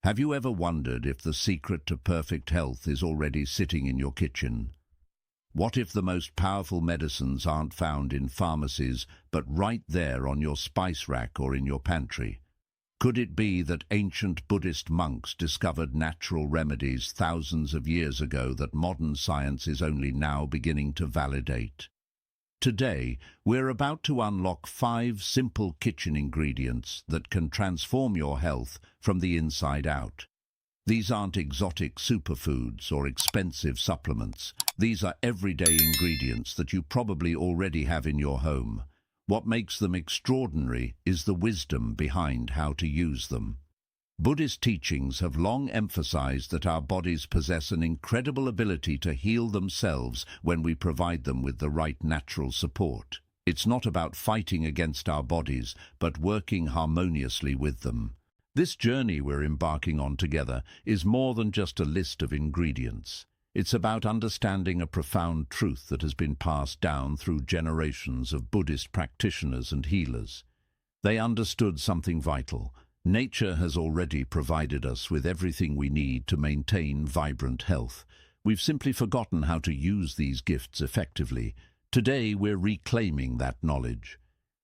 Have you ever wondered if the secret to perfect health is already sitting in your kitchen? What if the most powerful medicines aren't found in pharmacies, but right there on your spice rack or in your pantry? Could it be that ancient Buddhist monks discovered natural remedies thousands of years ago that modern science is only now beginning to validate? Today, we're about to unlock 5 simple kitchen ingredients that can transform your health from the inside out. These aren't exotic superfoods or expensive supplements. These are everyday ingredients that you probably already have in your home. What makes them extraordinary is the wisdom behind how to use them. Buddhist teachings have long emphasized that our bodies possess an incredible ability to heal themselves when we provide them with the right natural support. It's not about fighting against our bodies, but working harmoniously with them. This journey we're embarking on together is more than just a list of ingredients. It's about understanding a profound truth that has been passed down through generations of Buddhist practitioners and healers. They understood something vital. Nature has already provided us with everything we need to maintain vibrant health. We've simply forgotten how to use these gifts effectively. Today, we're reclaiming that knowledge.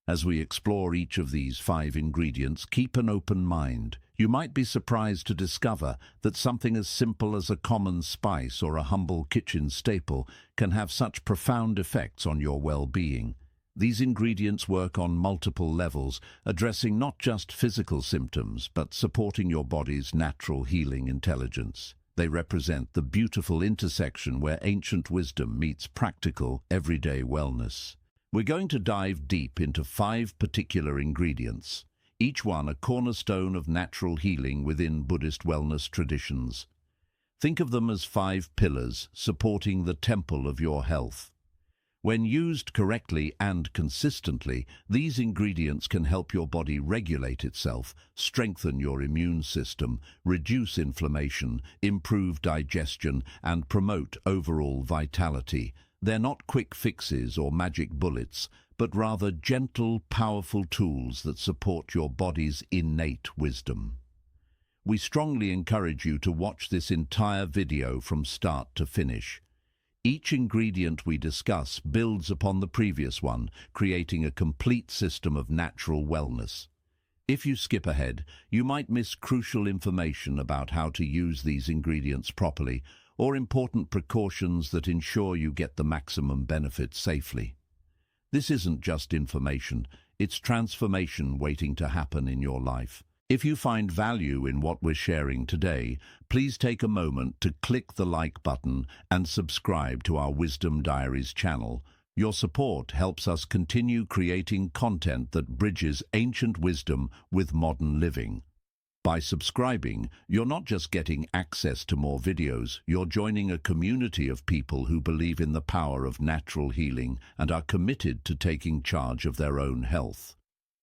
As we explore each of these 5 ingredients, keep an open mind. You might be surprised to discover that something as simple as a common spice or a humble kitchen staple can have such profound effects on your well-being. These ingredients work on multiple levels, addressing not just physical symptoms, but supporting your body's natural healing intelligence. They represent the beautiful intersection where ancient wisdom meets practical, everyday wellness. We're going to dive deep into 5 particular ingredients, each one a cornerstone of natural healing within Buddhist wellness traditions. Think of them as 5 pillars supporting the temple of your health. When used correctly and consistently, these ingredients can help your body regulate itself, strengthen your immune system, reduce inflammation, improve digestion, and promote overall vitality. They're not quick fixes or magic bullets, but rather gentle, powerful tools that support your body's innate wisdom. We strongly encourage you to watch this entire video from start to finish. Each ingredient we discuss builds upon the previous one, creating a complete system of natural wellness. If you skip ahead, you might miss crucial information about how to use these ingredients properly, or important precautions that ensure you get the maximum benefit safely. This isn't just information, it's transformation waiting to happen in your life. If you find value in what we're sharing today, please take a moment to click the like button and subscribe to our Wisdom Diaries channel. Your support helps us continue creating content that bridges ancient wisdom with modern living. By subscribing, you're not just getting access to more videos, you're joining a community of people who believe in the power of natural healing and are committed to taking charge of their own health.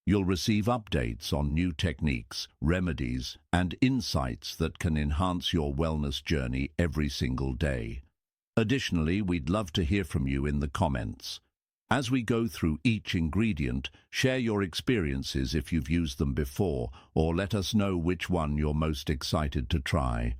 You'll receive updates on new techniques, remedies, and insights that can enhance your wellness journey every single day. Additionally, we'd love to hear from you in the comments. As we go through each ingredient, share your experiences if you've used them before, or let us know which one you're most excited to try.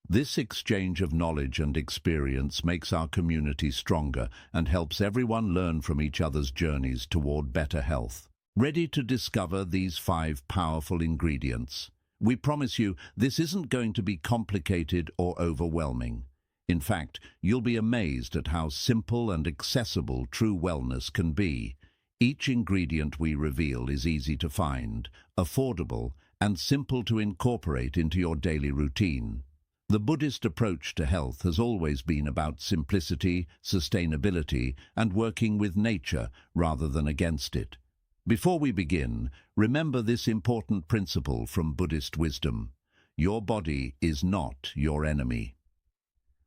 This exchange of knowledge and experience makes our community stronger and helps everyone learn from each other's journeys toward better health. Ready to discover these 5 powerful ingredients? We promise you this isn't going to be complicated or overwhelming. In fact, you'll be amazed at how simple and accessible true wellness can be. Each ingredient we reveal is easy to find, affordable, and simple to incorporate into your daily routine. The Buddhist approach to health has always been about simplicity, sustainability, and working with nature rather than against it. Before we begin, remember this important principle from Buddhist wisdom. Your body is not your enemy.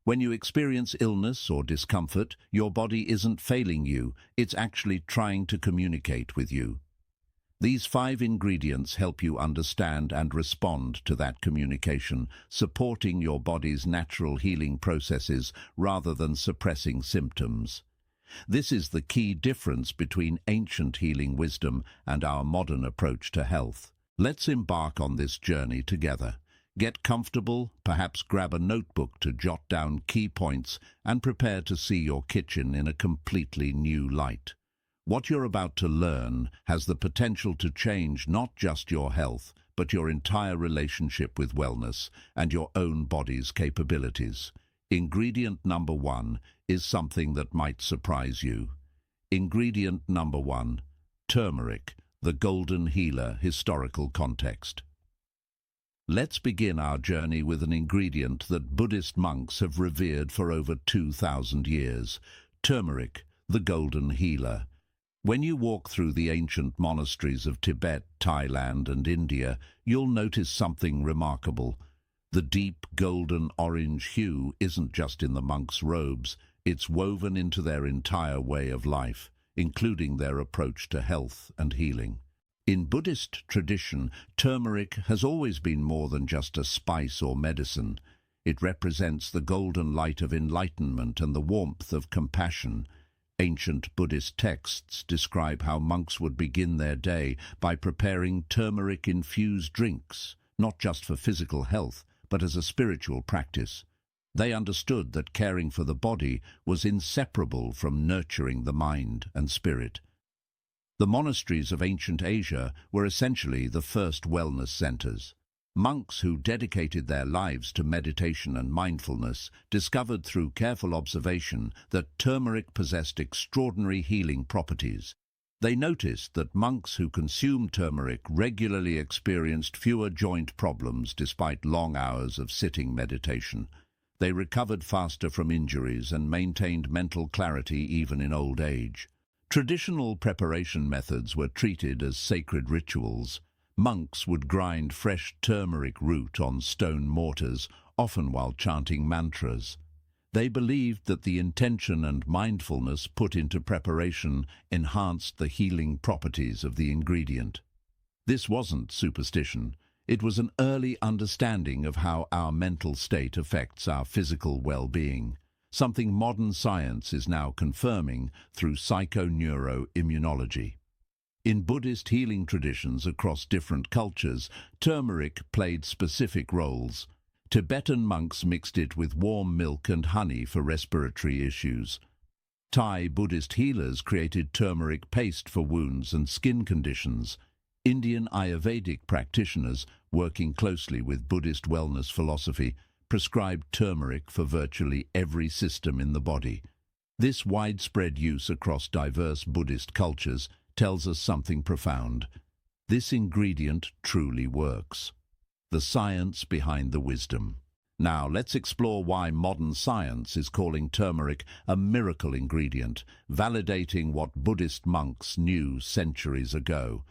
When you experience illness or discomfort, your body isn't failing you, it's actually trying to communicate with you. These 5 ingredients help you understand and respond to that communication, supporting your body's natural healing processes rather than suppressing symptoms. This is the key difference between ancient healing wisdom and our modern approach to health. Let's embark on this journey together. Get comfortable, perhaps grab a notebook to jot down key points, and prepare to see your kitchen in a completely new light. What you're about to learn has the potential to change not just your health, but your entire relationship with wellness and your own body's capabilities. Ingredient number 1 is something that might surprise you. Ingredient number 1, turmeric, the golden healer. Historical context. Let's begin our journey with an ingredient that Buddhist monks have revered for over 2,000 years. Turmeric, the golden healer. When you walk through the ancient monasteries of Tibet, Thailand, and India, you'll notice something remarkable. The deep golden orange hue isn't just in the monks' robes, it's woven into their entire way of life, including their approach to health and healing. In Buddhist tradition, turmeric has always been more than just a spice or medicine. It represents the golden light of enlightenment and the warmth of compassion. Ancient Buddhist texts describe how monks would begin their day by preparing turmeric-infused drinks, not just for physical health, but as a spiritual practice. They understood that caring for the body was inseparable from nurturing the mind and spirit. The monasteries of ancient Asia were essentially the first wellness centers. Monks who dedicated their lives to meditation and mindfulness discovered through careful observation that turmeric possessed extraordinary healing properties. They noticed that monks who consumed turmeric regularly experienced fewer joint problems despite long hours of sitting meditation. They recovered faster from injuries and maintained mental clarity even in old age. Traditional preparation methods were treated as sacred rituals. Monks would grind fresh turmeric root on stone mortars, often while chanting mantras. They believed that the intention and mindfulness put into preparation enhanced the healing properties of the ingredient. This wasn't superstition. It was an early understanding of how our mental state affects our physical well-being, something modern science is now confirming through psychoneuroimmunology. In Buddhist healing traditions across different cultures, turmeric played specific roles. Tibetan monks mixed it with warm milk and honey for respiratory issues. Thai Buddhist healers created turmeric paste for wounds and skin conditions. Indian Ayurvedic practitioners, working closely with Buddhist wellness philosophy, prescribed turmeric for virtually every system in the body. This widespread use across diverse Buddhist cultures tells us something profound. This ingredient truly works. The science behind the wisdom. Now let's explore why modern science is calling turmeric a miracle ingredient, validating what Buddhist monks knew centuries ago.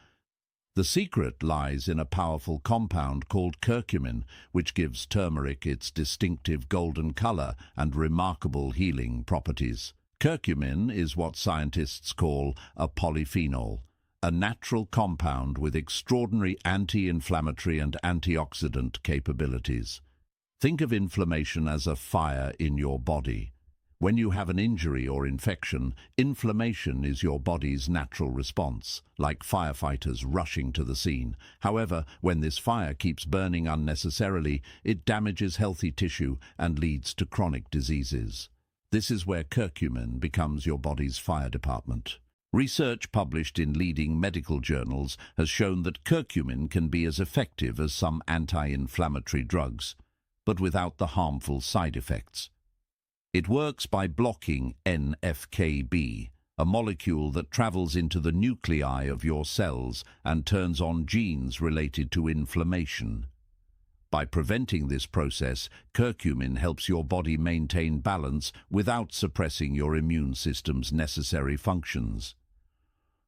The secret lies in a powerful compound called curcumin, which gives turmeric its distinctive golden color and remarkable healing properties. Curcumin is what scientists call a polyphenol, a natural compound with extraordinary anti-inflammatory and antioxidant capabilities. Think of inflammation as a fire in your body. When you have an injury or infection, inflammation is your body's natural response, like firefighters rushing to the scene. However, when this fire keeps burning unnecessarily, it damages healthy tissue and leads to chronic diseases. This is where curcumin becomes your body's fire department. Research published in leading medical journals has shown that curcumin can be as effective as some anti-inflammatory drugs, but without the harmful side effects. It works by blocking NF-κB, a molecule that travels into the nuclei of your cells and turns on genes related to inflammation. By preventing this process, curcumin helps your body maintain balance without suppressing your immune system's necessary functions.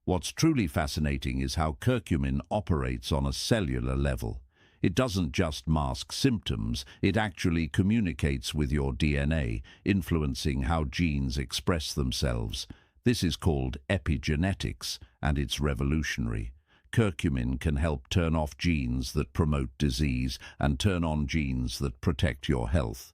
What's truly fascinating is how curcumin operates on a cellular level. It doesn't just mask symptoms, it actually communicates with your DNA, influencing how genes express themselves. This is called epigenetics, and it's revolutionary. Curcumin can help turn off genes that promote disease and turn on genes that protect your health.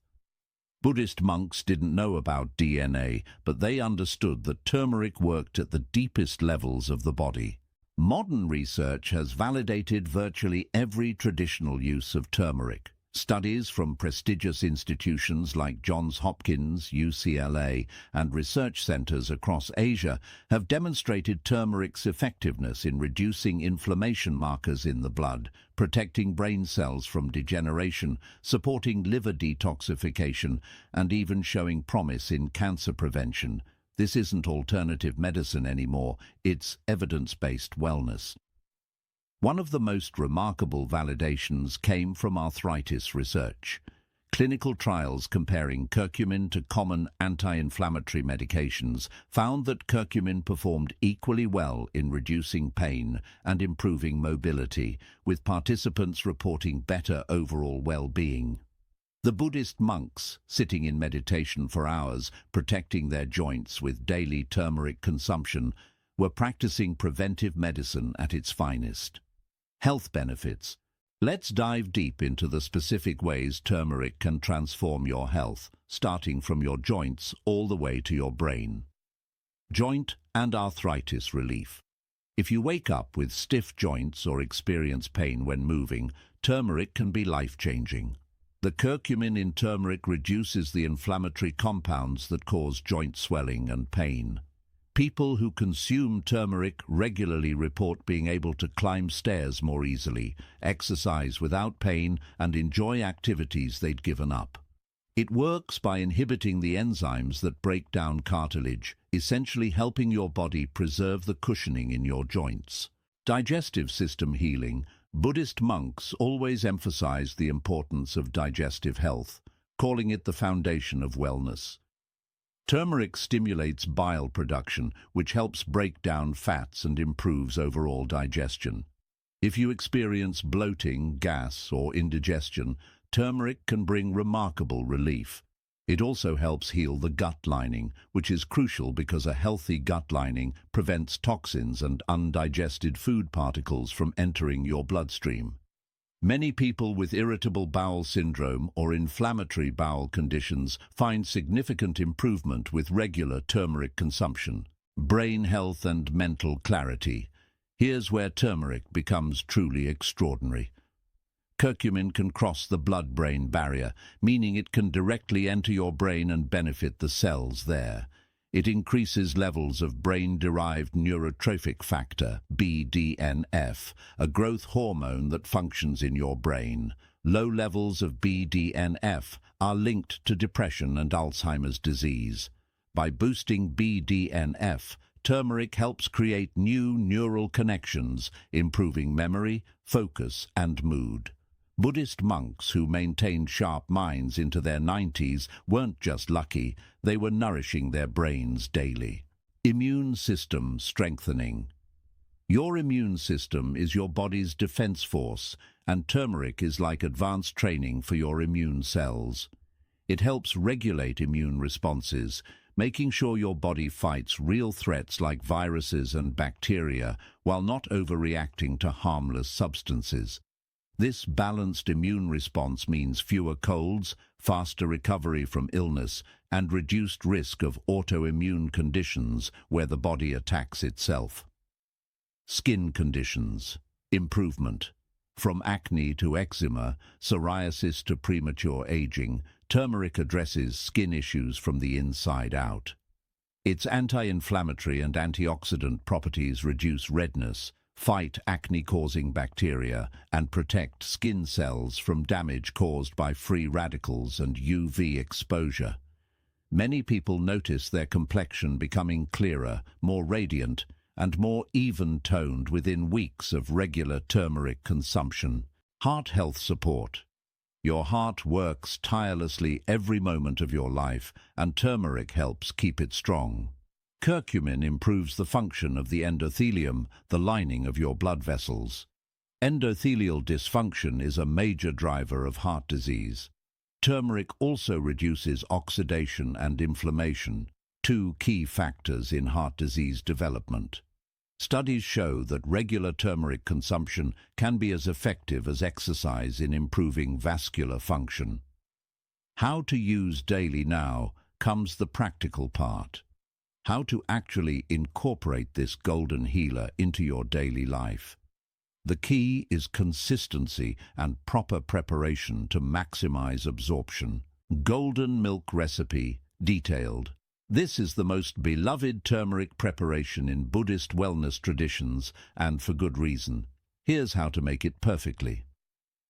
Buddhist monks didn't know about DNA, but they understood that turmeric worked at the deepest levels of the body. Modern research has validated virtually every traditional use of turmeric. Studies from prestigious institutions like Johns Hopkins, UCLA, and research centers across Asia have demonstrated turmeric's effectiveness in reducing inflammation markers in the blood, protecting brain cells from degeneration, supporting liver detoxification, and even showing promise in cancer prevention. This isn't alternative medicine anymore, it's evidence-based wellness. One of the most remarkable validations came from arthritis research. Clinical trials comparing curcumin to common anti-inflammatory medications found that curcumin performed equally well in reducing pain and improving mobility, with participants reporting better overall well-being. The Buddhist monks, sitting in meditation for hours, protecting their joints with daily turmeric consumption, were practicing preventive medicine at its finest. Health benefits. Let's dive deep into the specific ways turmeric can transform your health, starting from your joints all the way to your brain. Joint and arthritis relief. If you wake up with stiff joints or experience pain when moving, turmeric can be life-changing. The curcumin in turmeric reduces the inflammatory compounds that cause joint swelling and pain. People who consume turmeric regularly report being able to climb stairs more easily, exercise without pain, and enjoy activities they'd given up. It works by inhibiting the enzymes that break down cartilage, essentially helping your body preserve the cushioning in your joints. Digestive system healing. Buddhist monks always emphasized the importance of digestive health, calling it the foundation of wellness. Turmeric stimulates bile production, which helps break down fats and improves overall digestion. If you experience bloating, gas, or indigestion, turmeric can bring remarkable relief. It also helps heal the gut lining, which is crucial because a healthy gut lining prevents toxins and undigested food particles from entering your bloodstream. Many people with irritable bowel syndrome or inflammatory bowel conditions find significant improvement with regular turmeric consumption. Brain health and mental clarity. Here's where turmeric becomes truly extraordinary. Curcumin can cross the blood-brain barrier, meaning it can directly enter your brain and benefit the cells there. It increases levels of brain-derived neurotrophic factor, BDNF, a growth hormone that functions in your brain. Low levels of BDNF are linked to depression and Alzheimer's disease. By boosting BDNF, turmeric helps create new neural connections, improving memory, focus, and mood. Buddhist monks who maintained sharp minds into their 90s weren't just lucky, they were nourishing their brains daily. Immune system strengthening. Your immune system is your body's defense force, and turmeric is like advanced training for your immune cells. It helps regulate immune responses, making sure your body fights real threats like viruses and bacteria while not overreacting to harmless substances. This balanced immune response means fewer colds, faster recovery from illness, and reduced risk of autoimmune conditions where the body attacks itself. Skin conditions. Improvement. From acne to eczema, psoriasis to premature aging, turmeric addresses skin issues from the inside out. Its anti-inflammatory and antioxidant properties reduce redness, fight acne-causing bacteria, and protect skin cells from damage caused by free radicals and UV exposure. Many people notice their complexion becoming clearer, more radiant, and more even-toned within weeks of regular turmeric consumption. Heart health support. Your heart works tirelessly every moment of your life, and turmeric helps keep it strong. Curcumin improves the function of the endothelium, the lining of your blood vessels. Endothelial dysfunction is a major driver of heart disease. Turmeric also reduces oxidation and inflammation, two key factors in heart disease development. Studies show that regular turmeric consumption can be as effective as exercise in improving vascular function. How to use daily now comes the practical part. How to actually incorporate this golden healer into your daily life. The key is consistency and proper preparation to maximize absorption. Golden milk recipe, detailed. This is the most beloved turmeric preparation in Buddhist wellness traditions, and for good reason. Here's how to make it perfectly.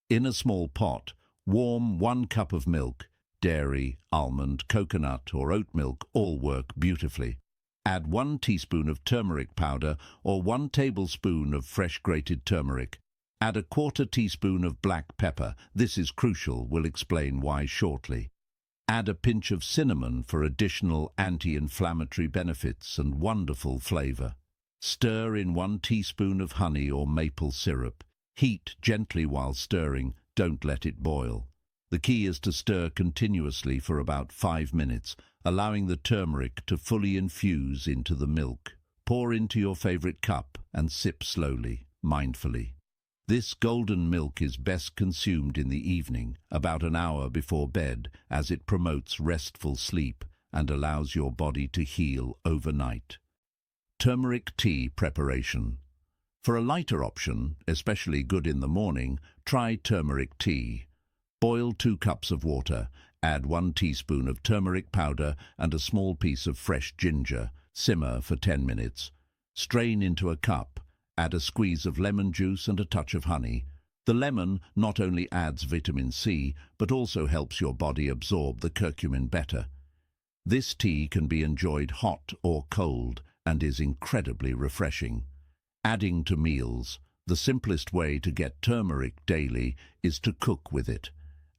In a small pot, warm 1 cup of milk. Dairy, almond, coconut or oat milk all work beautifully. Add 1 teaspoon of turmeric powder or 1 tablespoon of fresh grated turmeric. Add a 1/4 teaspoon of black pepper. This is crucial, we'll explain why shortly. Add a pinch of cinnamon for additional anti-inflammatory benefits and wonderful flavor. Stir in 1 teaspoon of honey or maple syrup. Heat gently while stirring, don't let it boil. The key is to stir continuously for about 5 minutes, allowing the turmeric to fully infuse into the milk. Pour into your favorite cup and sip slowly, mindfully. This golden milk is best consumed in the evening, about an hour before bed, as it promotes restful sleep and allows your body to heal overnight. Turmeric tea preparation. For a lighter option, especially good in the morning, try turmeric tea. Boil 2 cups of water, add 1 teaspoon of turmeric powder and a small piece of fresh ginger. Simmer for 10 minutes. Strain into a cup, add a squeeze of lemon juice and a touch of honey. The lemon not only adds vitamin C, but also helps your body absorb the curcumin better. This tea can be enjoyed hot or cold and is incredibly refreshing. Adding to meals. The simplest way to get turmeric daily is to cook with it.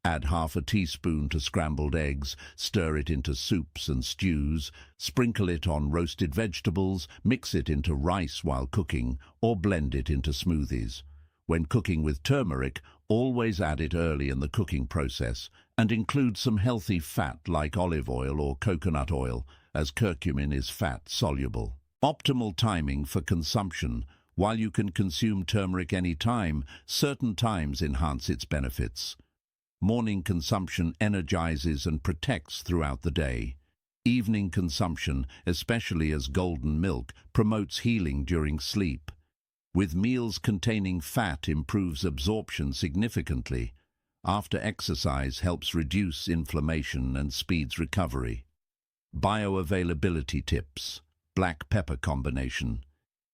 Add 1/2 teaspoon to scrambled eggs, stir it into soups and stews, sprinkle it on roasted vegetables, mix it into rice while cooking, or blend it into smoothies. When cooking with turmeric, always add it early in the cooking process, and include some healthy fat like olive oil or coconut oil, as curcumin is fat-soluble. Optimal timing for consumption. While you can consume turmeric any time, certain times enhance its benefits. Morning consumption energizes and protects throughout the day. Evening consumption, especially as golden milk, promotes healing during sleep. With meals containing fat improves absorption significantly. After exercise helps reduce inflammation and speeds recovery. Bioavailability tips. Black pepper combination.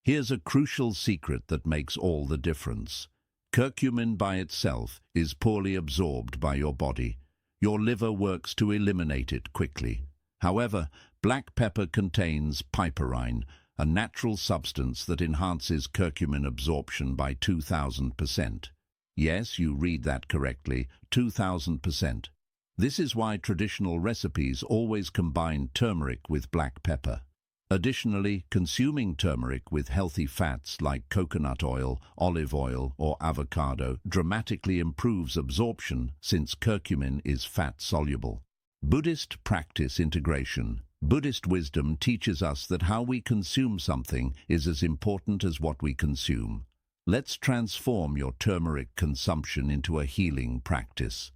Here's a crucial secret that makes all the difference. Curcumin by itself is poorly absorbed by your body. Your liver works to eliminate it quickly. However, black pepper contains piperine, a natural substance that enhances curcumin absorption by 2,000%. Yes, you read that correctly, 2,000%. This is why traditional recipes always combine turmeric with black pepper. Additionally, consuming turmeric with healthy fats like coconut oil, olive oil, or avocado dramatically improves absorption since curcumin is fat-soluble. Buddhist practice integration. Buddhist wisdom teaches us that how we consume something is as important as what we consume. Let's transform your turmeric consumption into a healing practice.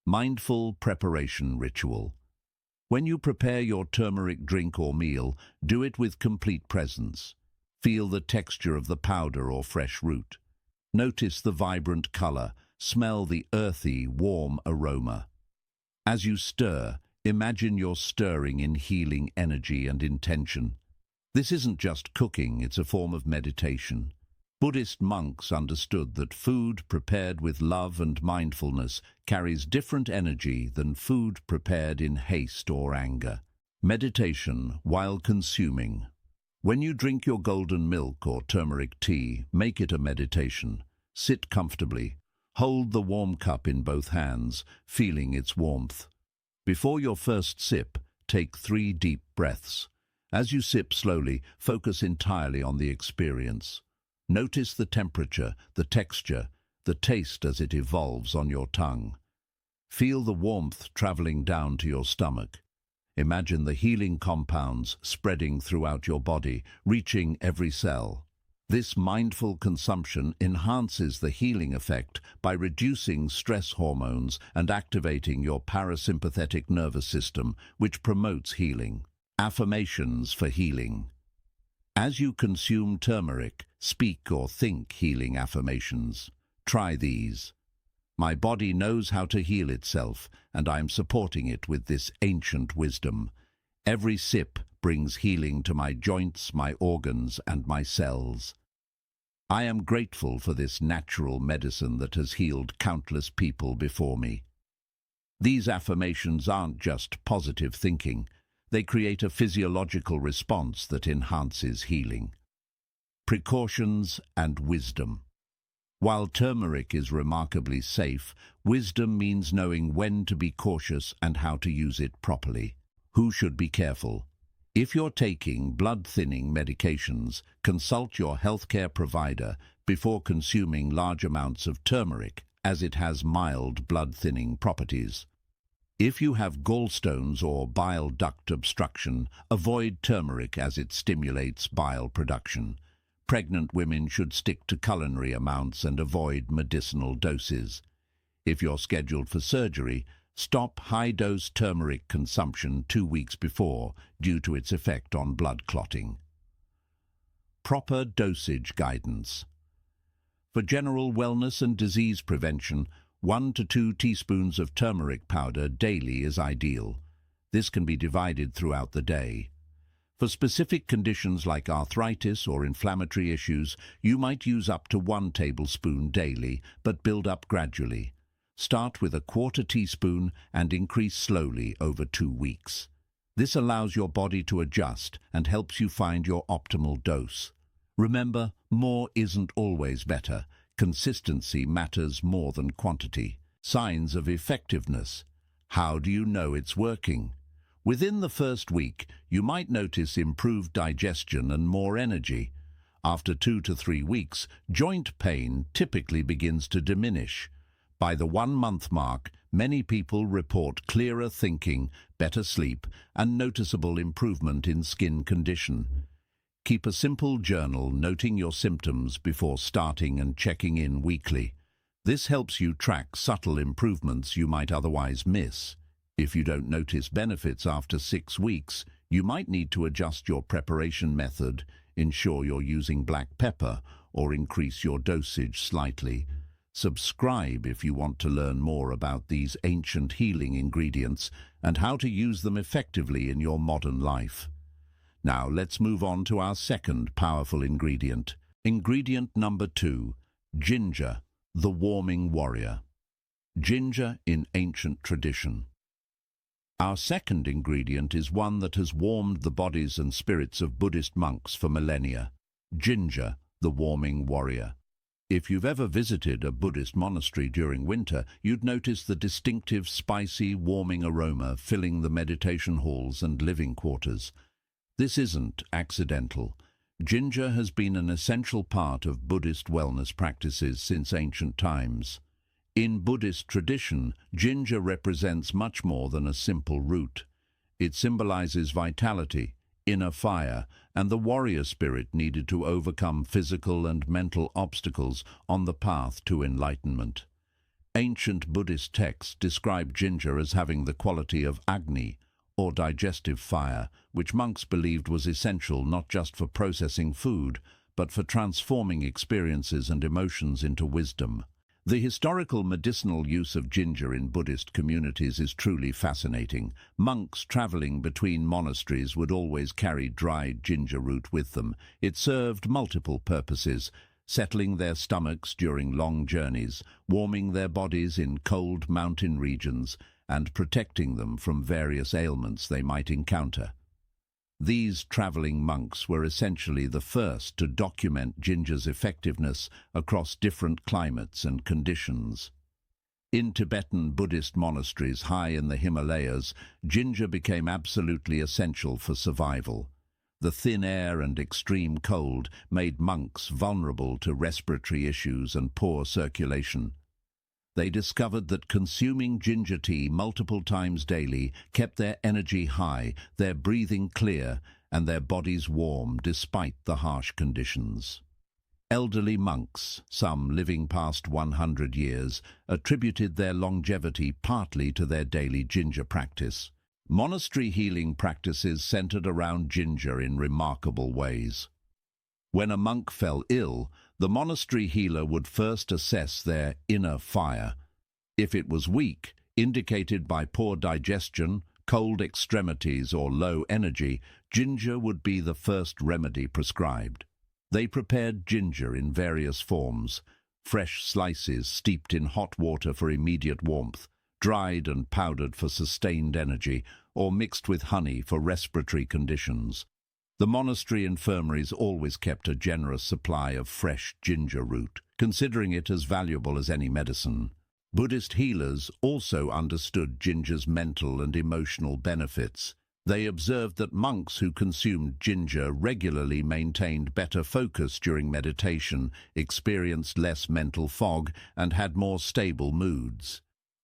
Mindful preparation ritual. When you prepare your turmeric drink or meal, do it with complete presence. Feel the texture of the powder or fresh root. Notice the vibrant color. Smell the earthy, warm aroma. As you stir, imagine you're stirring in healing energy and intention. This isn't just cooking, it's a form of meditation. Buddhist monks understood that food prepared with love and mindfulness carries different energy than food prepared in haste or anger. Meditation while consuming. When you drink your golden milk or turmeric tea, make it a meditation. Sit comfortably. Hold the warm cup in both hands, feeling its warmth. Before your first sip, take 3 deep breaths. As you sip slowly, focus entirely on the experience. Notice the temperature, the texture, the taste as it evolves on your tongue. Feel the warmth traveling down to your stomach. Imagine the healing compounds spreading throughout your body, reaching every cell. This mindful consumption enhances the healing effect by reducing stress hormones and activating your parasympathetic nervous system, which promotes healing. Affirmations for healing. As you consume turmeric, Speak or think healing affirmations. Try these. My body knows how to heal itself, and I am supporting it with this ancient wisdom. Every sip brings healing to my joints, my organs, and my cells. I am grateful for this natural medicine that has healed countless people before me. These affirmations aren't just positive thinking. They create a physiological response that enhances healing. Precautions and wisdom. While turmeric is remarkably safe, wisdom means knowing when to be cautious and how to use it properly. Who should be careful? If you're taking blood-thinning medications, consult your healthcare provider before consuming large amounts of turmeric, as it has mild blood-thinning properties. If you have gallstones or bile duct obstruction, avoid turmeric as it stimulates bile production. Pregnant women should stick to culinary amounts and avoid medicinal doses. If you're scheduled for surgery, stop high-dose turmeric consumption 2 weeks before due to its effect on blood clotting. Proper dosage guidance. For general wellness and disease prevention, 1 to 2 teaspoons of turmeric powder daily is ideal. This can be divided throughout the day. For specific conditions like arthritis or inflammatory issues, you might use up to 1 tablespoon daily, but build up gradually. Start with 1/4 teaspoon and increase slowly over 2 weeks. This allows your body to adjust and helps you find your optimal dose. Remember, more isn't always better. Consistency matters more than quantity. Signs of effectiveness. How do you know it's working? Within the first week, you might notice improved digestion and more energy. After 2 to 3 weeks, joint pain typically begins to diminish. By the 1-month mark, many people report clearer thinking, better sleep, and noticeable improvement in skin condition. Keep a simple journal noting your symptoms before starting and checking in weekly. This helps you track subtle improvements you might otherwise miss. If you don't notice benefits after 6 weeks, you might need to adjust your preparation method, ensure you're using black pepper, or increase your dosage slightly. Subscribe if you want to learn more about these ancient healing ingredients and how to use them effectively in your modern life. Now let's move on to our second powerful ingredient. Ingredient number 2, ginger, the warming warrior. Ginger in ancient tradition. Our second ingredient is one that has warmed the bodies and spirits of Buddhist monks for millennia. Ginger, the warming warrior. If you've ever visited a Buddhist monastery during winter, you'd notice the distinctive spicy, warming aroma filling the meditation halls and living quarters. This isn't accidental. Ginger has been an essential part of Buddhist wellness practices since ancient times. In Buddhist tradition, ginger represents much more than a simple root. It symbolizes vitality, inner fire, and the warrior spirit needed to overcome physical and mental obstacles on the path to enlightenment. Ancient Buddhist texts describe ginger as having the quality of Agni, or digestive fire, which monks believed was essential not just for processing food, but for transforming experiences and emotions into wisdom. The historical medicinal use of ginger in Buddhist communities is truly fascinating. Monks traveling between monasteries would always carry dried ginger root with them. It served multiple purposes, settling their stomachs during long journeys, warming their bodies in cold mountain regions, and protecting them from various ailments they might encounter. These traveling monks were essentially the first to document ginger's effectiveness across different climates and conditions. In Tibetan Buddhist monasteries high in the Himalayas, ginger became absolutely essential for survival. The thin air and extreme cold made monks vulnerable to respiratory issues and poor circulation. They discovered that consuming ginger tea multiple times daily kept their energy high, their breathing clear, and their bodies warm despite the harsh conditions. Elderly monks, some living past 100 years, attributed their longevity partly to their daily ginger practice. Monastery healing practices centered around ginger in remarkable ways. When a monk fell ill, the monastery healer would first assess their inner fire. If it was weak, indicated by poor digestion, cold extremities or low energy, ginger would be the first remedy prescribed. They prepared ginger in various forms: fresh slices steeped in hot water for immediate warmth, dried and powdered for sustained energy, or mixed with honey for respiratory conditions. The monastery infirmaries always kept a generous supply of fresh ginger root, considering it as valuable as any medicine. Buddhist healers also understood ginger's mental and emotional benefits. They observed that monks who consumed ginger regularly maintained better focus during meditation, experienced less mental fog, and had more stable moods.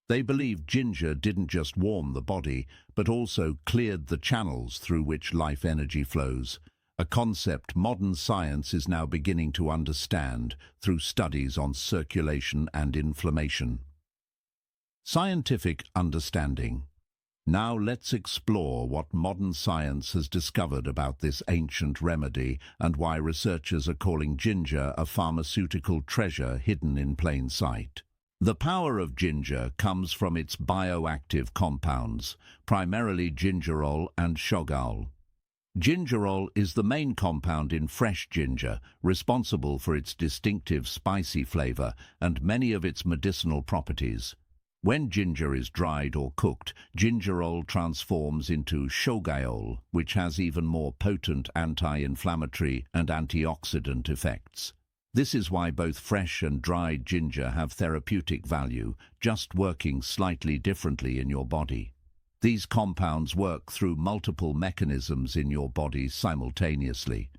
They believed ginger didn't just warm the body, but also cleared the channels through which life energy flows, a concept modern science is now beginning to understand through studies on circulation and inflammation. Scientific understanding. Now let's explore what modern science has discovered about this ancient remedy and why researchers are calling ginger a pharmaceutical treasure hidden in plain sight. The power of ginger comes from its bioactive compounds, primarily gingerol and shogaol. Gingerol is the main compound in fresh ginger, responsible for its distinctive spicy flavor and many of its medicinal properties. When ginger is dried or cooked, gingerol transforms into shogaol, which has even more potent anti-inflammatory and antioxidant effects. This is why both fresh and dried ginger have therapeutic value, just working slightly differently in your body. These compounds work through multiple mechanisms in your body simultaneously.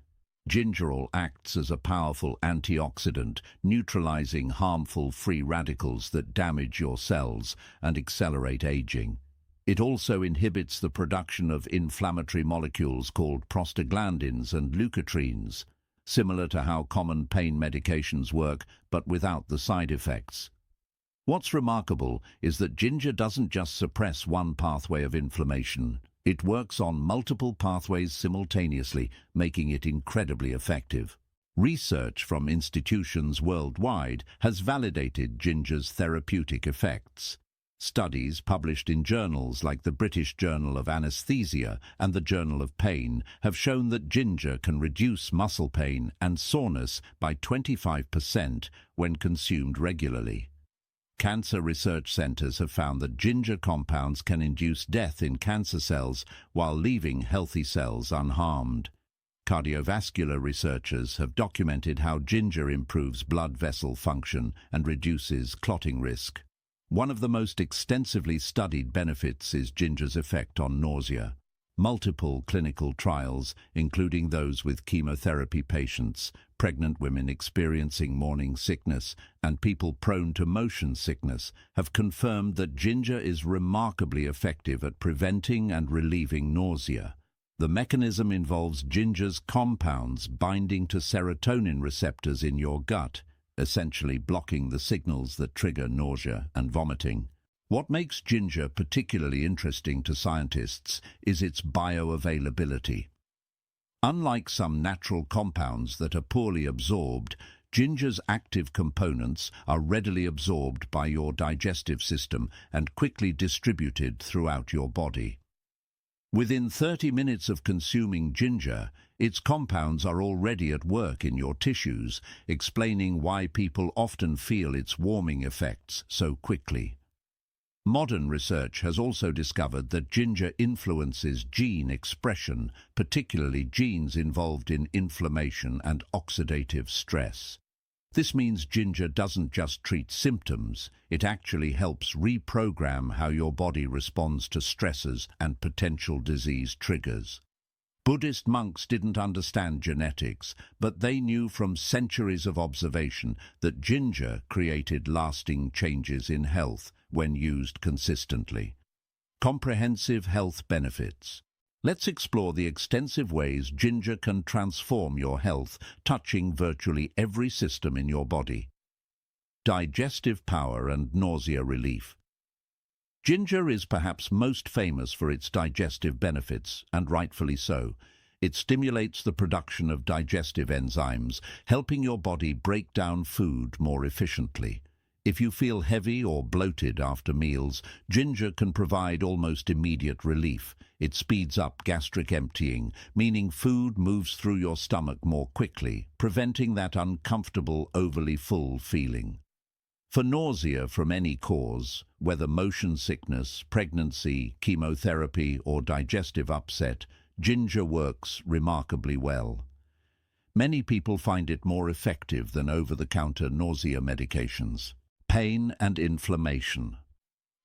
Gingerol acts as a powerful antioxidant, neutralizing harmful free radicals that damage your cells and accelerate aging. It also inhibits the production of inflammatory molecules called prostaglandins and leukotrienes, similar to how common pain medications work, but without the side effects. What's remarkable is that ginger doesn't just suppress one pathway of inflammation. It works on multiple pathways simultaneously, making it incredibly effective. Research from institutions worldwide has validated ginger's therapeutic effects. Studies published in journals like the British Journal of Anesthesia and the Journal of Pain have shown that ginger can reduce muscle pain and soreness by 25% when consumed regularly. Cancer research centers have found that ginger compounds can induce death in cancer cells while leaving healthy cells unharmed. Cardiovascular researchers have documented how ginger improves blood vessel function and reduces clotting risk. One of the most extensively studied benefits is ginger's effect on nausea. Multiple clinical trials, including those with chemotherapy patients, pregnant women experiencing morning sickness, and people prone to motion sickness, have confirmed that ginger is remarkably effective at preventing and relieving nausea. The mechanism involves ginger's compounds binding to serotonin receptors in your gut, essentially blocking the signals that trigger nausea and vomiting. What makes ginger particularly interesting to scientists is its bioavailability. Unlike some natural compounds that are poorly absorbed, ginger's active components are readily absorbed by your digestive system and quickly distributed throughout your body. Within 30 minutes of consuming ginger, its compounds are already at work in your tissues, explaining why people often feel its warming effects so quickly. Modern research has also discovered that ginger influences gene expression, particularly genes involved in inflammation and oxidative stress. This means ginger doesn't just treat symptoms, it actually helps reprogram how your body responds to stresses and potential disease triggers. Buddhist monks didn't understand genetics, but they knew from centuries of observation that ginger created lasting changes in health when used consistently. Comprehensive health benefits. Let's explore the extensive ways ginger can transform your health, touching virtually every system in your body. Digestive power and nausea relief. Ginger is perhaps most famous for its digestive benefits, and rightfully so. It stimulates the production of digestive enzymes, helping your body break down food more efficiently. If you feel heavy or bloated after meals, ginger can provide almost immediate relief. It speeds up gastric emptying, meaning food moves through your stomach more quickly, preventing that uncomfortable, overly full feeling. For nausea from any cause, whether motion sickness, pregnancy, chemotherapy, or digestive upset, ginger works remarkably well. Many people find it more effective than over-the-counter nausea medications. Pain and inflammation.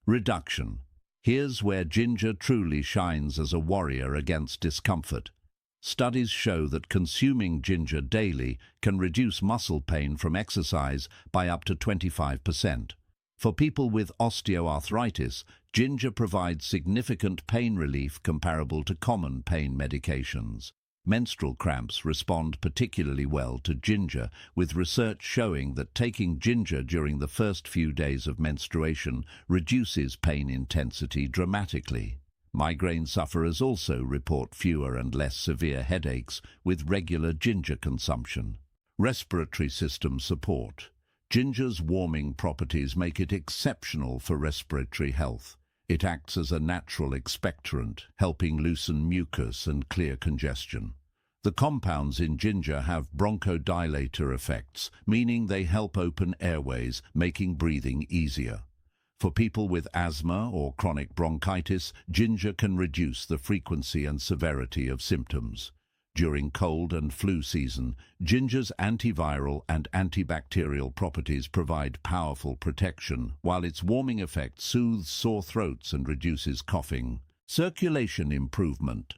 Reduction. Here's where ginger truly shines as a warrior against discomfort. Studies show that consuming ginger daily can reduce muscle pain from exercise by up to 25%. For people with osteoarthritis, ginger provides significant pain relief comparable to common pain medications. Menstrual cramps respond particularly well to ginger, with research showing that taking ginger during the first few days of menstruation reduces pain intensity dramatically. Migraine sufferers also report fewer and less severe headaches with regular ginger consumption. Respiratory system support. Ginger's warming properties make it exceptional for respiratory health. It acts as a natural expectorant, helping loosen mucus and clear congestion. The compounds in ginger have bronchodilator effects, meaning they help open airways, making breathing easier. For people with asthma or chronic bronchitis, ginger can reduce the frequency and severity of symptoms. During cold and flu season, ginger's antiviral and antibacterial properties provide powerful protection, while its warming effect soothes sore throats and reduces coughing. Circulation improvement.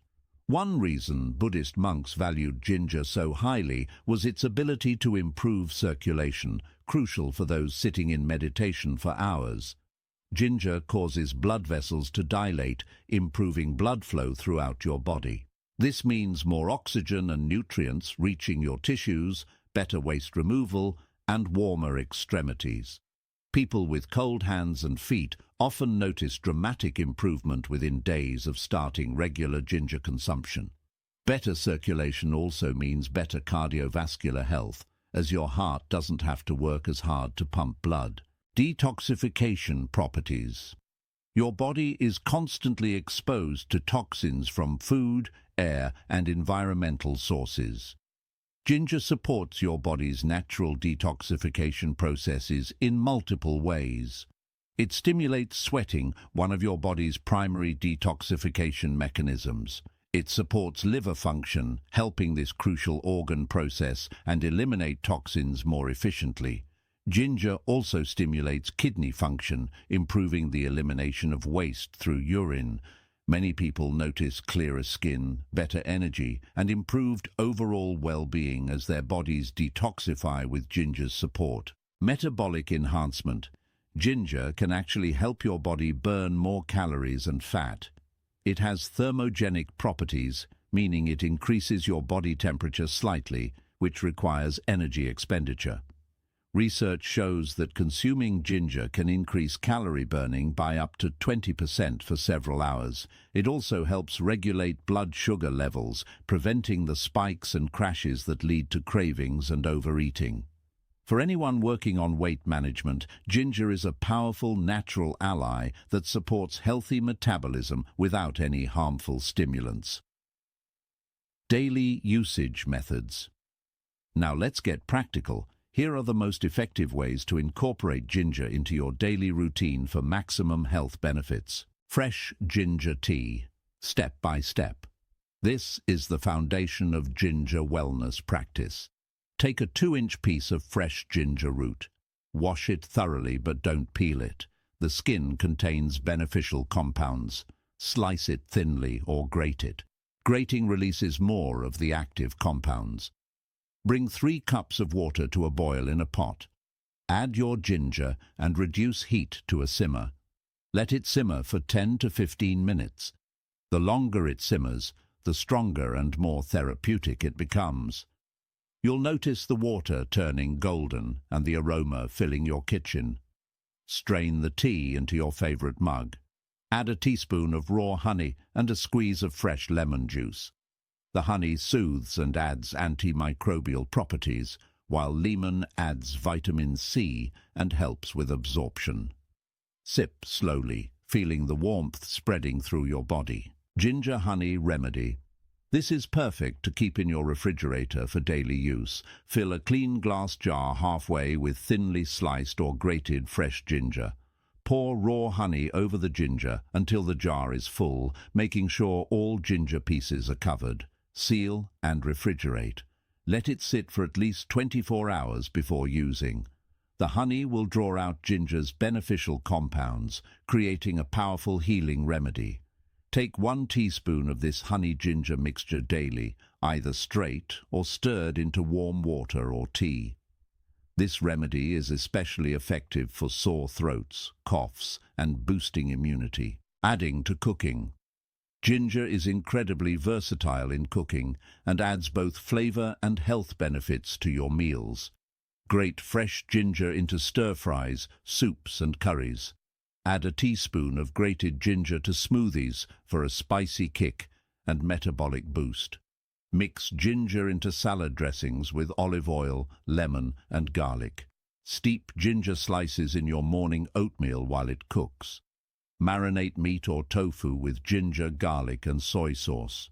One reason Buddhist monks valued ginger so highly was its ability to improve circulation, crucial for those sitting in meditation for hours. Ginger causes blood vessels to dilate, improving blood flow throughout your body. This means more oxygen and nutrients reaching your tissues, better waste removal, and warmer extremities. People with cold hands and feet often notice dramatic improvement within days of starting regular ginger consumption. Better circulation also means better cardiovascular health, as your heart doesn't have to work as hard to pump blood. Detoxification properties. Your body is constantly exposed to toxins from food, air, and environmental sources. Ginger supports your body's natural detoxification processes in multiple ways. It stimulates sweating, one of your body's primary detoxification mechanisms. It supports liver function, helping this crucial organ process and eliminate toxins more efficiently. Ginger also stimulates kidney function, improving the elimination of waste through urine. Many people notice clearer skin, better energy, and improved overall well-being as their bodies detoxify with ginger's support. Metabolic enhancement. Ginger can actually help your body burn more calories and fat. It has thermogenic properties, meaning it increases your body temperature slightly, which requires energy expenditure. Research shows that consuming ginger can increase calorie burning by up to 20% for several hours. It also helps regulate blood sugar levels, preventing the spikes and crashes that lead to cravings and overeating. For anyone working on weight management, ginger is a powerful natural ally that supports healthy metabolism without any harmful stimulants. Daily usage methods. Now let's get practical. Here are the most effective ways to incorporate ginger into your daily routine for maximum health benefits. Fresh ginger tea, step by step. This is the foundation of ginger wellness practice. Take a 2-inch piece of fresh ginger root. Wash it thoroughly but don't peel it. The skin contains beneficial compounds. Slice it thinly or grate it. Grating releases more of the active compounds. Bring 3 cups of water to a boil in a pot. Add your ginger and reduce heat to a simmer. Let it simmer for 10 to 15 minutes. The longer it simmers, the stronger and more therapeutic it becomes. You'll notice the water turning golden and the aroma filling your kitchen. Strain the tea into your favorite mug. Add a teaspoon of raw honey and a squeeze of fresh lemon juice. The honey soothes and adds antimicrobial properties, while lemon adds vitamin C and helps with absorption. Sip slowly, feeling the warmth spreading through your body. Ginger honey remedy. This is perfect to keep in your refrigerator for daily use. Fill a clean glass jar halfway with thinly sliced or grated fresh ginger. Pour raw honey over the ginger until the jar is full, making sure all ginger pieces are covered. Seal and refrigerate. Let it sit for at least 24 hours before using. The honey will draw out ginger's beneficial compounds, creating a powerful healing remedy. Take 1 teaspoon of this honey-ginger mixture daily, either straight or stirred into warm water or tea. This remedy is especially effective for sore throats, coughs, and boosting immunity. Adding to cooking. Ginger is incredibly versatile in cooking and adds both flavor and health benefits to your meals. Grate fresh ginger into stir-fries, soups, and curries. Add a teaspoon of grated ginger to smoothies for a spicy kick and metabolic boost. Mix ginger into salad dressings with olive oil, lemon, and garlic. Steep ginger slices in your morning oatmeal while it cooks. Marinate meat or tofu with ginger, garlic, and soy sauce.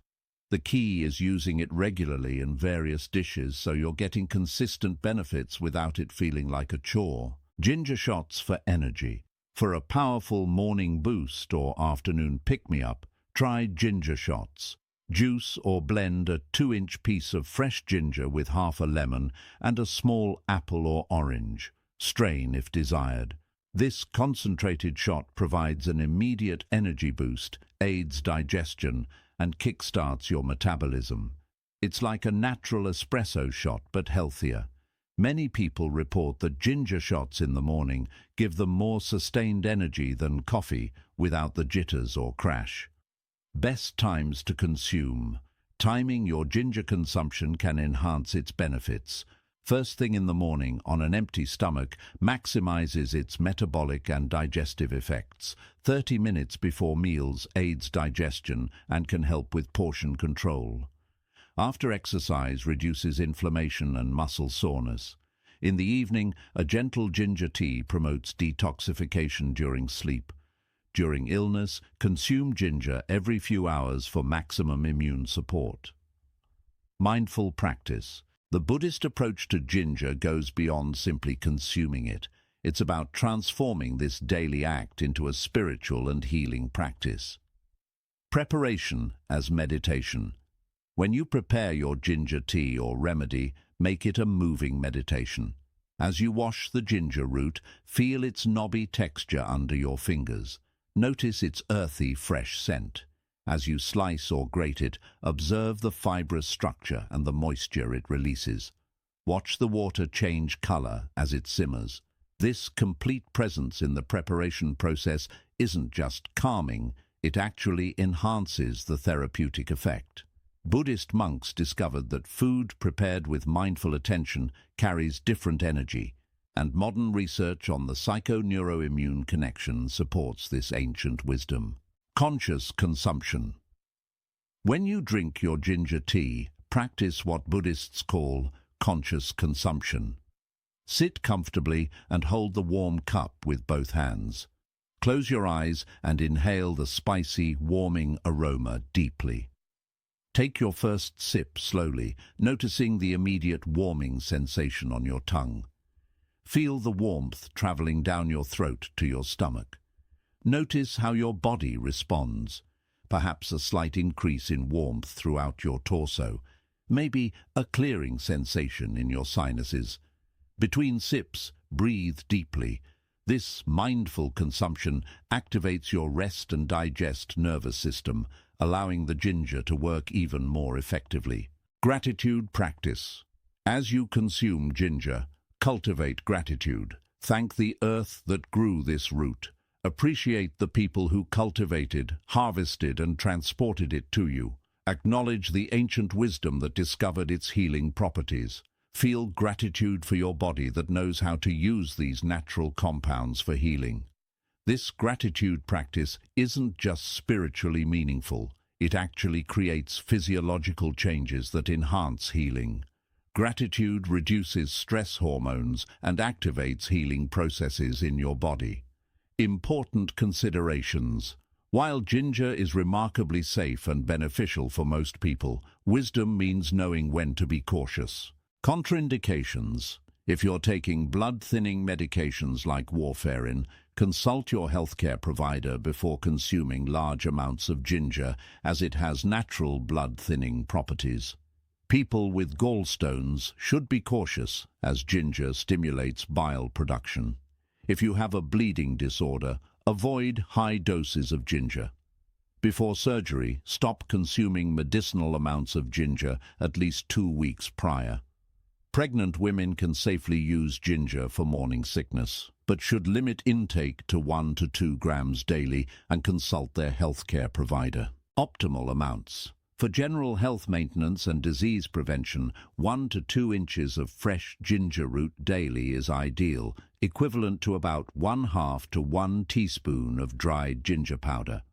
The key is using it regularly in various dishes so you're getting consistent benefits without it feeling like a chore. Ginger shots for energy. For a powerful morning boost or afternoon pick-me-up, try ginger shots. Juice or blend a 2-inch piece of fresh ginger with half a lemon and a small apple or orange. Strain if desired. This concentrated shot provides an immediate energy boost, aids digestion, and kickstarts your metabolism. It's like a natural espresso shot, but healthier. Many people report that ginger shots in the morning give them more sustained energy than coffee without the jitters or crash. Best times to consume. Timing your ginger consumption can enhance its benefits. First thing in the morning on an empty stomach maximizes its metabolic and digestive effects. 30 minutes before meals aids digestion and can help with portion control. After exercise reduces inflammation and muscle soreness. In the evening, a gentle ginger tea promotes detoxification during sleep. During illness, consume ginger every few hours for maximum immune support. Mindful practice. The Buddhist approach to ginger goes beyond simply consuming it. It's about transforming this daily act into a spiritual and healing practice. Preparation as meditation. When you prepare your ginger tea or remedy, make it a moving meditation. As you wash the ginger root, feel its knobby texture under your fingers. Notice its earthy, fresh scent. As you slice or grate it, observe the fibrous structure and the moisture it releases. Watch the water change color as it simmers. This complete presence in the preparation process isn't just calming, it actually enhances the therapeutic effect. Buddhist monks discovered that food prepared with mindful attention carries different energy, and modern research on the psychoneuroimmune connection supports this ancient wisdom. Conscious consumption. When you drink your ginger tea, practice what Buddhists call conscious consumption. Sit comfortably and hold the warm cup with both hands. Close your eyes and inhale the spicy, warming aroma deeply. Take your first sip slowly, noticing the immediate warming sensation on your tongue. Feel the warmth traveling down your throat to your stomach. Notice how your body responds. Perhaps a slight increase in warmth throughout your torso. Maybe a clearing sensation in your sinuses. Between sips, breathe deeply. This mindful consumption activates your rest and digest nervous system, allowing the ginger to work even more effectively. Gratitude practice. As you consume ginger, cultivate gratitude. Thank the earth that grew this root. Appreciate the people who cultivated, harvested, and transported it to you. Acknowledge the ancient wisdom that discovered its healing properties. Feel gratitude for your body that knows how to use these natural compounds for healing. This gratitude practice isn't just spiritually meaningful, It actually creates physiological changes that enhance healing. Gratitude reduces stress hormones and activates healing processes in your body. Important considerations. While ginger is remarkably safe and beneficial for most people, wisdom means knowing when to be cautious. Contraindications. If you're taking blood-thinning medications like warfarin, consult your healthcare provider before consuming large amounts of ginger, as it has natural blood-thinning properties. People with gallstones should be cautious, as ginger stimulates bile production. If you have a bleeding disorder, avoid high doses of ginger. Before surgery, stop consuming medicinal amounts of ginger at least 2 weeks prior. Pregnant women can safely use ginger for morning sickness, but should limit intake to 1 to 2 grams daily and consult their healthcare provider. Optimal amounts. For general health maintenance and disease prevention, 1 to 2 inches of fresh ginger root daily is ideal, equivalent to about 1/2 to 1 teaspoon of dried ginger powder.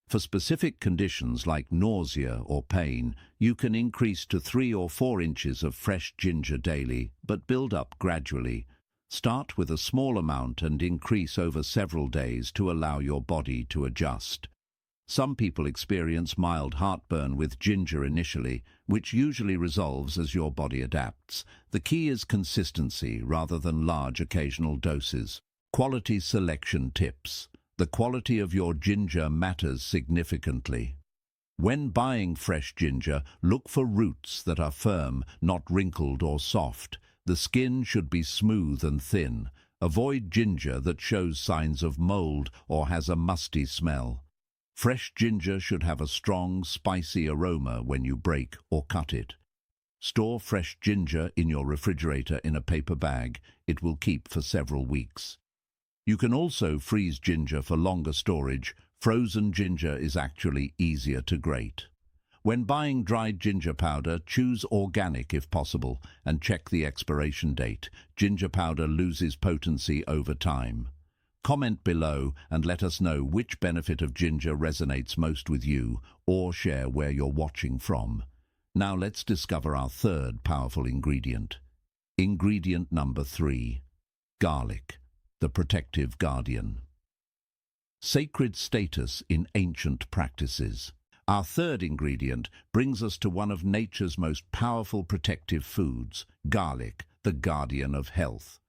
For specific conditions like nausea or pain, you can increase to 3 or 4 inches of fresh ginger daily, but build up gradually. Start with a small amount and increase over several days to allow your body to adjust. Some people experience mild heartburn with ginger initially, which usually resolves as your body adapts. The key is consistency rather than large occasional doses. Quality selection tips. The quality of your ginger matters significantly. When buying fresh ginger, look for roots that are firm, not wrinkled or soft. The skin should be smooth and thin. Avoid ginger that shows signs of mold or has a musty smell. Fresh ginger should have a strong, spicy aroma when you break or cut it. Store fresh ginger in your refrigerator in a paper bag. It will keep for several weeks. You can also freeze ginger for longer storage. Frozen ginger is actually easier to grate. When buying dried ginger powder, choose organic if possible and check the expiration date. Ginger powder loses potency over time. Comment below and let us know which benefit of ginger resonates most with you, or share where you're watching from. Now let's discover our third powerful ingredient. Ingredient number 3. Garlic, the protective guardian. Sacred status in ancient practices. Our third ingredient brings us to one of nature's most powerful protective foods, garlic, the guardian of health.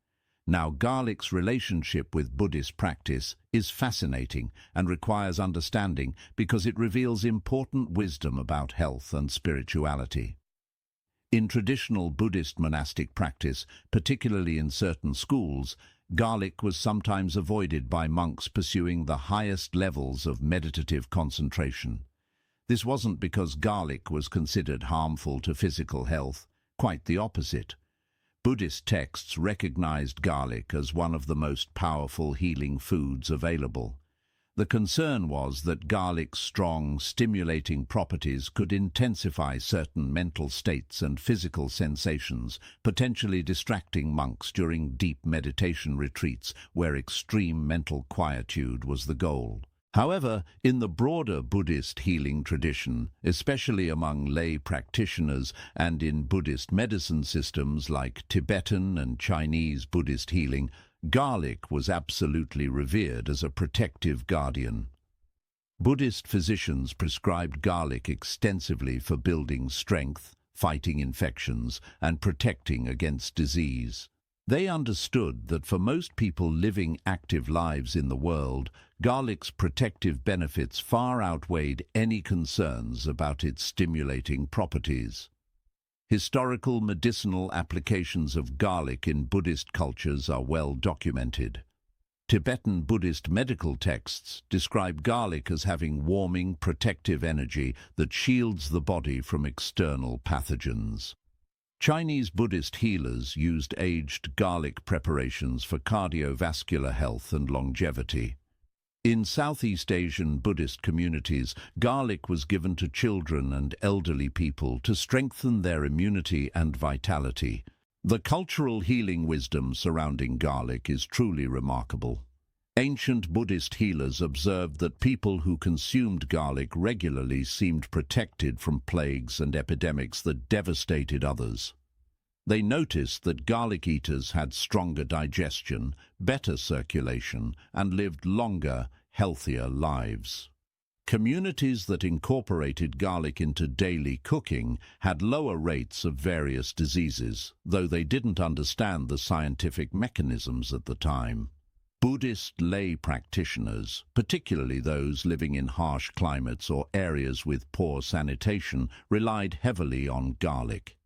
Now, garlic's relationship with Buddhist practice is fascinating and requires understanding because it reveals important wisdom about health and spirituality. In traditional Buddhist monastic practice, particularly in certain schools, garlic was sometimes avoided by monks pursuing the highest levels of meditative concentration. This wasn't because garlic was considered harmful to physical health, quite the opposite. Buddhist texts recognized garlic as one of the most powerful healing foods available. The concern was that garlic's strong, stimulating properties could intensify certain mental states and physical sensations, potentially distracting monks during deep meditation retreats where extreme mental quietude was the goal. However, in the broader Buddhist healing tradition, especially among lay practitioners and in Buddhist medicine systems like Tibetan and Chinese Buddhist healing, garlic was absolutely revered as a protective guardian. Buddhist physicians prescribed garlic extensively for building strength, fighting infections, and protecting against disease. They understood that for most people living active lives in the world, garlic's protective benefits far outweighed any concerns about its stimulating properties. Historical medicinal applications of garlic in Buddhist cultures are well documented. Tibetan Buddhist medical texts describe garlic as having warming, protective energy that shields the body from external pathogens. Chinese Buddhist healers used aged garlic preparations for cardiovascular health and longevity. In Southeast Asian Buddhist communities, garlic was given to children and elderly people to strengthen their immunity and vitality. The cultural healing wisdom surrounding garlic is truly remarkable. Ancient Buddhist healers observed that people who consumed garlic regularly seemed protected from plagues and epidemics that devastated others. They noticed that garlic eaters had stronger digestion, better circulation, and lived longer, healthier lives. Communities that incorporated garlic into daily cooking had lower rates of various diseases, though they didn't understand the scientific mechanisms at the time. Buddhist lay practitioners, particularly those living in harsh climates or areas with poor sanitation, relied heavily on garlic.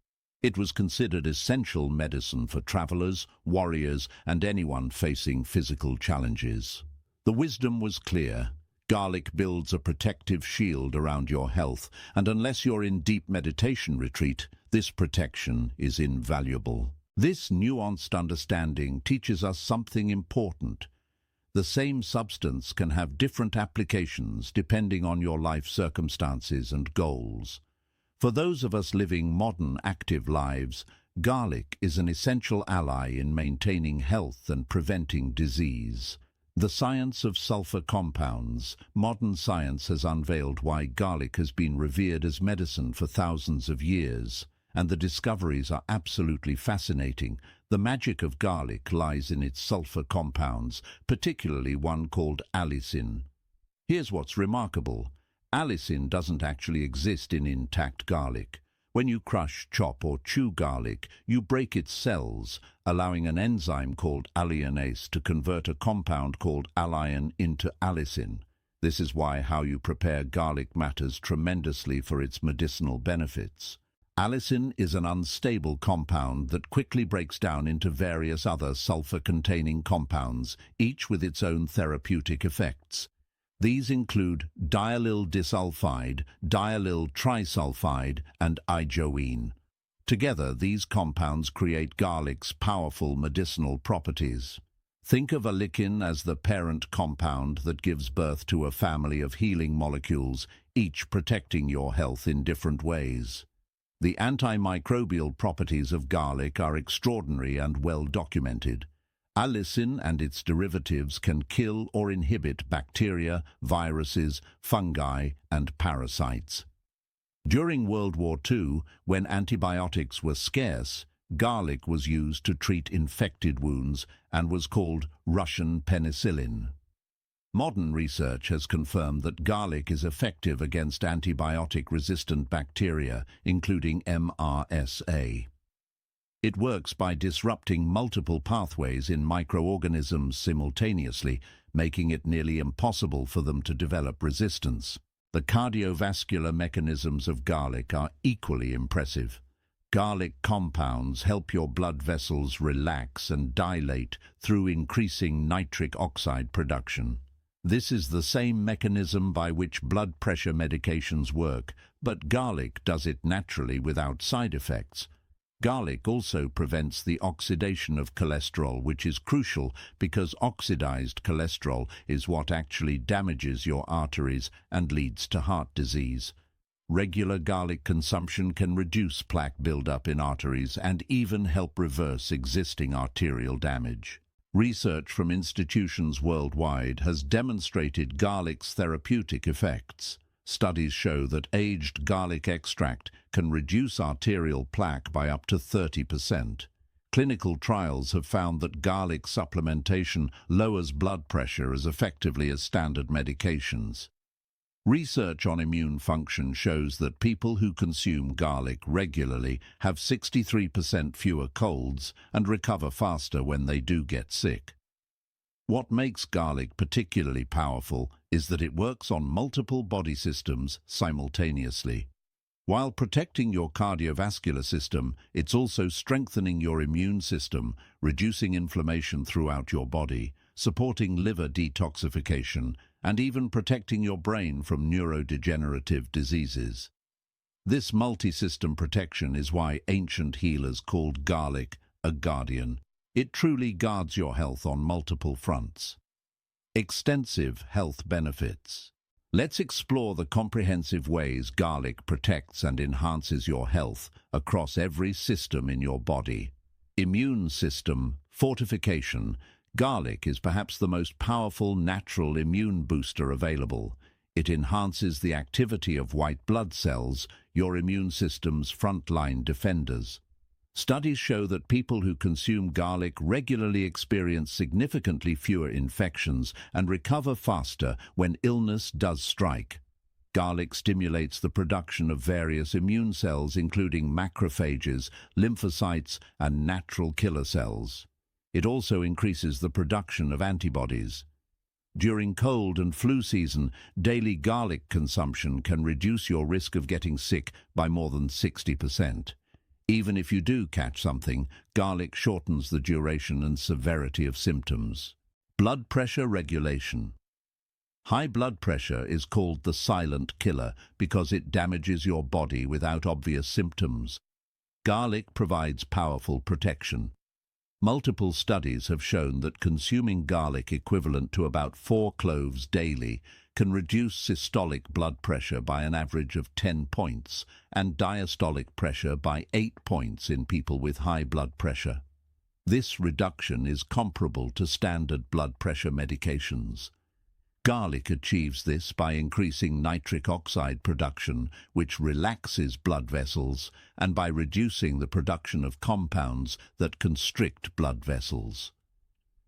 It was considered essential medicine for travelers, warriors, and anyone facing physical challenges. The wisdom was clear. Garlic builds a protective shield around your health, and unless you're in deep meditation retreat, this protection is invaluable. This nuanced understanding teaches us something important. The same substance can have different applications depending on your life circumstances and goals. For those of us living modern, active lives, garlic is an essential ally in maintaining health and preventing disease. The science of sulfur compounds. Modern science has unveiled why garlic has been revered as medicine for thousands of years, and the discoveries are absolutely fascinating. The magic of garlic lies in its sulfur compounds, particularly one called allicin. Here's what's remarkable. Allicin doesn't actually exist in intact garlic. When you crush, chop, or chew garlic, you break its cells, allowing an enzyme called alliinase to convert a compound called alliin into allicin. This is why how you prepare garlic matters tremendously for its medicinal benefits. Allicin is an unstable compound that quickly breaks down into various other sulfur-containing compounds, each with its own therapeutic effects. These include diallyl disulfide, diallyl trisulfide, and ijoine. Together, these compounds create garlic's powerful medicinal properties. Think of allicin as the parent compound that gives birth to a family of healing molecules, each protecting your health in different ways. The antimicrobial properties of garlic are extraordinary and well documented. Allicin and its derivatives can kill or inhibit bacteria, viruses, fungi, and parasites. During World War II, when antibiotics were scarce, garlic was used to treat infected wounds and was called Russian penicillin. Modern research has confirmed that garlic is effective against antibiotic-resistant bacteria, including MRSA. It works by disrupting multiple pathways in microorganisms simultaneously, making it nearly impossible for them to develop resistance. The cardiovascular mechanisms of garlic are equally impressive. Garlic compounds help your blood vessels relax and dilate through increasing nitric oxide production. This is the same mechanism by which blood pressure medications work, but garlic does it naturally without side effects. Garlic also prevents the oxidation of cholesterol, which is crucial because oxidized cholesterol is what actually damages your arteries and leads to heart disease. Regular garlic consumption can reduce plaque buildup in arteries and even help reverse existing arterial damage. Research from institutions worldwide has demonstrated garlic's therapeutic effects. Studies show that aged garlic extract can reduce arterial plaque by up to 30%. Clinical trials have found that garlic supplementation lowers blood pressure as effectively as standard medications. Research on immune function shows that people who consume garlic regularly have 63% fewer colds and recover faster when they do get sick. What makes garlic particularly powerful is that it works on multiple body systems simultaneously. While protecting your cardiovascular system, it's also strengthening your immune system, reducing inflammation throughout your body, supporting liver detoxification, and even protecting your brain from neurodegenerative diseases. This multi-system protection is why ancient healers called garlic a guardian. It truly guards your health on multiple fronts. Extensive health benefits. Let's explore the comprehensive ways garlic protects and enhances your health across every system in your body. Immune system, fortification. Garlic is perhaps the most powerful natural immune booster available. It enhances the activity of white blood cells, your immune system's frontline defenders. Studies show that people who consume garlic regularly experience significantly fewer infections and recover faster when illness does strike. Garlic stimulates the production of various immune cells, including macrophages, lymphocytes, and natural killer cells. It also increases the production of antibodies. During cold and flu season, daily garlic consumption can reduce your risk of getting sick by more than 60%. Even if you do catch something, garlic shortens the duration and severity of symptoms. Blood pressure regulation. High blood pressure is called the silent killer because it damages your body without obvious symptoms. Garlic provides powerful protection. Multiple studies have shown that consuming garlic equivalent to about 4 cloves daily can reduce systolic blood pressure by an average of 10 points and diastolic pressure by 8 points in people with high blood pressure. This reduction is comparable to standard blood pressure medications. Garlic achieves this by increasing nitric oxide production, which relaxes blood vessels, and by reducing the production of compounds that constrict blood vessels.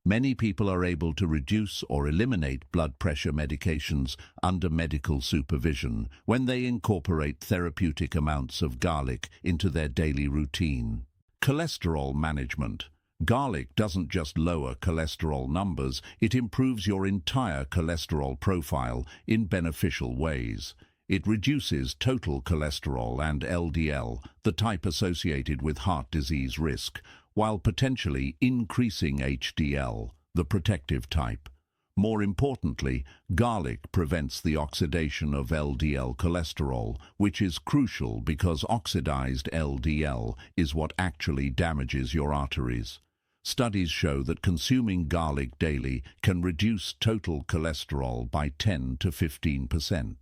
Many people are able to reduce or eliminate blood pressure medications under medical supervision when they incorporate therapeutic amounts of garlic into their daily routine. Cholesterol management. Garlic doesn't just lower cholesterol numbers, it improves your entire cholesterol profile in beneficial ways. It reduces total cholesterol and LDL, the type associated with heart disease risk, while potentially increasing HDL, the protective type. More importantly, garlic prevents the oxidation of LDL cholesterol, which is crucial because oxidized LDL is what actually damages your arteries. Studies show that consuming garlic daily can reduce total cholesterol by 10 to 15%.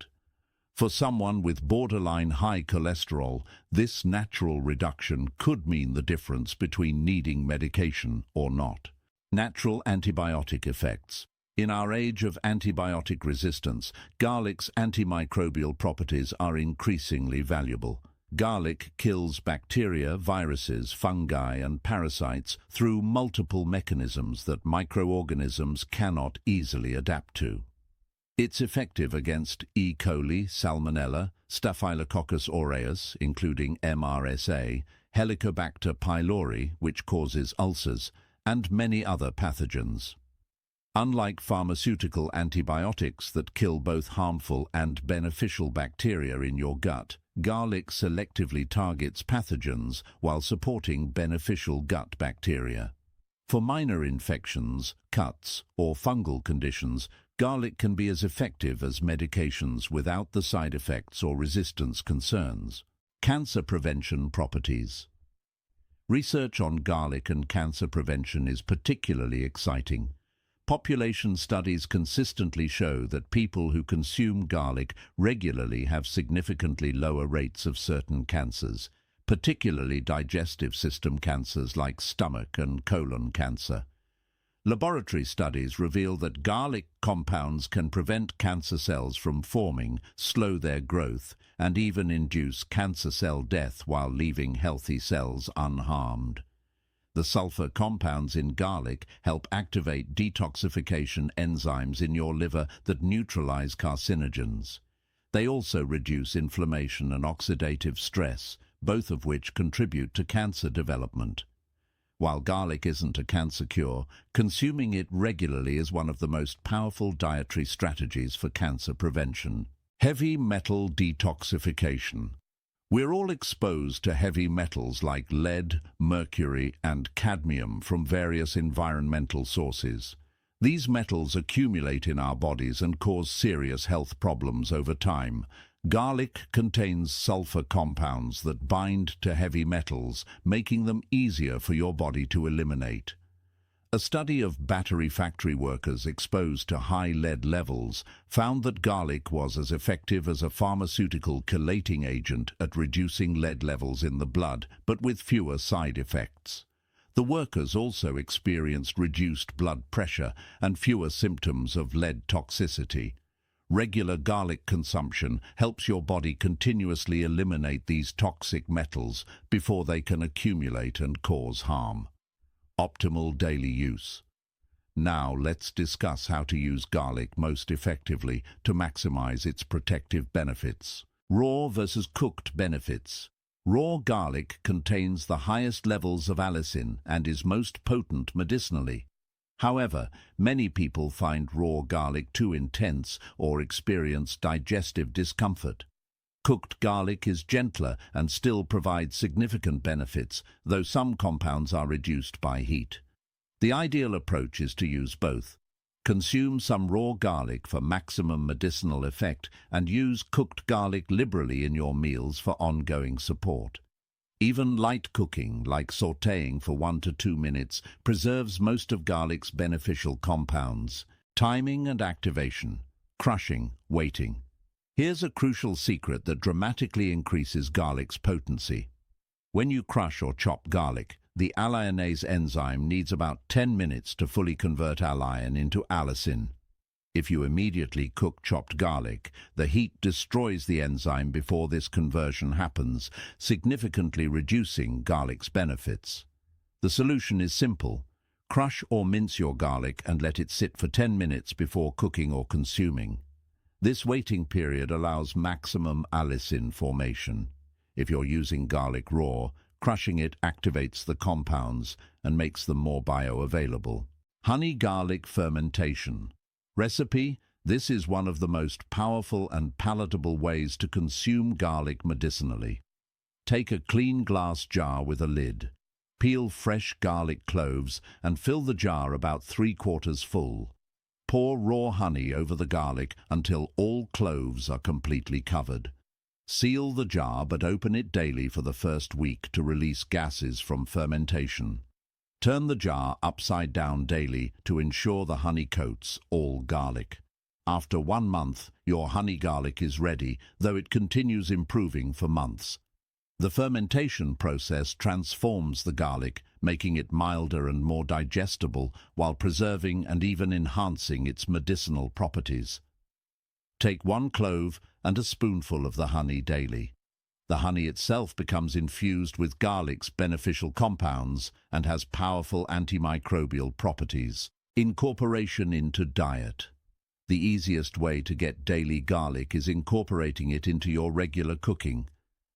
For someone with borderline high cholesterol, this natural reduction could mean the difference between needing medication or not. Natural antibiotic effects. In our age of antibiotic resistance, garlic's antimicrobial properties are increasingly valuable. Garlic kills bacteria, viruses, fungi, and parasites through multiple mechanisms that microorganisms cannot easily adapt to. It's effective against E. coli, Salmonella, Staphylococcus aureus, including MRSA, Helicobacter pylori, which causes ulcers, and many other pathogens. Unlike pharmaceutical antibiotics that kill both harmful and beneficial bacteria in your gut, garlic selectively targets pathogens while supporting beneficial gut bacteria. For minor infections, cuts, or fungal conditions, garlic can be as effective as medications without the side effects or resistance concerns. Cancer prevention properties. Research on garlic and cancer prevention is particularly exciting. Population studies consistently show that people who consume garlic regularly have significantly lower rates of certain cancers, particularly digestive system cancers like stomach and colon cancer. Laboratory studies reveal that garlic compounds can prevent cancer cells from forming, slow their growth, and even induce cancer cell death while leaving healthy cells unharmed. The sulfur compounds in garlic help activate detoxification enzymes in your liver that neutralize carcinogens. They also reduce inflammation and oxidative stress, both of which contribute to cancer development. While garlic isn't a cancer cure, consuming it regularly is one of the most powerful dietary strategies for cancer prevention. Heavy metal detoxification. We're all exposed to heavy metals like lead, mercury, and cadmium from various environmental sources. These metals accumulate in our bodies and cause serious health problems over time. Garlic contains sulfur compounds that bind to heavy metals, making them easier for your body to eliminate. A study of battery factory workers exposed to high lead levels found that garlic was as effective as a pharmaceutical chelating agent at reducing lead levels in the blood, but with fewer side effects. The workers also experienced reduced blood pressure and fewer symptoms of lead toxicity. Regular garlic consumption helps your body continuously eliminate these toxic metals before they can accumulate and cause harm. Optimal daily use. Now let's discuss how to use garlic most effectively to maximize its protective benefits. Raw versus cooked benefits. Raw garlic contains the highest levels of allicin and is most potent medicinally. However, many people find raw garlic too intense or experience digestive discomfort. Cooked garlic is gentler and still provides significant benefits, though some compounds are reduced by heat. The ideal approach is to use both. Consume some raw garlic for maximum medicinal effect and use cooked garlic liberally in your meals for ongoing support. Even light cooking, like sautéing for 1 to 2 minutes, preserves most of garlic's beneficial compounds. Timing and activation. Crushing, waiting. Here's a crucial secret that dramatically increases garlic's potency. When you crush or chop garlic, the alliinase enzyme needs about 10 minutes to fully convert alliin into allicin. If you immediately cook chopped garlic, the heat destroys the enzyme before this conversion happens, significantly reducing garlic's benefits. The solution is simple. Crush or mince your garlic and let it sit for 10 minutes before cooking or consuming. This waiting period allows maximum allicin formation. If you're using garlic raw, crushing it activates the compounds and makes them more bioavailable. Honey garlic fermentation. Recipe: this is one of the most powerful and palatable ways to consume garlic medicinally. Take a clean glass jar with a lid. Peel fresh garlic cloves and fill the jar about 3/4 full. Pour raw honey over the garlic until all cloves are completely covered. Seal the jar but open it daily for the first week to release gases from fermentation. Turn the jar upside down daily to ensure the honey coats all garlic. After 1 month, your honey garlic is ready, though it continues improving for months. The fermentation process transforms the garlic, making it milder and more digestible while preserving and even enhancing its medicinal properties. Take 1 clove and a spoonful of the honey daily. The honey itself becomes infused with garlic's beneficial compounds and has powerful antimicrobial properties. Incorporation into diet. The easiest way to get daily garlic is incorporating it into your regular cooking.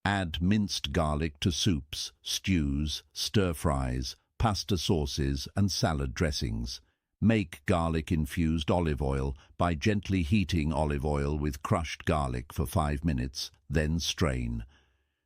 Add minced garlic to soups, stews, stir-fries, pasta sauces, and salad dressings. Make garlic-infused olive oil by gently heating olive oil with crushed garlic for 5 minutes, then strain.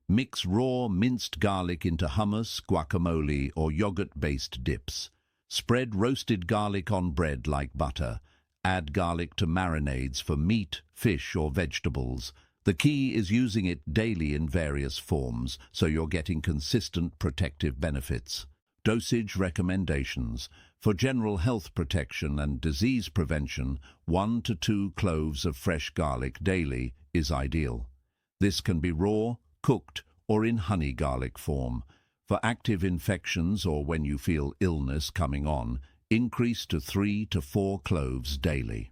Mix raw minced garlic into hummus, guacamole, or yogurt-based dips. Spread roasted garlic on bread like butter. Add garlic to marinades for meat, fish, or vegetables. The key is using it daily in various forms, so you're getting consistent protective benefits. Dosage recommendations. For general health protection and disease prevention, 1 to 2 cloves of fresh garlic daily is ideal. This can be raw, cooked, or in honey garlic form. For active infections or when you feel illness coming on, increase to 3 to 4 cloves daily.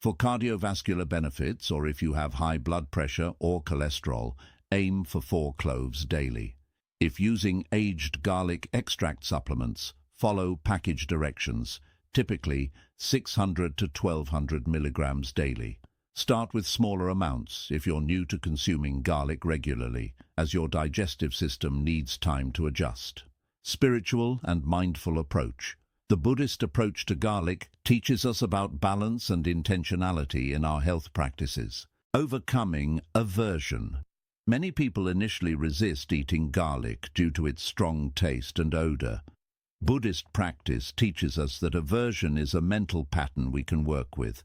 For cardiovascular benefits, or if you have high blood pressure or cholesterol, aim for 4 cloves daily. If using aged garlic extract supplements, follow package directions, typically 600 to 1200 milligrams daily. Start with smaller amounts if you're new to consuming garlic regularly, as your digestive system needs time to adjust. Spiritual and mindful approach. The Buddhist approach to garlic teaches us about balance and intentionality in our health practices. Overcoming aversion. Many people initially resist eating garlic due to its strong taste and odor. Buddhist practice teaches us that aversion is a mental pattern we can work with.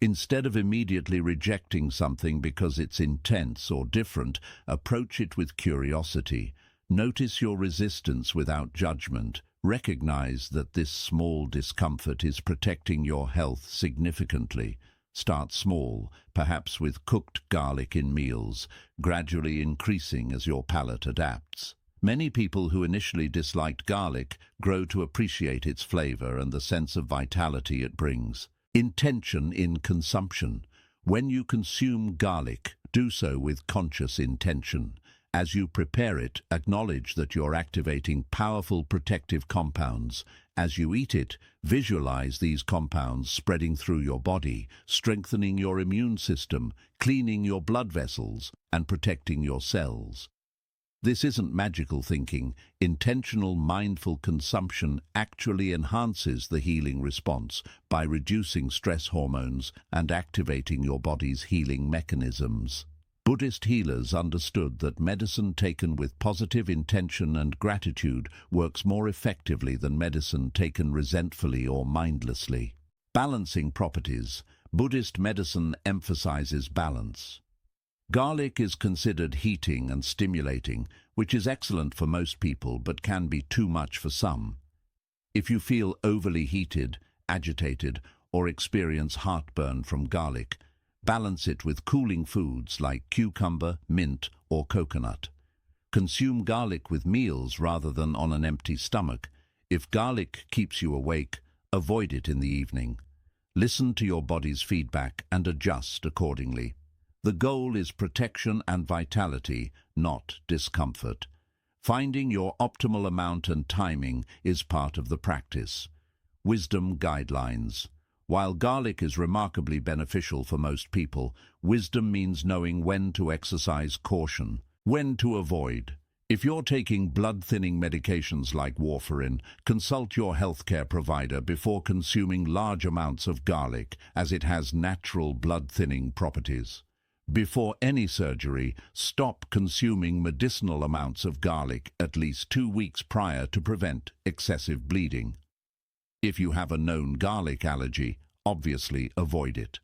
Instead of immediately rejecting something because it's intense or different, approach it with curiosity. Notice your resistance without judgment. Recognize that this small discomfort is protecting your health significantly. Start small, perhaps with cooked garlic in meals, gradually increasing as your palate adapts. Many people who initially disliked garlic grow to appreciate its flavor and the sense of vitality it brings. Intention in consumption. When you consume garlic, do so with conscious intention. As you prepare it, acknowledge that you're activating powerful protective compounds. As you eat it, visualize these compounds spreading through your body, strengthening your immune system, cleaning your blood vessels, and protecting your cells. This isn't magical thinking. Intentional, mindful consumption actually enhances the healing response by reducing stress hormones and activating your body's healing mechanisms. Buddhist healers understood that medicine taken with positive intention and gratitude works more effectively than medicine taken resentfully or mindlessly. Balancing properties. Buddhist medicine emphasizes balance. Garlic is considered heating and stimulating, which is excellent for most people but can be too much for some. If you feel overly heated, agitated, or experience heartburn from garlic, balance it with cooling foods like cucumber, mint, or coconut. Consume garlic with meals rather than on an empty stomach. If garlic keeps you awake, avoid it in the evening. Listen to your body's feedback and adjust accordingly. The goal is protection and vitality, not discomfort. Finding your optimal amount and timing is part of the practice. Wisdom guidelines. While garlic is remarkably beneficial for most people, wisdom means knowing when to exercise caution, when to avoid. If you're taking blood-thinning medications like warfarin, consult your healthcare provider before consuming large amounts of garlic, as it has natural blood-thinning properties. Before any surgery, stop consuming medicinal amounts of garlic at least 2 weeks prior to prevent excessive bleeding. If you have a known garlic allergy, obviously avoid it.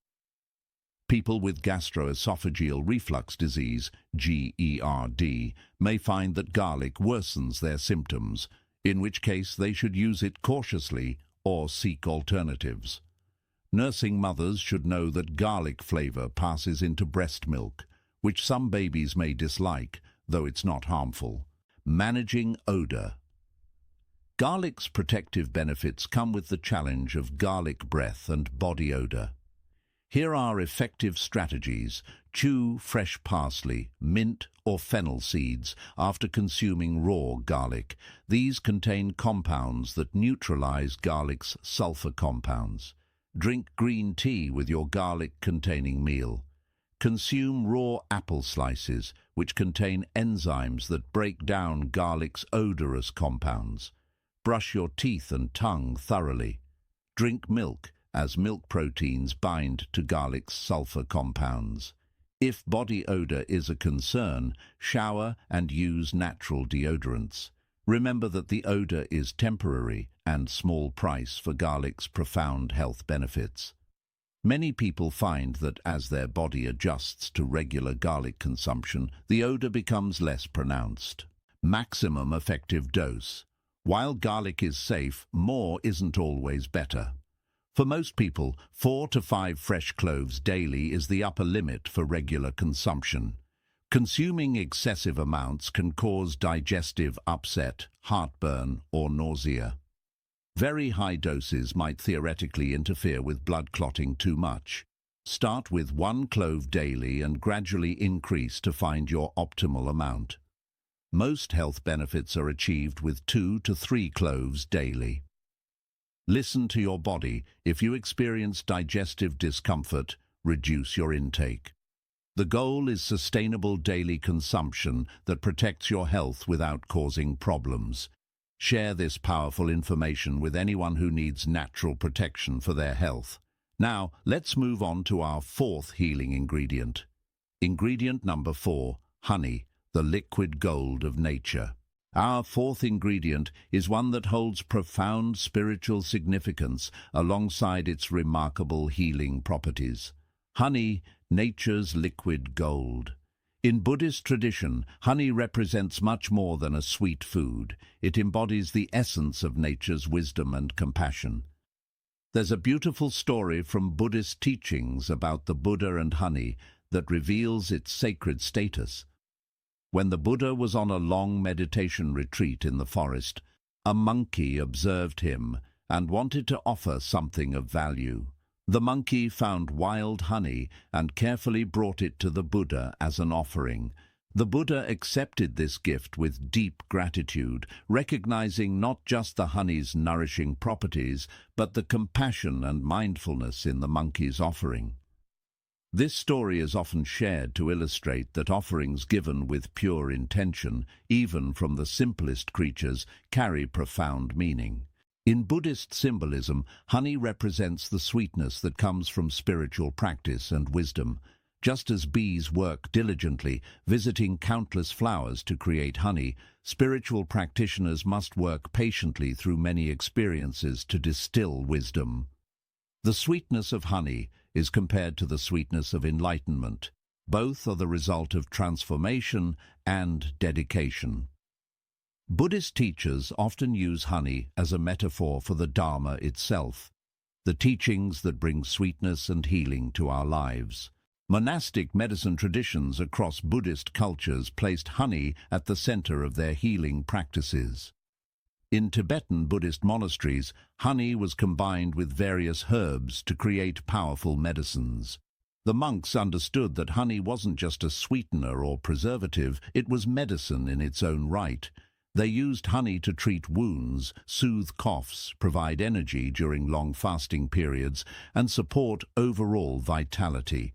People with gastroesophageal reflux disease, GERD, may find that garlic worsens their symptoms, in which case they should use it cautiously or seek alternatives. Nursing mothers should know that garlic flavor passes into breast milk, which some babies may dislike, though it's not harmful. Managing odor. Garlic's protective benefits come with the challenge of garlic breath and body odor. Here are effective strategies. Chew fresh parsley, mint, or fennel seeds after consuming raw garlic. These contain compounds that neutralize garlic's sulfur compounds. Drink green tea with your garlic-containing meal. Consume raw apple slices, which contain enzymes that break down garlic's odorous compounds. Brush your teeth and tongue thoroughly. Drink milk, as milk proteins bind to garlic's sulfur compounds. If body odor is a concern, shower and use natural deodorants. Remember that the odor is temporary and small price for garlic's profound health benefits. Many people find that as their body adjusts to regular garlic consumption, the odor becomes less pronounced. Maximum effective dose. While garlic is safe, more isn't always better. For most people, 4 to 5 fresh cloves daily is the upper limit for regular consumption. Consuming excessive amounts can cause digestive upset, heartburn, or nausea. Very high doses might theoretically interfere with blood clotting too much. Start with 1 clove daily and gradually increase to find your optimal amount. Most health benefits are achieved with 2 to 3 cloves daily. Listen to your body. If you experience digestive discomfort, reduce your intake. The goal is sustainable daily consumption that protects your health without causing problems. Share this powerful information with anyone who needs natural protection for their health. Now, let's move on to our 4th healing ingredient. Ingredient number 4, honey, the liquid gold of nature. Our 4th ingredient is one that holds profound spiritual significance alongside its remarkable healing properties. Honey, nature's liquid gold. In Buddhist tradition, honey represents much more than a sweet food. It embodies the essence of nature's wisdom and compassion. There's a beautiful story from Buddhist teachings about the Buddha and honey that reveals its sacred status. When the Buddha was on a long meditation retreat in the forest, a monkey observed him and wanted to offer something of value. The monkey found wild honey and carefully brought it to the Buddha as an offering. The Buddha accepted this gift with deep gratitude, recognizing not just the honey's nourishing properties, but the compassion and mindfulness in the monkey's offering. This story is often shared to illustrate that offerings given with pure intention, even from the simplest creatures, carry profound meaning. In Buddhist symbolism, honey represents the sweetness that comes from spiritual practice and wisdom. Just as bees work diligently, visiting countless flowers to create honey, spiritual practitioners must work patiently through many experiences to distill wisdom. The sweetness of honey is compared to the sweetness of enlightenment. Both are the result of transformation and dedication. Buddhist teachers often use honey as a metaphor for the Dharma itself, the teachings that bring sweetness and healing to our lives. Monastic medicine traditions across Buddhist cultures placed honey at the center of their healing practices. In Tibetan Buddhist monasteries, honey was combined with various herbs to create powerful medicines. The monks understood that honey wasn't just a sweetener or preservative, it was medicine in its own right. They used honey to treat wounds, soothe coughs, provide energy during long fasting periods, and support overall vitality.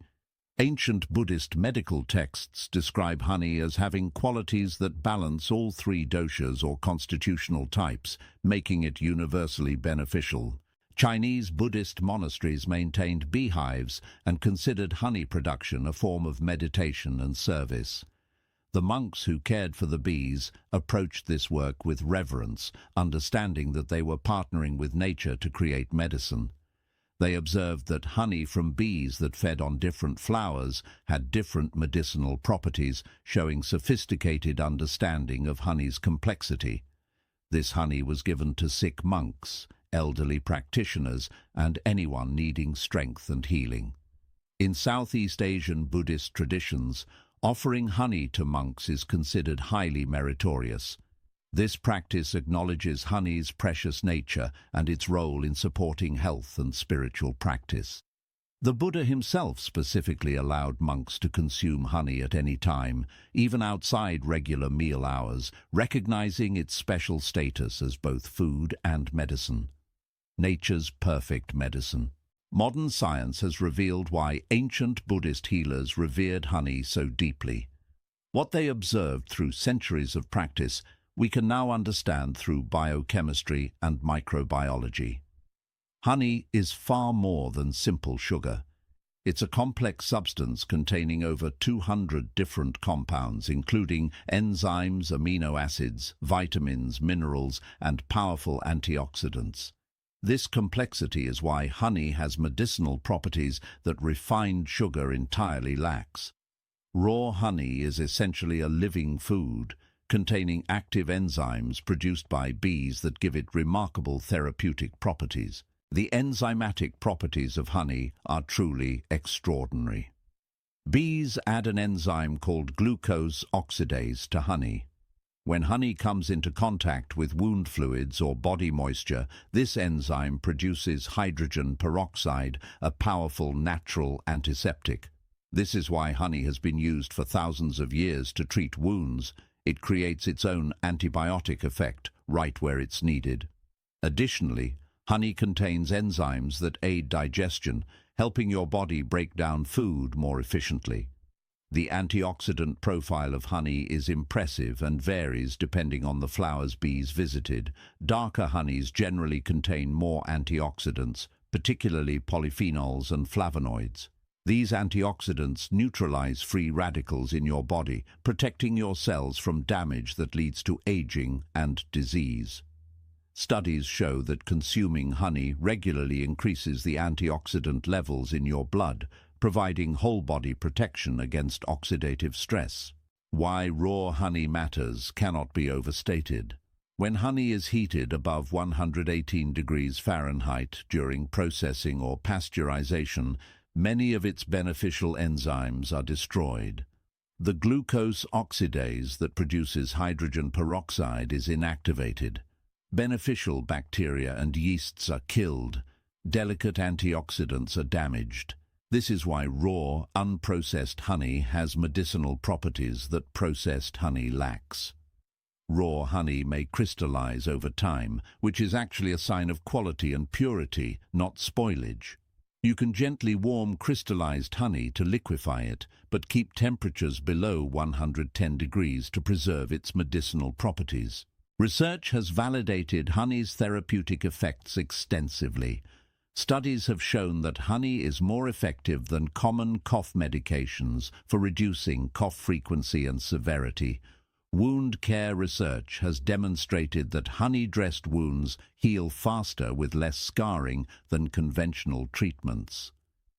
Ancient Buddhist medical texts describe honey as having qualities that balance all three doshas or constitutional types, making it universally beneficial. Chinese Buddhist monasteries maintained beehives and considered honey production a form of meditation and service. The monks who cared for the bees approached this work with reverence, understanding that they were partnering with nature to create medicine. They observed that honey from bees that fed on different flowers had different medicinal properties, showing sophisticated understanding of honey's complexity. This honey was given to sick monks, elderly practitioners, and anyone needing strength and healing. In Southeast Asian Buddhist traditions, offering honey to monks is considered highly meritorious. This practice acknowledges honey's precious nature and its role in supporting health and spiritual practice. The Buddha himself specifically allowed monks to consume honey at any time, even outside regular meal hours, recognizing its special status as both food and medicine. Nature's perfect medicine. Modern science has revealed why ancient Buddhist healers revered honey so deeply. What they observed through centuries of practice, we can now understand through biochemistry and microbiology. Honey is far more than simple sugar. It's a complex substance containing over 200 different compounds, including enzymes, amino acids, vitamins, minerals, and powerful antioxidants. This complexity is why honey has medicinal properties that refined sugar entirely lacks. Raw honey is essentially a living food, containing active enzymes produced by bees that give it remarkable therapeutic properties. The enzymatic properties of honey are truly extraordinary. Bees add an enzyme called glucose oxidase to honey. When honey comes into contact with wound fluids or body moisture, this enzyme produces hydrogen peroxide, a powerful natural antiseptic. This is why honey has been used for thousands of years to treat wounds. It creates its own antibiotic effect right where it's needed. Additionally, honey contains enzymes that aid digestion, helping your body break down food more efficiently. The antioxidant profile of honey is impressive and varies depending on the flowers bees visited. Darker honeys generally contain more antioxidants, particularly polyphenols and flavonoids. These antioxidants neutralize free radicals in your body, protecting your cells from damage that leads to aging and disease. Studies show that consuming honey regularly increases the antioxidant levels in your blood, providing whole-body protection against oxidative stress. Why raw honey matters cannot be overstated. When honey is heated above 118 degrees Fahrenheit during processing or pasteurization, many of its beneficial enzymes are destroyed. The glucose oxidase that produces hydrogen peroxide is inactivated. Beneficial bacteria and yeasts are killed. Delicate antioxidants are damaged. This is why raw, unprocessed honey has medicinal properties that processed honey lacks. Raw honey may crystallize over time, which is actually a sign of quality and purity, not spoilage. You can gently warm crystallized honey to liquefy it, but keep temperatures below 110 degrees to preserve its medicinal properties. Research has validated honey's therapeutic effects extensively. Studies have shown that honey is more effective than common cough medications for reducing cough frequency and severity. Wound care research has demonstrated that honey-dressed wounds heal faster with less scarring than conventional treatments.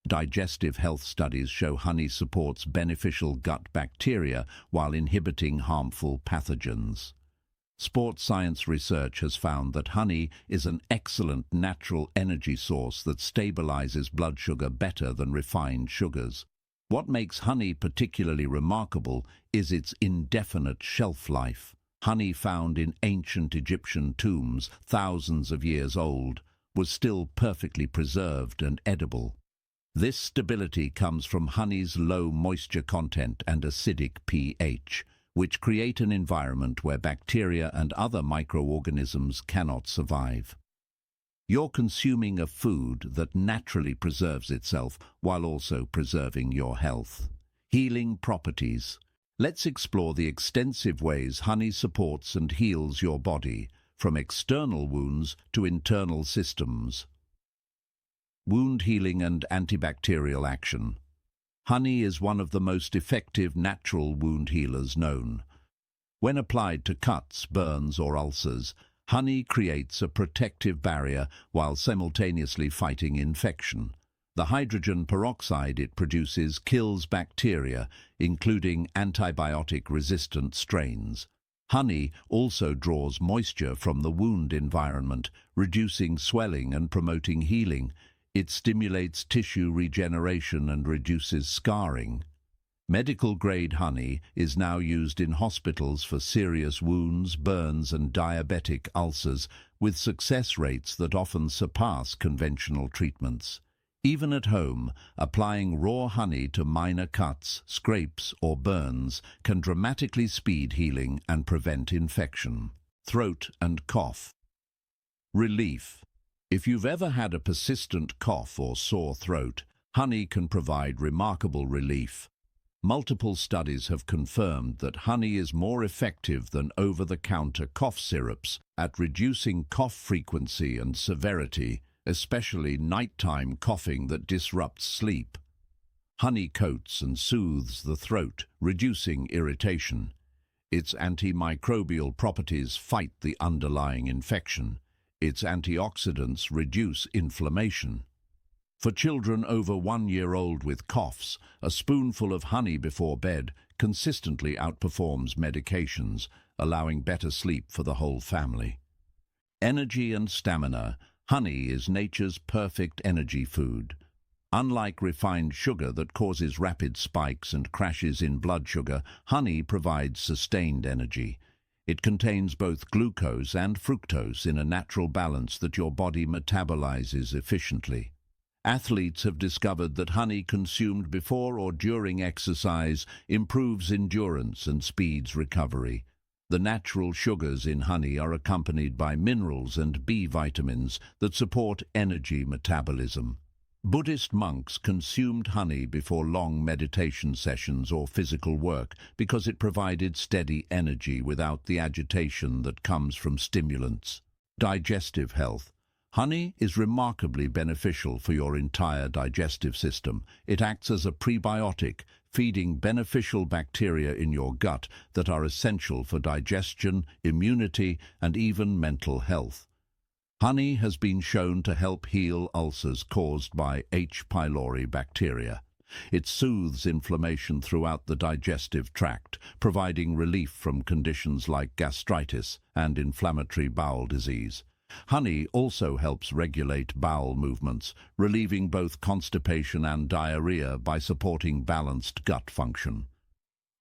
Digestive health studies show honey supports beneficial gut bacteria while inhibiting harmful pathogens. Sports science research has found that honey is an excellent natural energy source that stabilizes blood sugar better than refined sugars. What makes honey particularly remarkable is its indefinite shelf life. Honey found in ancient Egyptian tombs, thousands of years old, was still perfectly preserved and edible. This stability comes from honey's low moisture content and acidic pH, which create an environment where bacteria and other microorganisms cannot survive. You're consuming a food that naturally preserves itself while also preserving your health. Healing properties. Let's explore the extensive ways honey supports and heals your body, from external wounds to internal systems. Wound healing and antibacterial action. Honey is one of the most effective natural wound healers known. When applied to cuts, burns, or ulcers, honey creates a protective barrier while simultaneously fighting infection. The hydrogen peroxide it produces kills bacteria, including antibiotic-resistant strains. Honey also draws moisture from the wound environment, reducing swelling and promoting healing. It stimulates tissue regeneration and reduces scarring. Medical-grade honey is now used in hospitals for serious wounds, burns, and diabetic ulcers, with success rates that often surpass conventional treatments. Even at home, applying raw honey to minor cuts, scrapes, or burns can dramatically speed healing and prevent infection. Throat and cough. Relief. If you've ever had a persistent cough or sore throat, honey can provide remarkable relief. Multiple studies have confirmed that honey is more effective than over-the-counter cough syrups at reducing cough frequency and severity, especially nighttime coughing that disrupts sleep. Honey coats and soothes the throat, reducing irritation. Its antimicrobial properties fight the underlying infection. Its antioxidants reduce inflammation. For children over 1 year old with coughs, a spoonful of honey before bed consistently outperforms medications, allowing better sleep for the whole family. Energy and stamina. Honey is nature's perfect energy food. Unlike refined sugar that causes rapid spikes and crashes in blood sugar, honey provides sustained energy. It contains both glucose and fructose in a natural balance that your body metabolizes efficiently. Athletes have discovered that honey consumed before or during exercise improves endurance and speeds recovery. The natural sugars in honey are accompanied by minerals and B vitamins that support energy metabolism. Buddhist monks consumed honey before long meditation sessions or physical work because it provided steady energy without the agitation that comes from stimulants. Digestive health. Honey is remarkably beneficial for your entire digestive system. It acts as a prebiotic, feeding beneficial bacteria in your gut that are essential for digestion, immunity, and even mental health. Honey has been shown to help heal ulcers caused by H. pylori bacteria. It soothes inflammation throughout the digestive tract, providing relief from conditions like gastritis and inflammatory bowel disease. Honey also helps regulate bowel movements, relieving both constipation and diarrhea by supporting balanced gut function.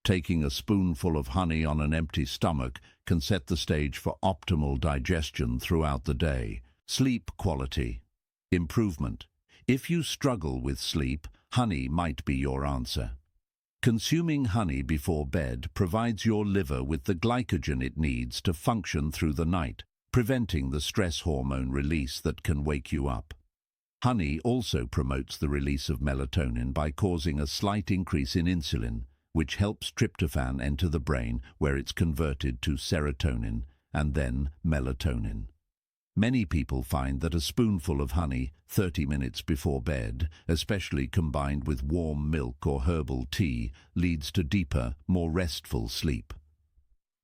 Taking a spoonful of honey on an empty stomach can set the stage for optimal digestion throughout the day. Sleep quality. Improvement. If you struggle with sleep, honey might be your answer. Consuming honey before bed provides your liver with the glycogen it needs to function through the night, preventing the stress hormone release that can wake you up. Honey also promotes the release of melatonin by causing a slight increase in insulin, which helps tryptophan enter the brain where it's converted to serotonin and then melatonin. Many people find that a spoonful of honey 30 minutes before bed, especially combined with warm milk or herbal tea, leads to deeper, more restful sleep.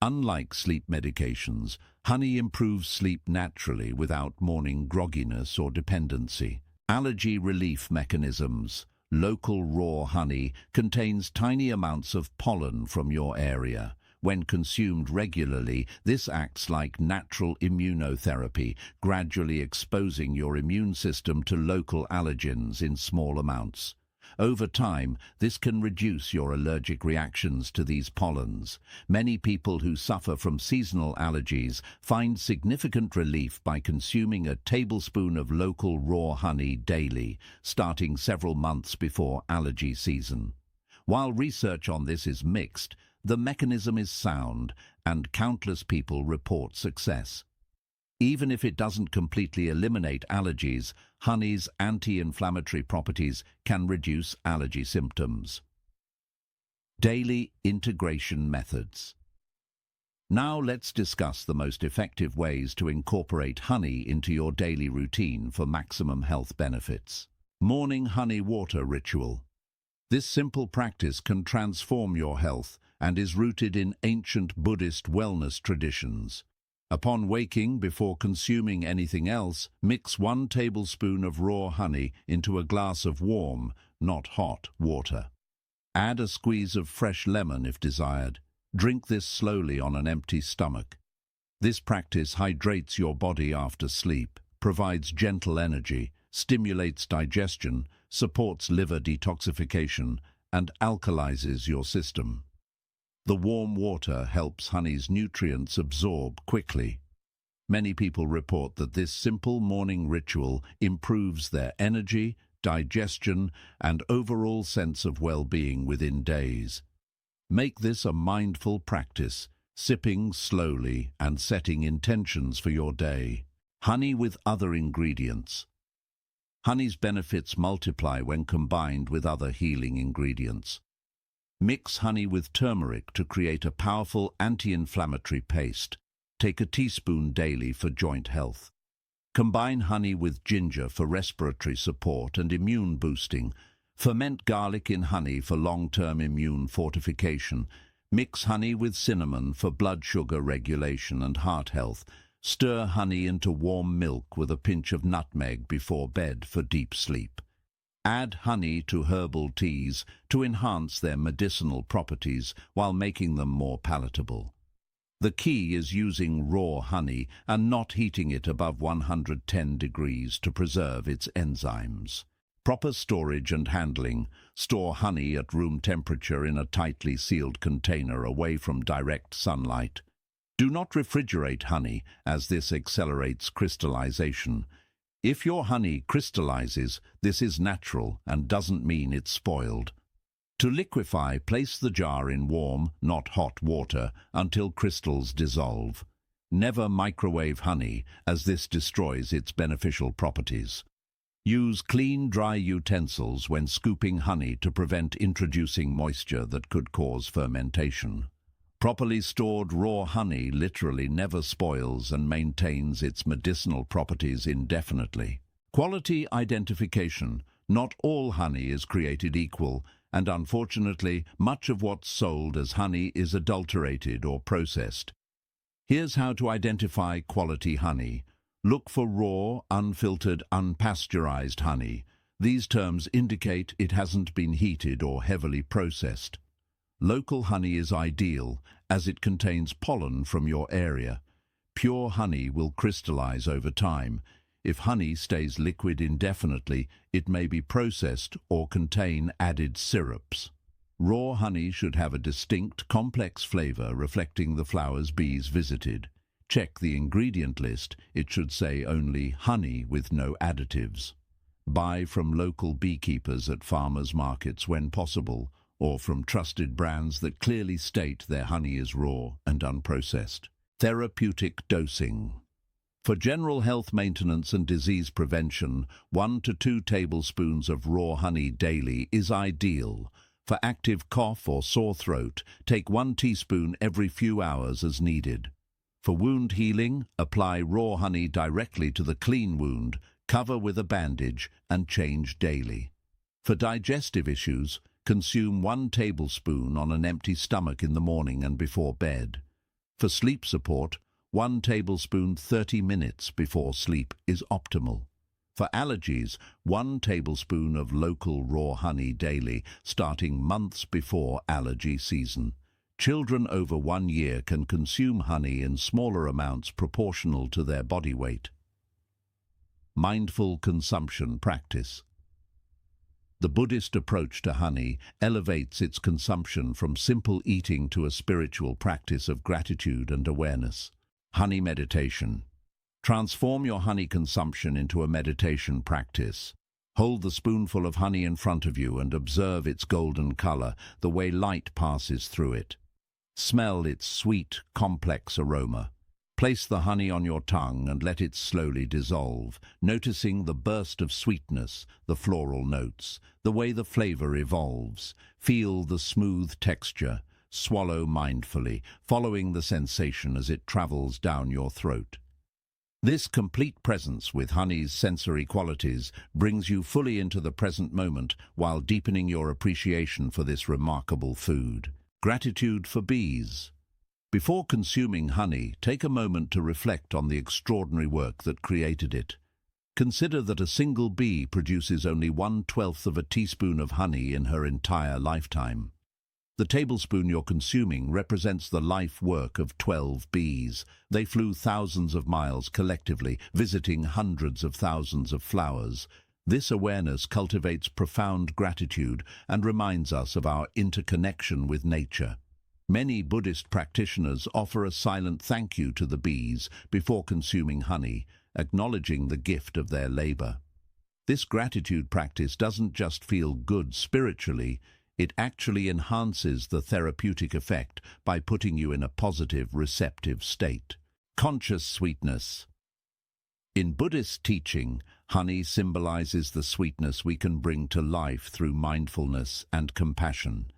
Unlike sleep medications, honey improves sleep naturally without morning grogginess or dependency. Allergy relief mechanisms. Local raw honey contains tiny amounts of pollen from your area. When consumed regularly, this acts like natural immunotherapy, gradually exposing your immune system to local allergens in small amounts. Over time, this can reduce your allergic reactions to these pollens. Many people who suffer from seasonal allergies find significant relief by consuming a tablespoon of local raw honey daily, starting several months before allergy season. While research on this is mixed, the mechanism is sound, and countless people report success. Even if it doesn't completely eliminate allergies, honey's anti-inflammatory properties can reduce allergy symptoms. Daily integration methods. Now let's discuss the most effective ways to incorporate honey into your daily routine for maximum health benefits. Morning honey water ritual. This simple practice can transform your health and is rooted in ancient Buddhist wellness traditions. Upon waking, before consuming anything else, mix 1 tablespoon of raw honey into a glass of warm, not hot, water. Add a squeeze of fresh lemon if desired. Drink this slowly on an empty stomach. This practice hydrates your body after sleep, provides gentle energy, stimulates digestion, supports liver detoxification, and alkalizes your system. The warm water helps honey's nutrients absorb quickly. Many people report that this simple morning ritual improves their energy, digestion, and overall sense of well-being within days. Make this a mindful practice, sipping slowly and setting intentions for your day. Honey with other ingredients. Honey's benefits multiply when combined with other healing ingredients. Mix honey with turmeric to create a powerful anti-inflammatory paste. Take a teaspoon daily for joint health. Combine honey with ginger for respiratory support and immune boosting. Ferment garlic in honey for long-term immune fortification. Mix honey with cinnamon for blood sugar regulation and heart health. Stir honey into warm milk with a pinch of nutmeg before bed for deep sleep. Add honey to herbal teas to enhance their medicinal properties while making them more palatable. The key is using raw honey and not heating it above 110 degrees to preserve its enzymes. Proper storage and handling. Store honey at room temperature in a tightly sealed container away from direct sunlight. Do not refrigerate honey, as this accelerates crystallization. If your honey crystallizes, this is natural and doesn't mean it's spoiled. To liquefy, place the jar in warm, not hot water until crystals dissolve. Never microwave honey, as this destroys its beneficial properties. Use clean, dry utensils when scooping honey to prevent introducing moisture that could cause fermentation. Properly stored raw honey literally never spoils and maintains its medicinal properties indefinitely. Quality identification. Not all honey is created equal, and unfortunately, much of what's sold as honey is adulterated or processed. Here's how to identify quality honey. Look for raw, unfiltered, unpasteurized honey. These terms indicate it hasn't been heated or heavily processed. Local honey is ideal, as it contains pollen from your area. Pure honey will crystallize over time. If honey stays liquid indefinitely, it may be processed or contain added syrups. Raw honey should have a distinct, complex flavor reflecting the flowers bees visited. Check the ingredient list. It should say only honey with no additives. Buy from local beekeepers at farmers' markets when possible, or from trusted brands that clearly state their honey is raw and unprocessed. Therapeutic dosing. For general health maintenance and disease prevention, 1 to 2 tablespoons of raw honey daily is ideal. For active cough or sore throat, take 1 teaspoon every few hours as needed. For wound healing, apply raw honey directly to the clean wound, cover with a bandage, and change daily. For digestive issues, consume 1 tablespoon on an empty stomach in the morning and before bed. For sleep support, 1 tablespoon 30 minutes before sleep is optimal. For allergies, 1 tablespoon of local raw honey daily, starting months before allergy season. Children over 1 year can consume honey in smaller amounts proportional to their body weight. Mindful consumption practice. The Buddhist approach to honey elevates its consumption from simple eating to a spiritual practice of gratitude and awareness. Honey meditation. Transform your honey consumption into a meditation practice. Hold the spoonful of honey in front of you and observe its golden color, the way light passes through it. Smell its sweet, complex aroma. Place the honey on your tongue and let it slowly dissolve, noticing the burst of sweetness, the floral notes, the way the flavor evolves. Feel the smooth texture. Swallow mindfully, following the sensation as it travels down your throat. This complete presence with honey's sensory qualities brings you fully into the present moment while deepening your appreciation for this remarkable food. Gratitude for bees. Before consuming honey, take a moment to reflect on the extraordinary work that created it. Consider that a single bee produces only 1/12 of a teaspoon of honey in her entire lifetime. The tablespoon you're consuming represents the life work of 12 bees. They flew thousands of miles collectively, visiting hundreds of thousands of flowers. This awareness cultivates profound gratitude and reminds us of our interconnection with nature. Many Buddhist practitioners offer a silent thank you to the bees before consuming honey, acknowledging the gift of their labor. This gratitude practice doesn't just feel good spiritually, it actually enhances the therapeutic effect by putting you in a positive, receptive state. Conscious sweetness. In Buddhist teaching, honey symbolizes the sweetness we can bring to life through mindfulness and compassion.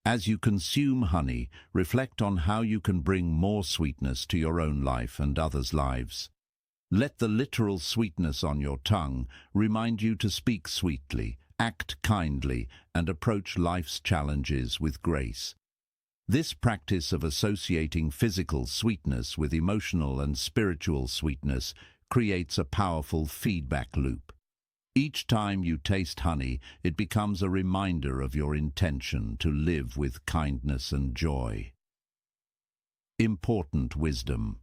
As you consume honey, reflect on how you can bring more sweetness to your own life and others' lives. Let the literal sweetness on your tongue remind you to speak sweetly, act kindly, and approach life's challenges with grace. This practice of associating physical sweetness with emotional and spiritual sweetness creates a powerful feedback loop. Each time you taste honey, it becomes a reminder of your intention to live with kindness and joy. Important wisdom.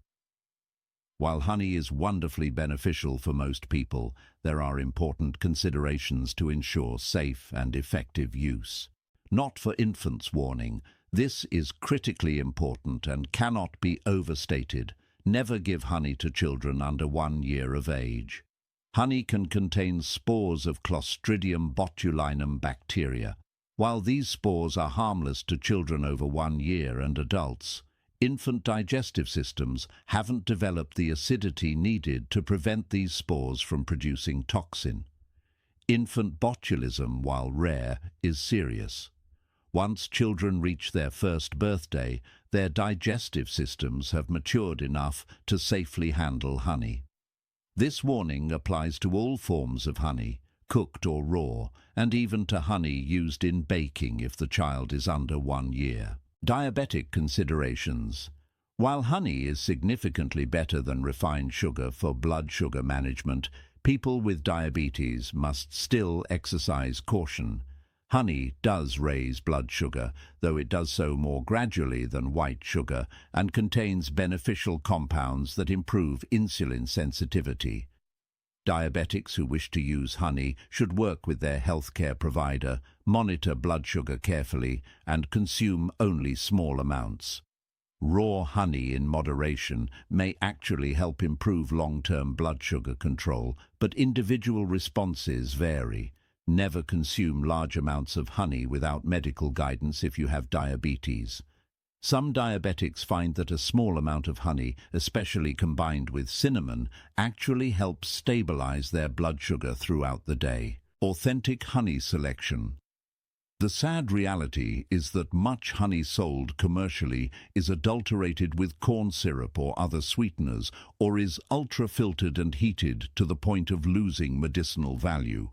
While honey is wonderfully beneficial for most people, there are important considerations to ensure safe and effective use. Not for infants warning. This is critically important and cannot be overstated. Never give honey to children under 1 year of age. Honey can contain spores of Clostridium botulinum bacteria. While these spores are harmless to children over 1 year and adults, infant digestive systems haven't developed the acidity needed to prevent these spores from producing toxin. Infant botulism, while rare, is serious. Once children reach their first birthday, their digestive systems have matured enough to safely handle honey. This warning applies to all forms of honey, cooked or raw, and even to honey used in baking if the child is under 1 year. Diabetic considerations. While honey is significantly better than refined sugar for blood sugar management, people with diabetes must still exercise caution. Honey does raise blood sugar, though it does so more gradually than white sugar, and contains beneficial compounds that improve insulin sensitivity. Diabetics who wish to use honey should work with their healthcare provider, monitor blood sugar carefully, and consume only small amounts. Raw honey in moderation may actually help improve long-term blood sugar control, but individual responses vary. Never consume large amounts of honey without medical guidance if you have diabetes. Some diabetics find that a small amount of honey, especially combined with cinnamon, actually helps stabilize their blood sugar throughout the day. Authentic honey selection. The sad reality is that much honey sold commercially is adulterated with corn syrup or other sweeteners, or is ultra-filtered and heated to the point of losing medicinal value.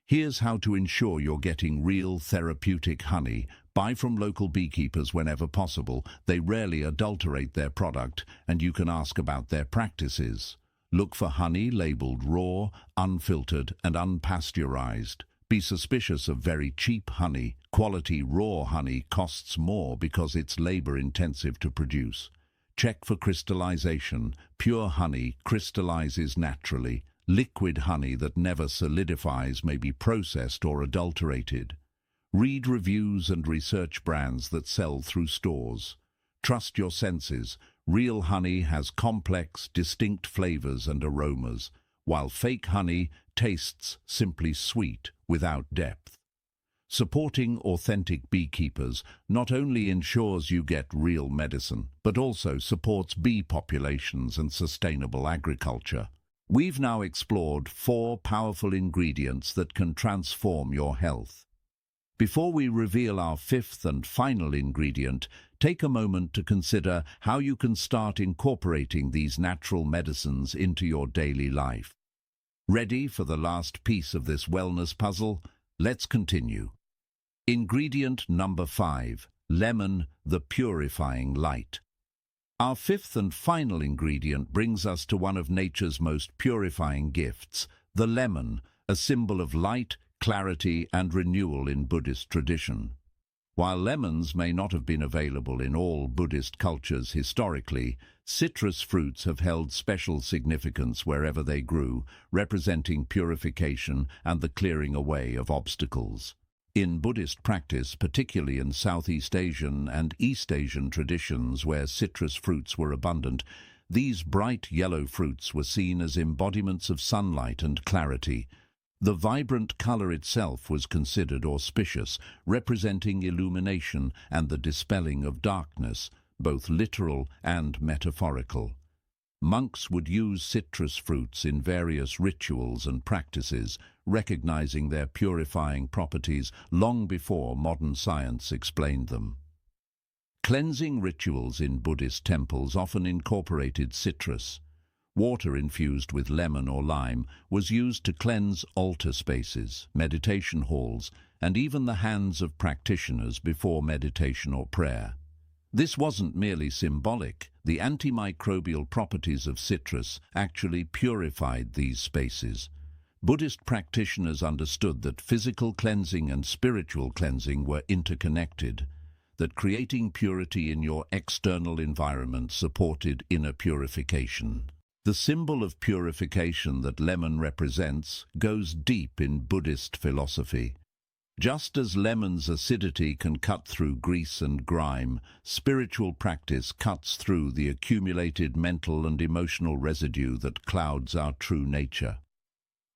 Here's how to ensure you're getting real therapeutic honey. Buy from local beekeepers whenever possible. They rarely adulterate their product, and you can ask about their practices. Look for honey labeled raw, unfiltered, and unpasteurized. Be suspicious of very cheap honey. Quality raw honey costs more because it's labor-intensive to produce. Check for crystallization. Pure honey crystallizes naturally. Liquid honey that never solidifies may be processed or adulterated. Read reviews and research brands that sell through stores. Trust your senses. Real honey has complex, distinct flavors and aromas, while fake honey tastes simply sweet without depth. Supporting authentic beekeepers not only ensures you get real medicine, but also supports bee populations and sustainable agriculture. We've now explored 4 powerful ingredients that can transform your health. Before we reveal our 5th and final ingredient, take a moment to consider how you can start incorporating these natural medicines into your daily life. Ready for the last piece of this wellness puzzle? Let's continue. Ingredient number 5, lemon, the purifying light. Our 5th and final ingredient brings us to one of nature's most purifying gifts, the lemon, a symbol of light, clarity, and renewal in Buddhist tradition. While lemons may not have been available in all Buddhist cultures historically, citrus fruits have held special significance wherever they grew, representing purification and the clearing away of obstacles. In Buddhist practice, particularly in Southeast Asian and East Asian traditions where citrus fruits were abundant, these bright yellow fruits were seen as embodiments of sunlight and clarity. The vibrant color itself was considered auspicious, representing illumination and the dispelling of darkness, both literal and metaphorical. Monks would use citrus fruits in various rituals and practices, recognizing their purifying properties long before modern science explained them. Cleansing rituals in Buddhist temples often incorporated citrus. Water infused with lemon or lime was used to cleanse altar spaces, meditation halls, and even the hands of practitioners before meditation or prayer. This wasn't merely symbolic. The antimicrobial properties of citrus actually purified these spaces. Buddhist practitioners understood that physical cleansing and spiritual cleansing were interconnected, that creating purity in your external environment supported inner purification. The symbol of purification that lemon represents goes deep in Buddhist philosophy. Just as lemon's acidity can cut through grease and grime, spiritual practice cuts through the accumulated mental and emotional residue that clouds our true nature.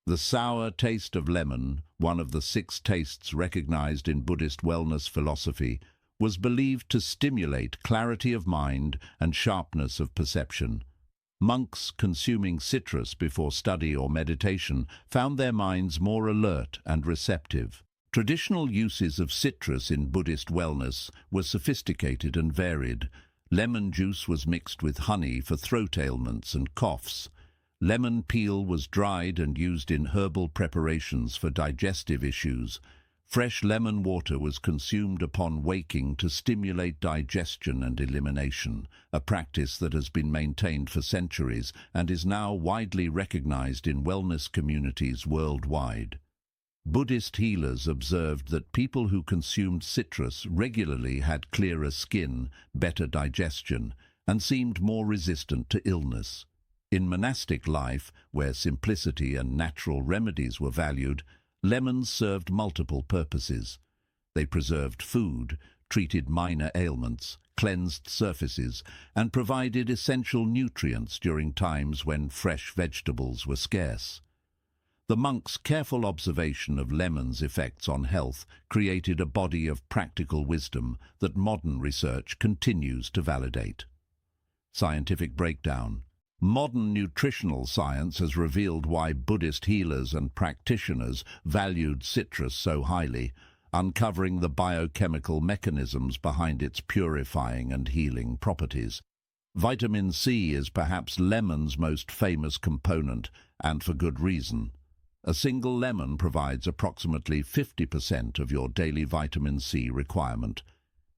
The sour taste of lemon, one of the 6 tastes recognized in Buddhist wellness philosophy, was believed to stimulate clarity of mind and sharpness of perception. Monks consuming citrus before study or meditation found their minds more alert and receptive. Traditional uses of citrus in Buddhist wellness were sophisticated and varied. Lemon juice was mixed with honey for throat ailments and coughs. Lemon peel was dried and used in herbal preparations for digestive issues. Fresh lemon water was consumed upon waking to stimulate digestion and elimination, a practice that has been maintained for centuries and is now widely recognized in wellness communities worldwide. Buddhist healers observed that people who consumed citrus regularly had clearer skin, better digestion, and seemed more resistant to illness. In monastic life, where simplicity and natural remedies were valued, lemons served multiple purposes. They preserved food, treated minor ailments, cleansed surfaces, and provided essential nutrients during times when fresh vegetables were scarce. The monks' careful observation of lemons' effects on health created a body of practical wisdom that modern research continues to validate. Scientific breakdown. Modern nutritional science has revealed why Buddhist healers and practitioners valued citrus so highly, uncovering the biochemical mechanisms behind its purifying and healing properties. Vitamin C is perhaps lemon's most famous component, and for good reason. A single lemon provides approximately 50% of your daily vitamin C requirement.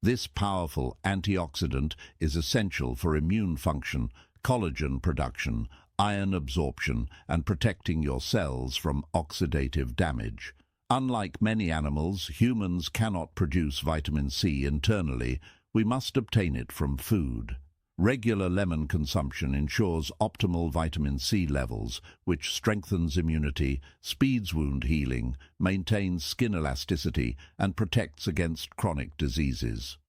This powerful antioxidant is essential for immune function, collagen production, iron absorption, and protecting your cells from oxidative damage. Unlike many animals, humans cannot produce vitamin C internally. We must obtain it from food. Regular lemon consumption ensures optimal vitamin C levels, which strengthens immunity, speeds wound healing, maintains skin elasticity, and protects against chronic diseases.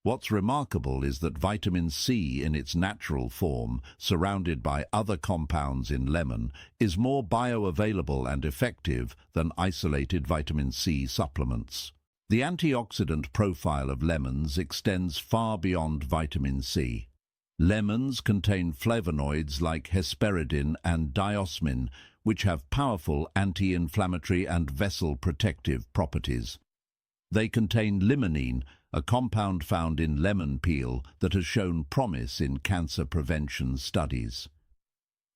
What's remarkable is that vitamin C in its natural form, surrounded by other compounds in lemon, is more bioavailable and effective than isolated vitamin C supplements. The antioxidant profile of lemons extends far beyond vitamin C. Lemons contain flavonoids like hesperidin and diosmin, which have powerful anti-inflammatory and vessel protective properties. They contain limonene, a compound found in lemon peel that has shown promise in cancer prevention studies.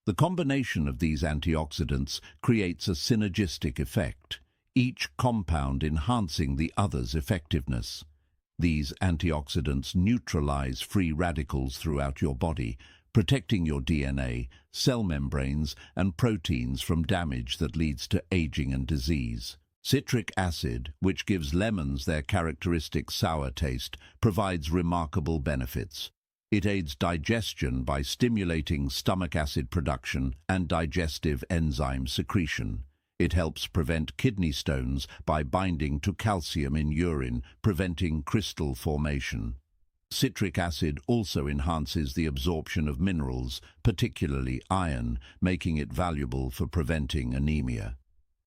The combination of these antioxidants creates a synergistic effect, each compound enhancing the other's effectiveness. These antioxidants neutralize free radicals throughout your body, protecting your DNA, cell membranes, and proteins from damage that leads to aging and disease. Citric acid, which gives lemons their characteristic sour taste, provides remarkable benefits. It aids digestion by stimulating stomach acid production and digestive enzyme secretion. It helps prevent kidney stones by binding to calcium in urine, preventing crystal formation. Citric acid also enhances the absorption of minerals, particularly iron, making it valuable for preventing anemia.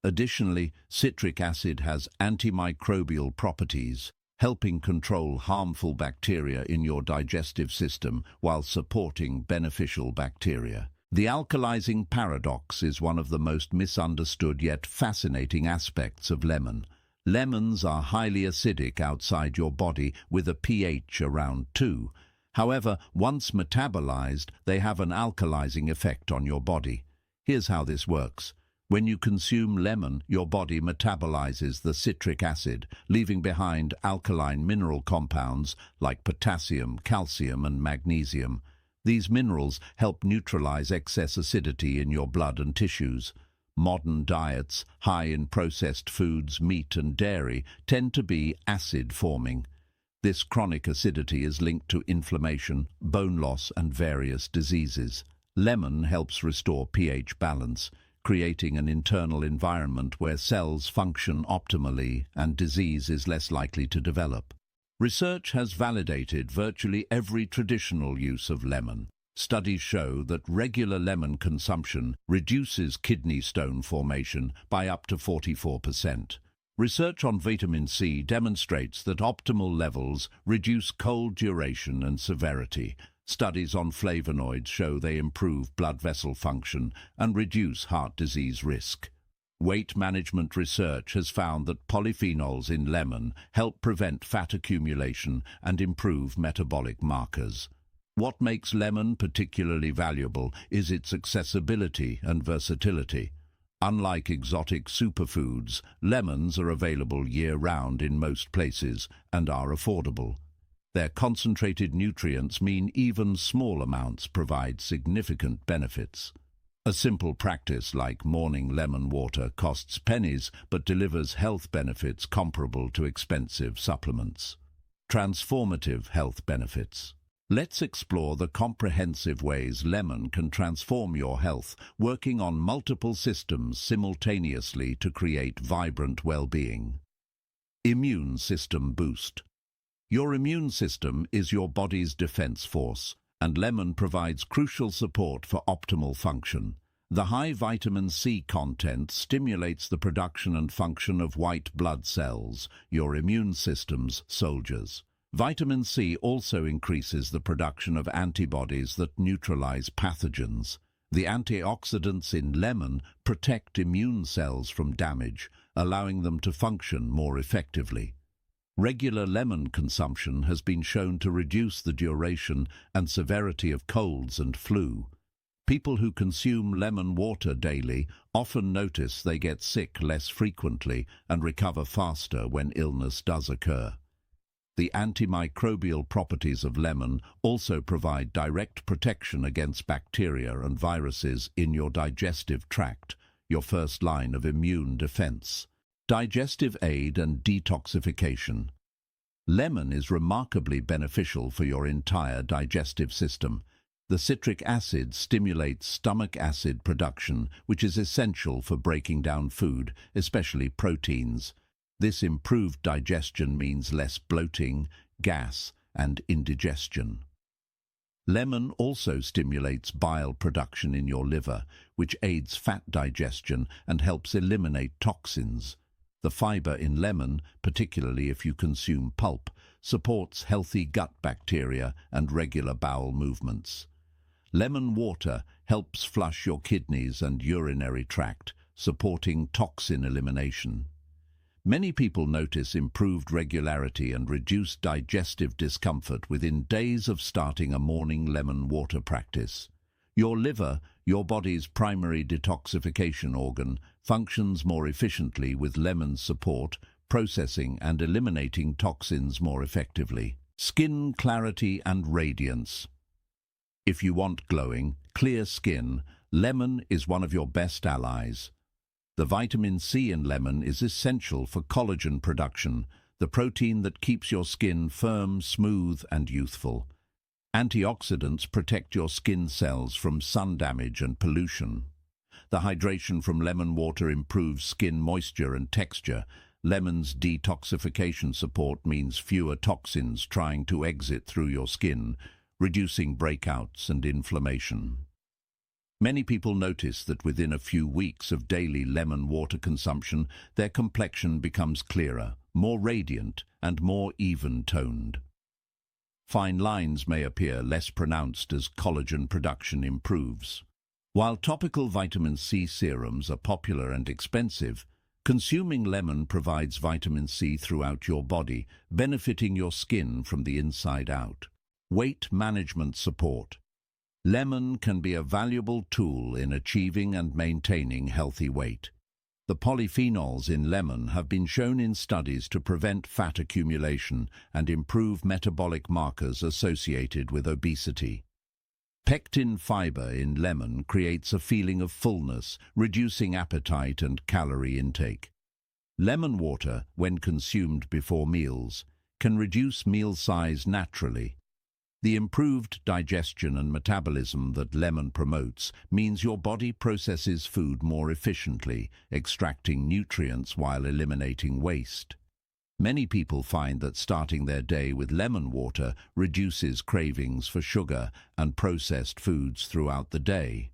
Additionally, citric acid has antimicrobial properties, helping control harmful bacteria in your digestive system while supporting beneficial bacteria. The alkalizing paradox is one of the most misunderstood yet fascinating aspects of lemon. Lemons are highly acidic outside your body with a pH around 2. However, once metabolized, they have an alkalizing effect on your body. Here's how this works. When you consume lemon, your body metabolizes the citric acid, leaving behind alkaline mineral compounds like potassium, calcium, and magnesium. These minerals help neutralize excess acidity in your blood and tissues. Modern diets, high in processed foods, meat, and dairy, tend to be acid-forming. This chronic acidity is linked to inflammation, bone loss, and various diseases. Lemon helps restore pH balance, creating an internal environment where cells function optimally and disease is less likely to develop. Research has validated virtually every traditional use of lemon. Studies show that regular lemon consumption reduces kidney stone formation by up to 44%. Research on vitamin C demonstrates that optimal levels reduce cold duration and severity. Studies on flavonoids show they improve blood vessel function and reduce heart disease risk. Weight management research has found that polyphenols in lemon help prevent fat accumulation and improve metabolic markers. What makes lemon particularly valuable is its accessibility and versatility. Unlike exotic superfoods, lemons are available year-round in most places and are affordable. Their concentrated nutrients mean even small amounts provide significant benefits. A simple practice like morning lemon water costs pennies but delivers health benefits comparable to expensive supplements. Transformative health benefits. Let's explore the comprehensive ways lemon can transform your health, working on multiple systems simultaneously to create vibrant well-being. Immune system boost. Your immune system is your body's defense force, and lemon provides crucial support for optimal function. The high vitamin C content stimulates the production and function of white blood cells, your immune system's soldiers. Vitamin C also increases the production of antibodies that neutralize pathogens. The antioxidants in lemon protect immune cells from damage, allowing them to function more effectively. Regular lemon consumption has been shown to reduce the duration and severity of colds and flu. People who consume lemon water daily often notice they get sick less frequently and recover faster when illness does occur. The antimicrobial properties of lemon also provide direct protection against bacteria and viruses in your digestive tract, your first line of immune defense. Digestive aid and detoxification. Lemon is remarkably beneficial for your entire digestive system. The citric acid stimulates stomach acid production, which is essential for breaking down food, especially proteins. This improved digestion means less bloating, gas, and indigestion. Lemon also stimulates bile production in your liver, which aids fat digestion and helps eliminate toxins. The fiber in lemon, particularly if you consume pulp, supports healthy gut bacteria and regular bowel movements. Lemon water helps flush your kidneys and urinary tract, supporting toxin elimination. Many people notice improved regularity and reduced digestive discomfort within days of starting a morning lemon water practice. Your liver, your body's primary detoxification organ, functions more efficiently with lemon's support, processing and eliminating toxins more effectively. Skin clarity and radiance. If you want glowing, clear skin, lemon is one of your best allies. The vitamin C in lemon is essential for collagen production, the protein that keeps your skin firm, smooth, and youthful. Antioxidants protect your skin cells from sun damage and pollution. The hydration from lemon water improves skin moisture and texture. Lemon's detoxification support means fewer toxins trying to exit through your skin, reducing breakouts and inflammation. Many people notice that within a few weeks of daily lemon water consumption, their complexion becomes clearer, more radiant, and more even-toned. Fine lines may appear less pronounced as collagen production improves. While topical vitamin C serums are popular and expensive, consuming lemon provides vitamin C throughout your body, benefiting your skin from the inside out. Weight management support. Lemon can be a valuable tool in achieving and maintaining healthy weight. The polyphenols in lemon have been shown in studies to prevent fat accumulation and improve metabolic markers associated with obesity. Pectin fiber in lemon creates a feeling of fullness, reducing appetite and calorie intake. Lemon water, when consumed before meals, can reduce meal size naturally. The improved digestion and metabolism that lemon promotes means your body processes food more efficiently, extracting nutrients while eliminating waste. Many people find that starting their day with lemon water reduces cravings for sugar and processed foods throughout the day.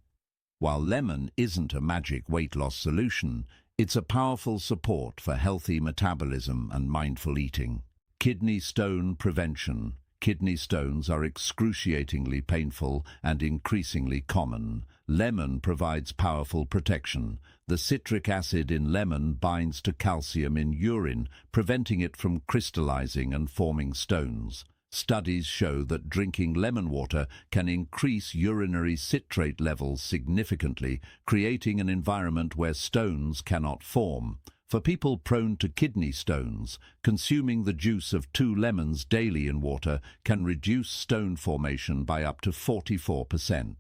While lemon isn't a magic weight loss solution, it's a powerful support for healthy metabolism and mindful eating. Kidney stone prevention. Kidney stones are excruciatingly painful and increasingly common. Lemon provides powerful protection. The citric acid in lemon binds to calcium in urine, preventing it from crystallizing and forming stones. Studies show that drinking lemon water can increase urinary citrate levels significantly, creating an environment where stones cannot form. For people prone to kidney stones, consuming the juice of 2 lemons daily in water can reduce stone formation by up to 44%.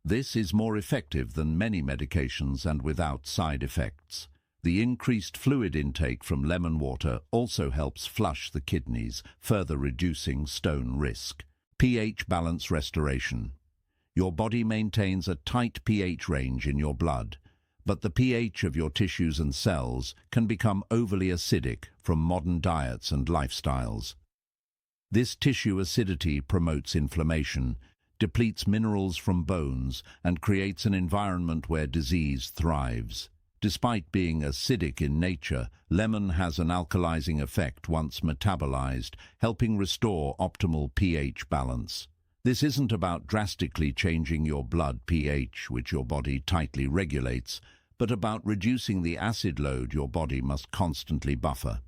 This is more effective than many medications and without side effects. The increased fluid intake from lemon water also helps flush the kidneys, further reducing stone risk. pH balance restoration. Your body maintains a tight pH range in your blood, but the pH of your tissues and cells can become overly acidic from modern diets and lifestyles. This tissue acidity promotes inflammation, depletes minerals from bones, and creates an environment where disease thrives. Despite being acidic in nature, lemon has an alkalizing effect once metabolized, helping restore optimal pH balance. This isn't about drastically changing your blood pH, which your body tightly regulates, but about reducing the acid load your body must constantly buffer.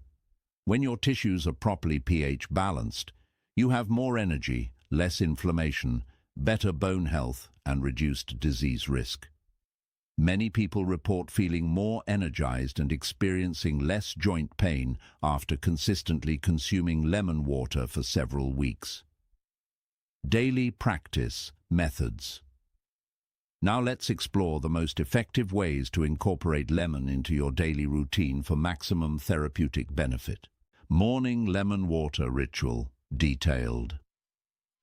When your tissues are properly pH balanced, you have more energy, less inflammation, better bone health, and reduced disease risk. Many people report feeling more energized and experiencing less joint pain after consistently consuming lemon water for several weeks. Daily practice methods. Now let's explore the most effective ways to incorporate lemon into your daily routine for maximum therapeutic benefit. Morning lemon water ritual, detailed.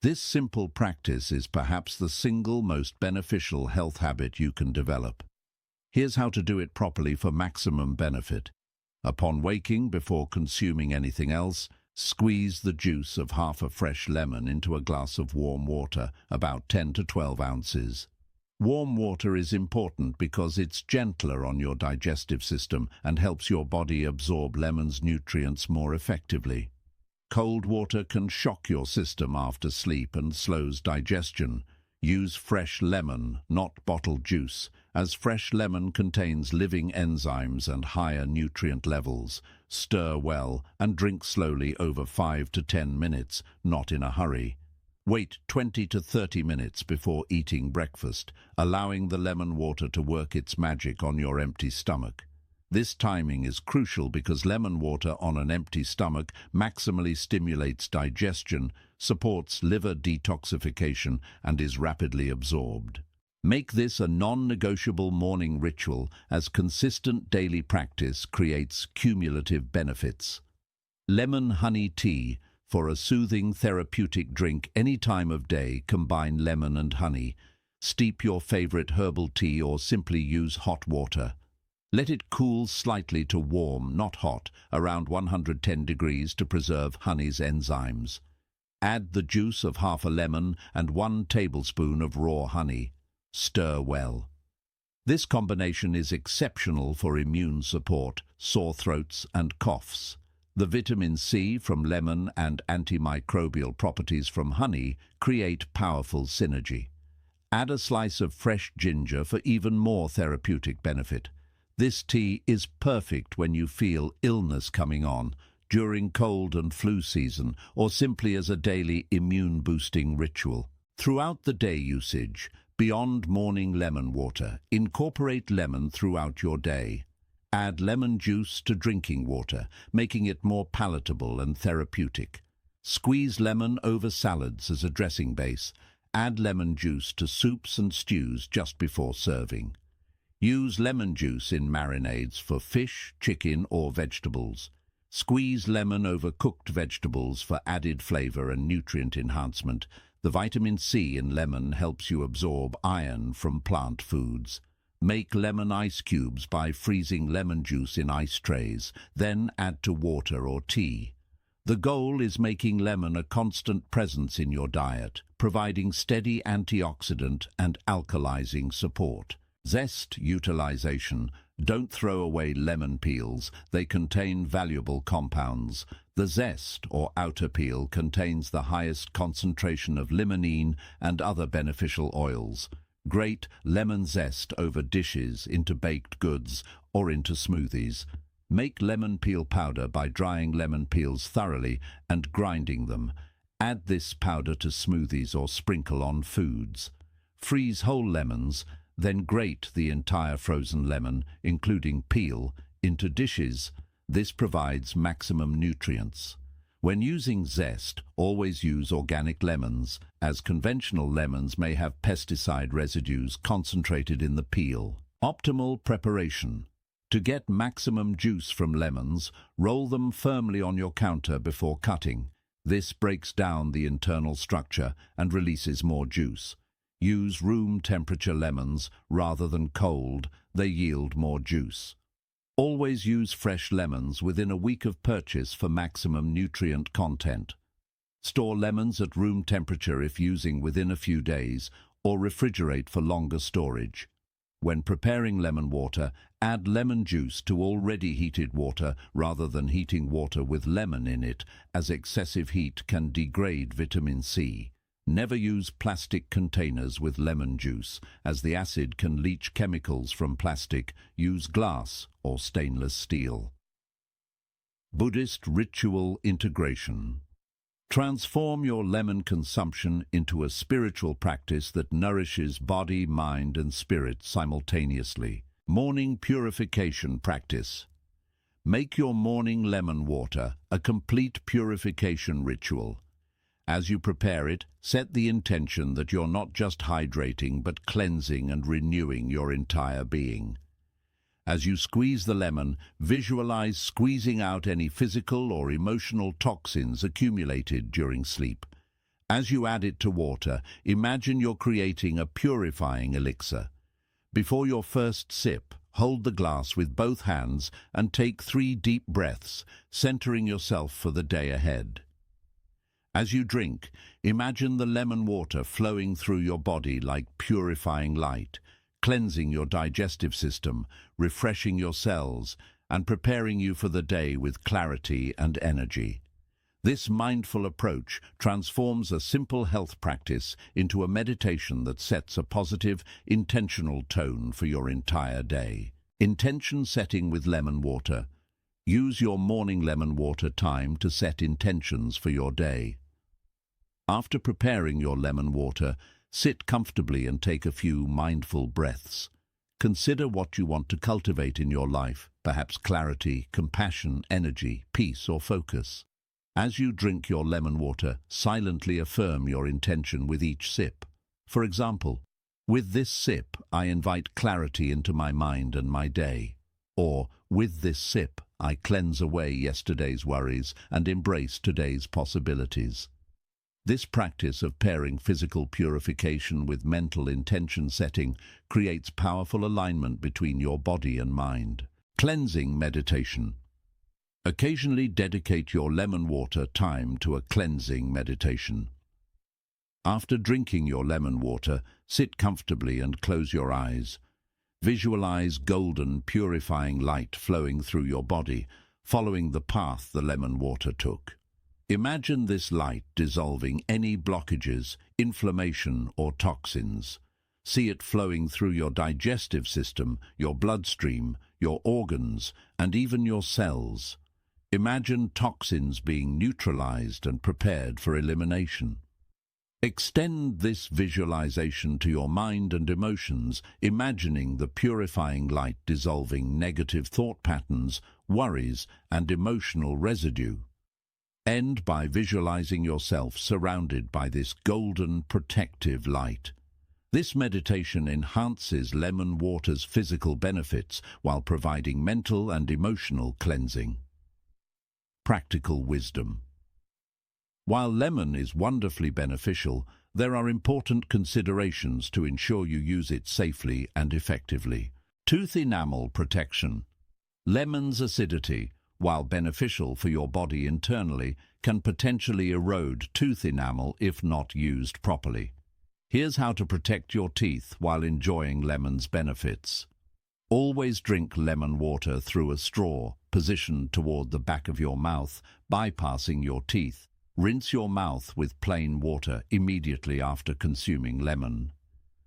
This simple practice is perhaps the single most beneficial health habit you can develop. Here's how to do it properly for maximum benefit. Upon waking, before consuming anything else, squeeze the juice of half a fresh lemon into a glass of warm water, about 10 to 12 ounces. Warm water is important because it's gentler on your digestive system and helps your body absorb lemon's nutrients more effectively. Cold water can shock your system after sleep and slows digestion. Use fresh lemon, not bottled juice, as fresh lemon contains living enzymes and higher nutrient levels. Stir well and drink slowly over 5 to 10 minutes, not in a hurry. Wait 20 to 30 minutes before eating breakfast, allowing the lemon water to work its magic on your empty stomach. This timing is crucial because lemon water on an empty stomach maximally stimulates digestion, supports liver detoxification, and is rapidly absorbed. Make this a non-negotiable morning ritual, as consistent daily practice creates cumulative benefits. Lemon honey tea. For a soothing therapeutic drink any time of day, combine lemon and honey. Steep your favorite herbal tea or simply use hot water. Let it cool slightly to warm, not hot, around 110 degrees to preserve honey's enzymes. Add the juice of half a lemon and 1 tablespoon of raw honey. Stir well. This combination is exceptional for immune support, sore throats, and coughs. The vitamin C from lemon and antimicrobial properties from honey create powerful synergy. Add a slice of fresh ginger for even more therapeutic benefit. This tea is perfect when you feel illness coming on, during cold and flu season, or simply as a daily immune-boosting ritual. Throughout the day usage, beyond morning lemon water, incorporate lemon throughout your day. Add lemon juice to drinking water, making it more palatable and therapeutic. Squeeze lemon over salads as a dressing base. Add lemon juice to soups and stews just before serving. Use lemon juice in marinades for fish, chicken, or vegetables. Squeeze lemon over cooked vegetables for added flavor and nutrient enhancement. The vitamin C in lemon helps you absorb iron from plant foods. Make lemon ice cubes by freezing lemon juice in ice trays, then add to water or tea. The goal is making lemon a constant presence in your diet, providing steady antioxidant and alkalizing support. Zest utilization. Don't throw away lemon peels. They contain valuable compounds. The zest, or outer peel, contains the highest concentration of limonene and other beneficial oils. Grate lemon zest over dishes, into baked goods, or into smoothies. Make lemon peel powder by drying lemon peels thoroughly and grinding them. Add this powder to smoothies or sprinkle on foods. Freeze whole lemons, then grate the entire frozen lemon, including peel, into dishes. This provides maximum nutrients. When using zest, always use organic lemons, as conventional lemons may have pesticide residues concentrated in the peel. Optimal preparation. To get maximum juice from lemons, roll them firmly on your counter before cutting. This breaks down the internal structure and releases more juice. Use room temperature lemons rather than cold, they yield more juice. Always use fresh lemons within a week of purchase for maximum nutrient content. Store lemons at room temperature if using within a few days, or refrigerate for longer storage. When preparing lemon water, add lemon juice to already heated water rather than heating water with lemon in it, as excessive heat can degrade vitamin C. Never use plastic containers with lemon juice, as the acid can leach chemicals from plastic. Use glass or stainless steel. Buddhist ritual integration. Transform your lemon consumption into a spiritual practice that nourishes body, mind, and spirit simultaneously. Morning purification practice. Make your morning lemon water a complete purification ritual. As you prepare it, set the intention that you're not just hydrating but cleansing and renewing your entire being. As you squeeze the lemon, visualize squeezing out any physical or emotional toxins accumulated during sleep. As you add it to water, imagine you're creating a purifying elixir. Before your first sip, hold the glass with both hands and take 3 deep breaths, centering yourself for the day ahead. As you drink, imagine the lemon water flowing through your body like purifying light, cleansing your digestive system, refreshing your cells, and preparing you for the day with clarity and energy. This mindful approach transforms a simple health practice into a meditation that sets a positive, intentional tone for your entire day. Intention setting with lemon water. Use your morning lemon water time to set intentions for your day. After preparing your lemon water, sit comfortably and take a few mindful breaths. Consider what you want to cultivate in your life, perhaps clarity, compassion, energy, peace, or focus. As you drink your lemon water, silently affirm your intention with each sip. For example, with this sip, I invite clarity into my mind and my day. Or, with this sip, I cleanse away yesterday's worries and embrace today's possibilities. This practice of pairing physical purification with mental intention setting creates powerful alignment between your body and mind. Cleansing meditation. Occasionally dedicate your lemon water time to a cleansing meditation. After drinking your lemon water, sit comfortably and close your eyes. Visualize golden, purifying light flowing through your body, following the path the lemon water took. Imagine this light dissolving any blockages, inflammation, or toxins. See it flowing through your digestive system, your bloodstream, your organs, and even your cells. Imagine toxins being neutralized and prepared for elimination. Extend this visualization to your mind and emotions, imagining the purifying light dissolving negative thought patterns, worries, and emotional residue. End by visualizing yourself surrounded by this golden protective light. This meditation enhances lemon water's physical benefits while providing mental and emotional cleansing. Practical wisdom. While lemon is wonderfully beneficial, there are important considerations to ensure you use it safely and effectively. Tooth enamel protection. Lemon's acidity, while beneficial for your body internally, can potentially erode tooth enamel if not used properly. Here's how to protect your teeth while enjoying lemon's benefits. Always drink lemon water through a straw, positioned toward the back of your mouth, bypassing your teeth. Rinse your mouth with plain water immediately after consuming lemon.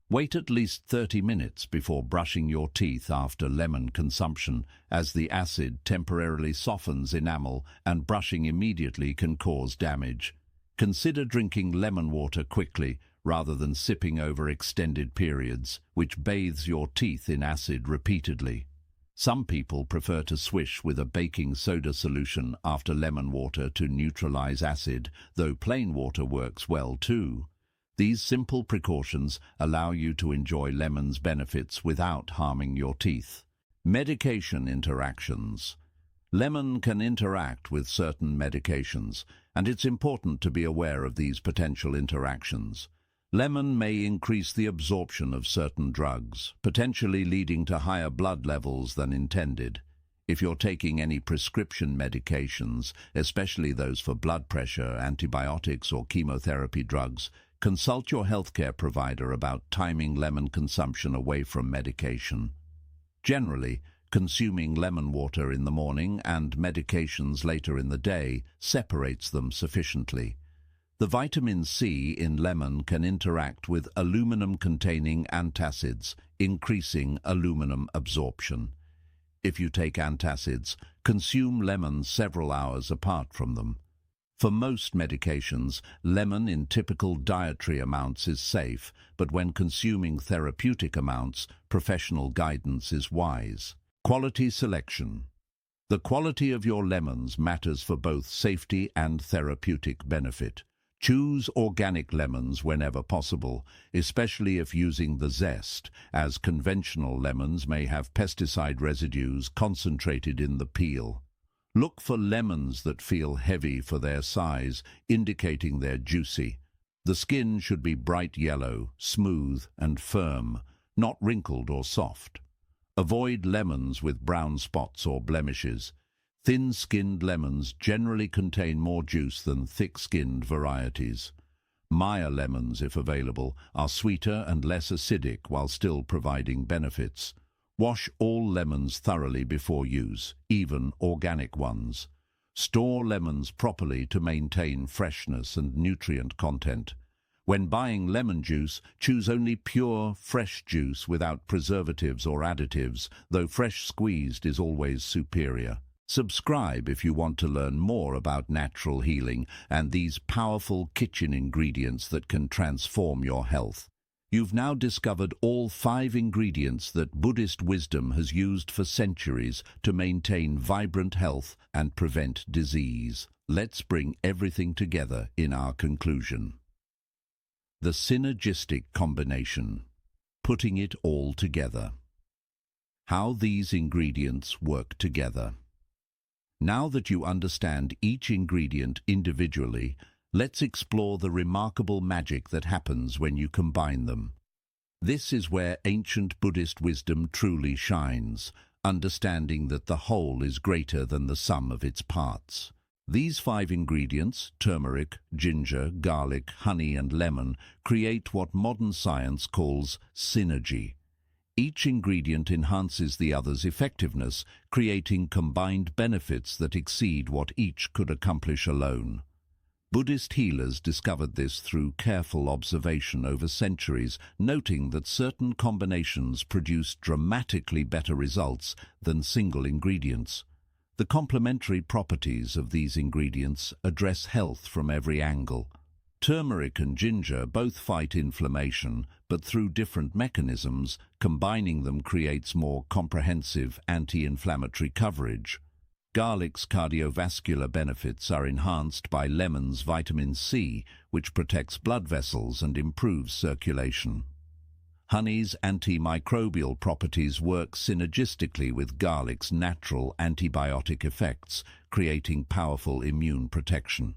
Wait at least 30 minutes before brushing your teeth after lemon consumption, as the acid temporarily softens enamel and brushing immediately can cause damage. Consider drinking lemon water quickly rather than sipping over extended periods, which bathes your teeth in acid repeatedly. Some people prefer to swish with a baking soda solution after lemon water to neutralize acid, though plain water works well too. These simple precautions allow you to enjoy lemon's benefits without harming your teeth. Medication interactions. Lemon can interact with certain medications, and it's important to be aware of these potential interactions. Lemon may increase the absorption of certain drugs, potentially leading to higher blood levels than intended. If you're taking any prescription medications, especially those for blood pressure, antibiotics or chemotherapy drugs, consult your healthcare provider about timing lemon consumption away from medication. Generally, consuming lemon water in the morning and medications later in the day separates them sufficiently. The vitamin C in lemon can interact with aluminum-containing antacids, increasing aluminum absorption. If you take antacids, consume lemon several hours apart from them. For most medications, lemon in typical dietary amounts is safe, but when consuming therapeutic amounts, professional guidance is wise. Quality selection. The quality of your lemons matters for both safety and therapeutic benefit. Choose organic lemons whenever possible, especially if using the zest, as conventional lemons may have pesticide residues concentrated in the peel. Look for lemons that feel heavy for their size, indicating they're juicy. The skin should be bright yellow, smooth and firm, not wrinkled or soft. Avoid lemons with brown spots or blemishes. Thin-skinned lemons generally contain more juice than thick-skinned varieties. Meyer lemons, if available, are sweeter and less acidic while still providing benefits. Wash all lemons thoroughly before use, even organic ones. Store lemons properly to maintain freshness and nutrient content. When buying lemon juice, choose only pure, fresh juice without preservatives or additives, though fresh squeezed is always superior. Subscribe if you want to learn more about natural healing and these powerful kitchen ingredients that can transform your health. You've now discovered all 5 ingredients that Buddhist wisdom has used for centuries to maintain vibrant health and prevent disease. Let's bring everything together in our conclusion. The synergistic combination. Putting it all together. How these ingredients work together. Now that you understand each ingredient individually, let's explore the remarkable magic that happens when you combine them. This is where ancient Buddhist wisdom truly shines, understanding that the whole is greater than the sum of its parts. These 5 ingredients, turmeric, ginger, garlic, honey and lemon, create what modern science calls synergy. Each ingredient enhances the other's effectiveness, creating combined benefits that exceed what each could accomplish alone. Buddhist healers discovered this through careful observation over centuries, noting that certain combinations produced dramatically better results than single ingredients. The complementary properties of these ingredients address health from every angle. Turmeric and ginger both fight inflammation, but through different mechanisms, combining them creates more comprehensive anti-inflammatory coverage. Garlic's cardiovascular benefits are enhanced by lemon's vitamin C, which protects blood vessels and improves circulation. Honey's antimicrobial properties work synergistically with garlic's natural antibiotic effects, creating powerful immune protection.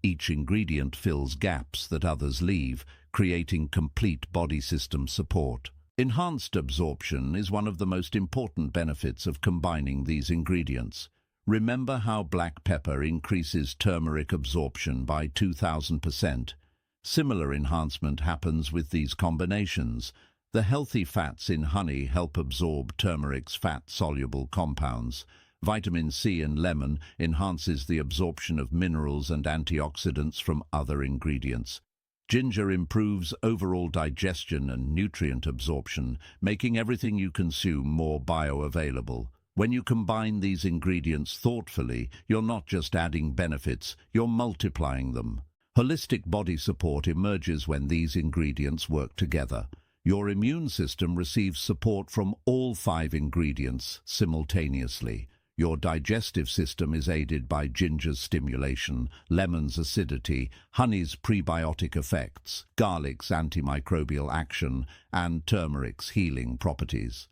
Each ingredient fills gaps that others leave, creating complete body system support. Enhanced absorption is one of the most important benefits of combining these ingredients. Remember how black pepper increases turmeric absorption by 2000%. Similar enhancement happens with these combinations. The healthy fats in honey help absorb turmeric's fat-soluble compounds. Vitamin C in lemon enhances the absorption of minerals and antioxidants from other ingredients. Ginger improves overall digestion and nutrient absorption, making everything you consume more bioavailable. When you combine these ingredients thoughtfully, you're not just adding benefits, you're multiplying them. Holistic body support emerges when these ingredients work together. Your immune system receives support from all 5 ingredients simultaneously. Your digestive system is aided by ginger's stimulation, lemon's acidity, honey's prebiotic effects, garlic's antimicrobial action, and turmeric's healing properties.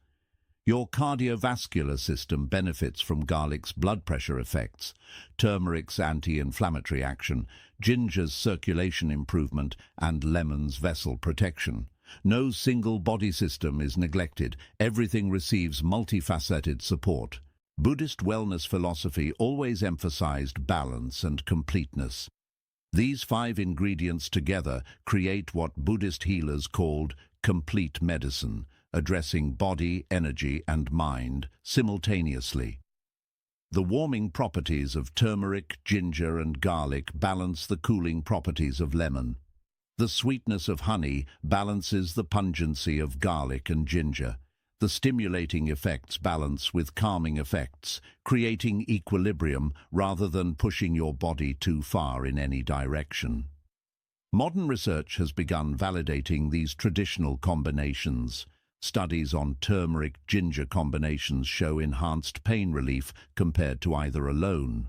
Your cardiovascular system benefits from garlic's blood pressure effects, turmeric's anti-inflammatory action, ginger's circulation improvement, and lemon's vessel protection. No single body system is neglected. Everything receives multifaceted support. Buddhist wellness philosophy always emphasized balance and completeness. These 5 ingredients together create what Buddhist healers called complete medicine, addressing body, energy, and mind simultaneously. The warming properties of turmeric, ginger, and garlic balance the cooling properties of lemon. The sweetness of honey balances the pungency of garlic and ginger. The stimulating effects balance with calming effects, creating equilibrium rather than pushing your body too far in any direction. Modern research has begun validating these traditional combinations. Studies on turmeric-ginger combinations show enhanced pain relief compared to either alone.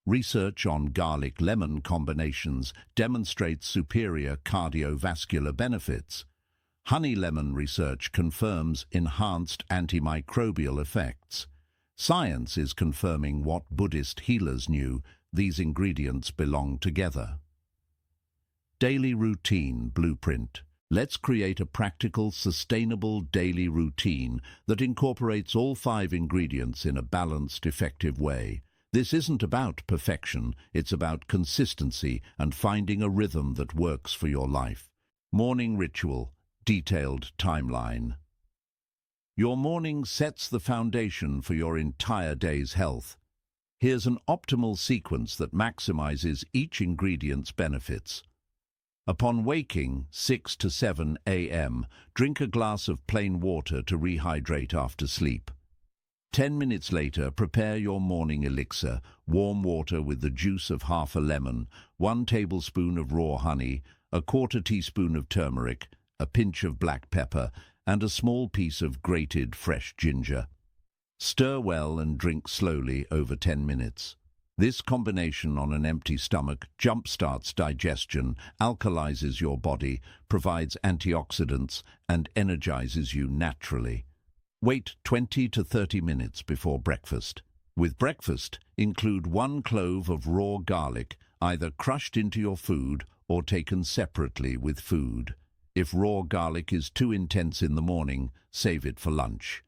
Research on garlic-lemon combinations demonstrates superior cardiovascular benefits. Honey-lemon research confirms enhanced antimicrobial effects. Science is confirming what Buddhist healers knew: these ingredients belong together. Daily routine blueprint. Let's create a practical, sustainable daily routine that incorporates all 5 ingredients in a balanced, effective way. This isn't about perfection, it's about consistency and finding a rhythm that works for your life. Morning ritual, detailed timeline. Your morning sets the foundation for your entire day's health. Here's an optimal sequence that maximizes each ingredient's benefits. Upon waking, 6 to 7 a.m., drink a glass of plain water to rehydrate after sleep. 10 minutes later, prepare your morning elixir: warm water with the juice of half a lemon, 1 tablespoon of raw honey, a 1/4 teaspoon of turmeric, a pinch of black pepper, and a small piece of grated fresh ginger. Stir well and drink slowly over 10 minutes. This combination on an empty stomach jumpstarts digestion, alkalizes your body, provides antioxidants, and energizes you naturally. Wait 20 to 30 minutes before breakfast. With breakfast, include 1 clove of raw garlic, either crushed into your food or taken separately with food. If raw garlic is too intense in the morning, save it for lunch.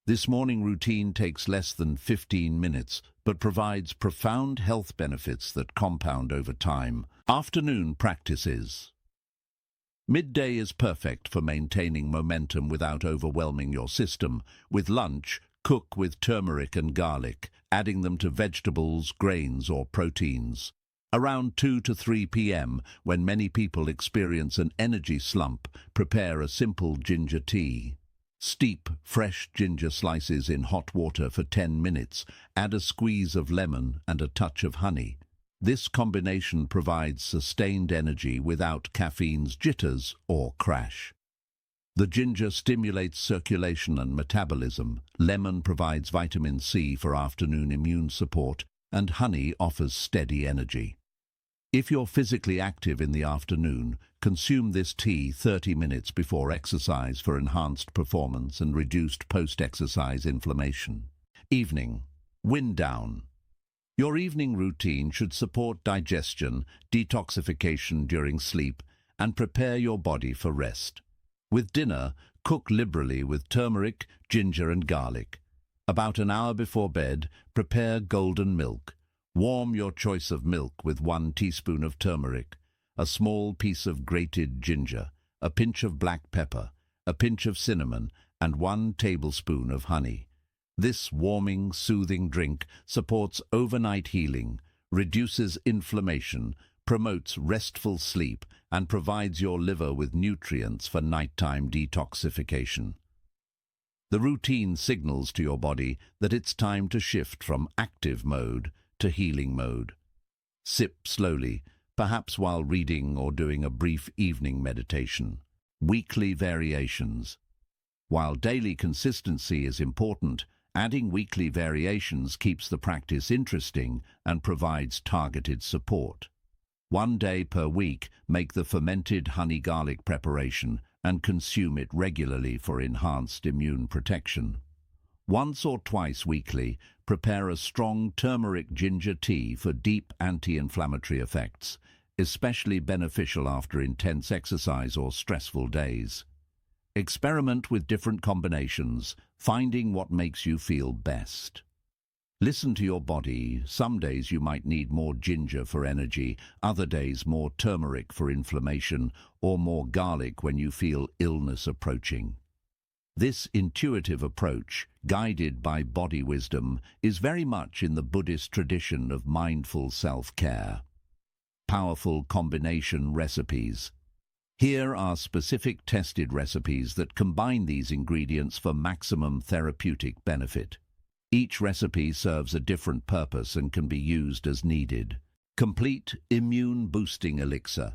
This morning routine takes less than 15 minutes, but provides profound health benefits that compound over time. Afternoon practices. Midday is perfect for maintaining momentum without overwhelming your system. With lunch, cook with turmeric and garlic, adding them to vegetables, grains, or proteins. Around 2 to 3 p.m., when many people experience an energy slump, prepare a simple ginger tea. Steep fresh ginger slices in hot water for 10 minutes. Add a squeeze of lemon and a touch of honey. This combination provides sustained energy without caffeine's jitters or crash. The ginger stimulates circulation and metabolism. Lemon provides vitamin C for afternoon immune support, and honey offers steady energy. If you're physically active in the afternoon, consume this tea 30 minutes before exercise for enhanced performance and reduced post-exercise inflammation. Evening. Wind down. Your evening routine should support digestion, detoxification during sleep, and prepare your body for rest. With dinner, cook liberally with turmeric, ginger, and garlic. About an hour before bed, prepare golden milk. Warm your choice of milk with 1 teaspoon of turmeric, a small piece of grated ginger, a pinch of black pepper, a pinch of cinnamon, and 1 tablespoon of honey. This warming, soothing drink supports overnight healing, reduces inflammation, promotes restful sleep, and provides your liver with nutrients for nighttime detoxification. The routine signals to your body that it's time to shift from active mode to healing mode. Sip slowly, perhaps while reading or doing a brief evening meditation. Weekly variations. While daily consistency is important, adding weekly variations keeps the practice interesting and provides targeted support. 1 day per week, make the fermented honey garlic preparation and consume it regularly for enhanced immune protection. Once or twice weekly, prepare a strong turmeric ginger tea for deep anti-inflammatory effects, especially beneficial after intense exercise or stressful days. Experiment with different combinations, finding what makes you feel best. Listen to your body. Some days you might need more ginger for energy, other days more turmeric for inflammation, or more garlic when you feel illness approaching. This intuitive approach, guided by body wisdom, is very much in the Buddhist tradition of mindful self-care. Powerful combination recipes. Here are specific tested recipes that combine these ingredients for maximum therapeutic benefit. Each recipe serves a different purpose and can be used as needed. Complete immune-boosting elixir.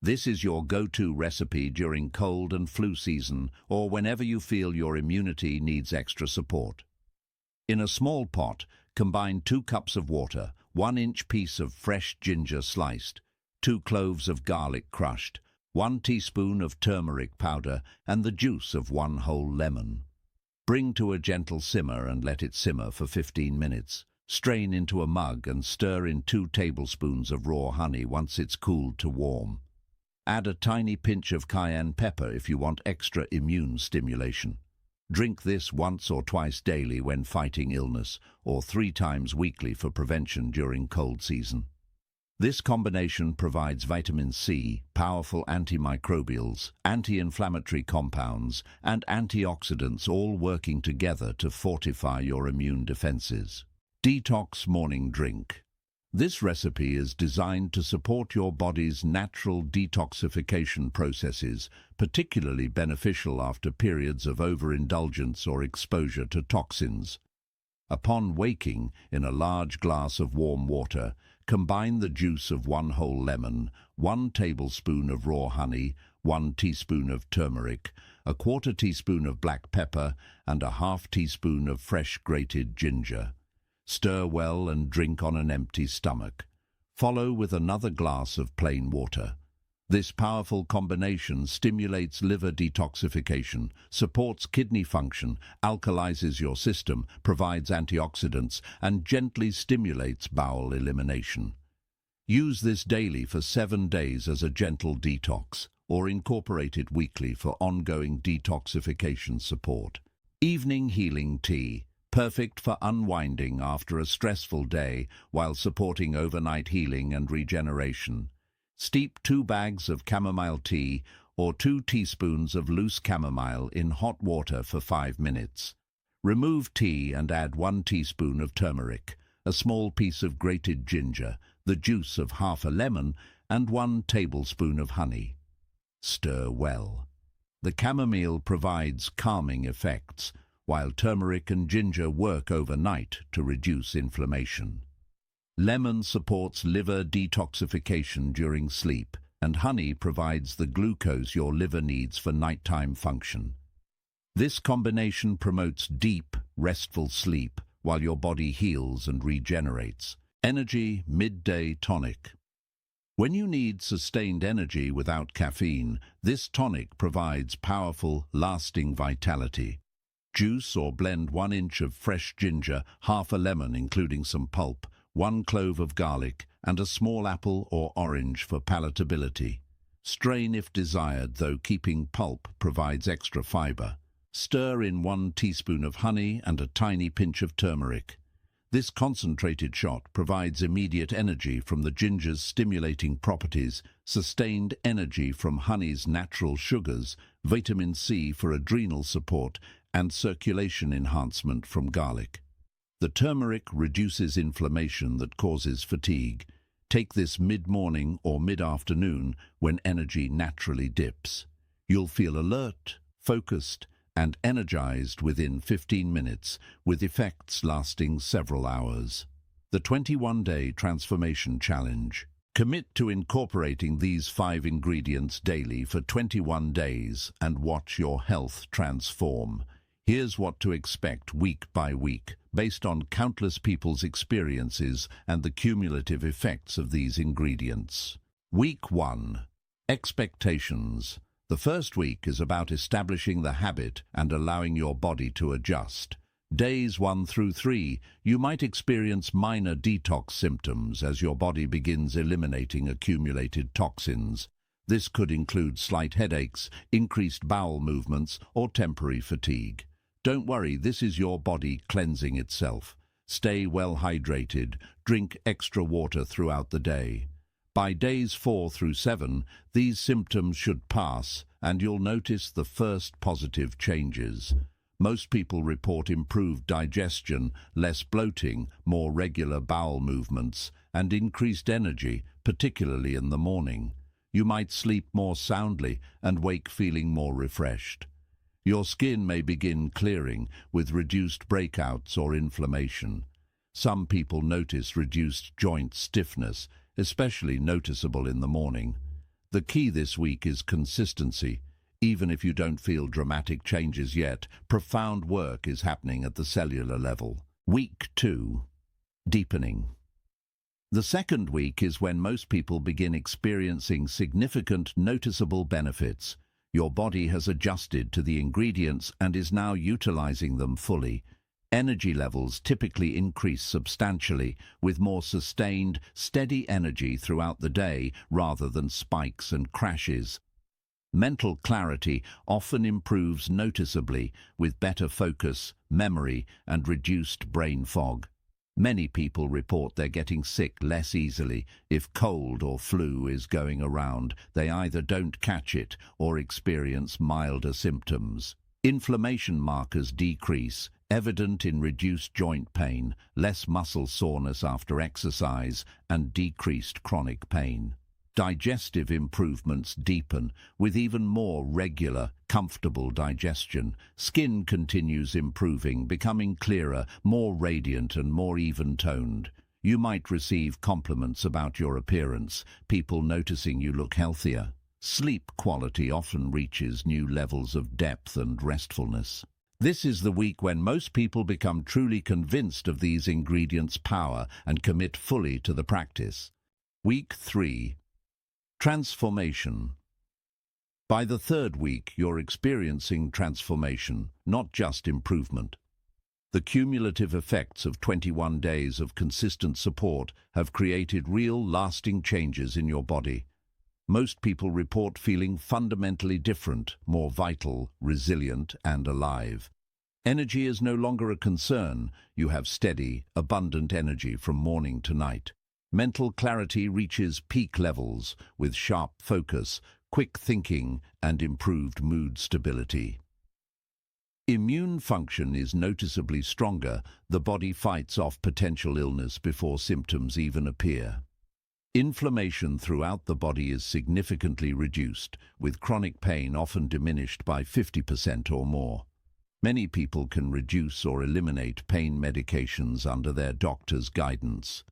This is your go-to recipe during cold and flu season or whenever you feel your immunity needs extra support. In a small pot, combine 2 cups of water, 1-inch piece of fresh ginger sliced, 2 cloves of garlic crushed, 1 teaspoon of turmeric powder, and the juice of 1 whole lemon. Bring to a gentle simmer and let it simmer for 15 minutes. Strain into a mug and stir in 2 tablespoons of raw honey once it's cooled to warm. Add a tiny pinch of cayenne pepper if you want extra immune stimulation. Drink this once or twice daily when fighting illness, or 3 times weekly for prevention during cold season. This combination provides vitamin C, powerful antimicrobials, anti-inflammatory compounds, and antioxidants, all working together to fortify your immune defenses. Detox morning drink. This recipe is designed to support your body's natural detoxification processes, particularly beneficial after periods of overindulgence or exposure to toxins. Upon waking, in a large glass of warm water, combine the juice of 1 whole lemon, 1 tablespoon of raw honey, 1 teaspoon of turmeric, a 1/4 teaspoon of black pepper, and a 1/2 teaspoon of fresh grated ginger. Stir well and drink on an empty stomach. Follow with another glass of plain water. This powerful combination stimulates liver detoxification, supports kidney function, alkalizes your system, provides antioxidants, and gently stimulates bowel elimination. Use this daily for 7 days as a gentle detox, or incorporate it weekly for ongoing detoxification support. Evening healing tea. Perfect for unwinding after a stressful day while supporting overnight healing and regeneration. Steep 2 bags of chamomile tea or 2 teaspoons of loose chamomile in hot water for 5 minutes. Remove tea and add 1 teaspoon of turmeric, a small piece of grated ginger, the juice of 1/2 lemon, and 1 tablespoon of honey. Stir well. The chamomile provides calming effects, while turmeric and ginger work overnight to reduce inflammation. Lemon supports liver detoxification during sleep, and honey provides the glucose your liver needs for nighttime function. This combination promotes deep, restful sleep while your body heals and regenerates. Energy midday tonic. When you need sustained energy without caffeine, this tonic provides powerful, lasting vitality. Juice or blend 1 inch of fresh ginger, 1/2 lemon including some pulp, 1 clove of garlic, and a small apple or orange for palatability. Strain if desired, though keeping pulp provides extra fiber. Stir in 1 teaspoon of honey and a tiny pinch of turmeric. This concentrated shot provides immediate energy from the ginger's stimulating properties, sustained energy from honey's natural sugars, vitamin C for adrenal support, and circulation enhancement from garlic. The turmeric reduces inflammation that causes fatigue. Take this mid-morning or mid-afternoon when energy naturally dips. You'll feel alert, focused, and energized within 15 minutes, with effects lasting several hours. The 21-day transformation challenge. Commit to incorporating these 5 ingredients daily for 21 days and watch your health transform. Here's what to expect week by week, based on countless people's experiences and the cumulative effects of these ingredients. Week 1. Expectations. The first week is about establishing the habit and allowing your body to adjust. Days 1 through 3, you might experience minor detox symptoms as your body begins eliminating accumulated toxins. This could include slight headaches, increased bowel movements, or temporary fatigue. Don't worry, this is your body cleansing itself. Stay well hydrated, drink extra water throughout the day. By days 4 through 7, these symptoms should pass, and you'll notice the first positive changes. Most people report improved digestion, less bloating, more regular bowel movements, and increased energy, particularly in the morning. You might sleep more soundly and wake feeling more refreshed. Your skin may begin clearing with reduced breakouts or inflammation. Some people notice reduced joint stiffness, especially noticeable in the morning. The key this week is consistency. Even if you don't feel dramatic changes yet, profound work is happening at the cellular level. Week 2. Deepening. The second week is when most people begin experiencing significant, noticeable benefits. Your body has adjusted to the ingredients and is now utilizing them fully. Energy levels typically increase substantially, with more sustained, steady energy throughout the day rather than spikes and crashes. Mental clarity often improves noticeably with better focus, memory, and reduced brain fog. Many people report they're getting sick less easily. If cold or flu is going around, they either don't catch it or experience milder symptoms. Inflammation markers decrease, evident in reduced joint pain, less muscle soreness after exercise, and decreased chronic pain. Digestive improvements deepen, with even more regular, comfortable digestion. Skin continues improving, becoming clearer, more radiant and more even-toned. You might receive compliments about your appearance, people noticing you look healthier. Sleep quality often reaches new levels of depth and restfulness. This is the week when most people become truly convinced of these ingredients' power and commit fully to the practice. Week 3. Transformation. By the third week, you're experiencing transformation, not just improvement. The cumulative effects of 21 days of consistent support have created real, lasting changes in your body. Most people report feeling fundamentally different, more vital, resilient, and alive. Energy is no longer a concern. You have steady, abundant energy from morning to night. Mental clarity reaches peak levels with sharp focus, quick thinking, and improved mood stability. Immune function is noticeably stronger. The body fights off potential illness before symptoms even appear. Inflammation throughout the body is significantly reduced, with chronic pain often diminished by 50% or more. Many people can reduce or eliminate pain medications under their doctor's guidance.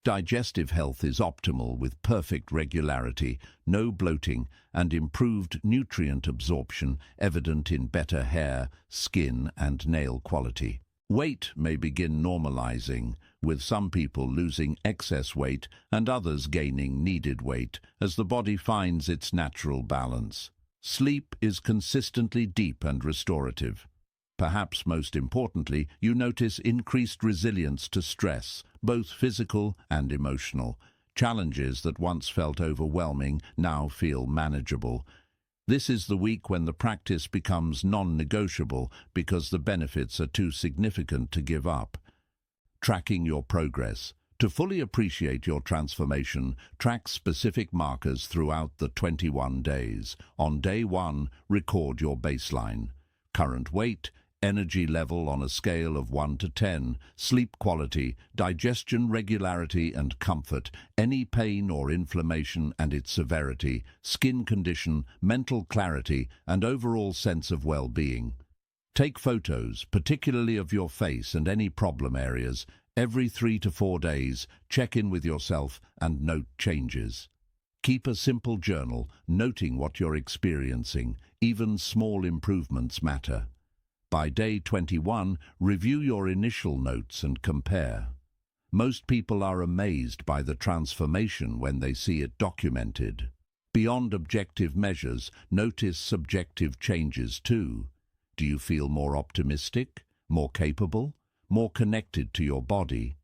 Digestive health is optimal with perfect regularity, no bloating, and improved nutrient absorption evident in better hair, skin, and nail quality. Weight may begin normalizing, with some people losing excess weight and others gaining needed weight as the body finds its natural balance. Sleep is consistently deep and restorative. Perhaps most importantly, you notice increased resilience to stress, both physical and emotional. Challenges that once felt overwhelming now feel manageable. This is the week when the practice becomes non-negotiable because the benefits are too significant to give up. Tracking your progress. To fully appreciate your transformation, track specific markers throughout the 21 days. On day 1, record your baseline. Current weight, energy level on a scale of 1 to 10, sleep quality, digestion regularity and comfort, any pain or inflammation and its severity, skin condition, mental clarity, and overall sense of well-being. Take photos, particularly of your face and any problem areas. Every 3 to 4 days, check in with yourself and note changes. Keep a simple journal, noting what you're experiencing. Even small improvements matter. By day 21, review your initial notes and compare. Most people are amazed by the transformation when they see it documented. Beyond objective measures, notice subjective changes too. Do you feel more optimistic, more capable, more connected to your body.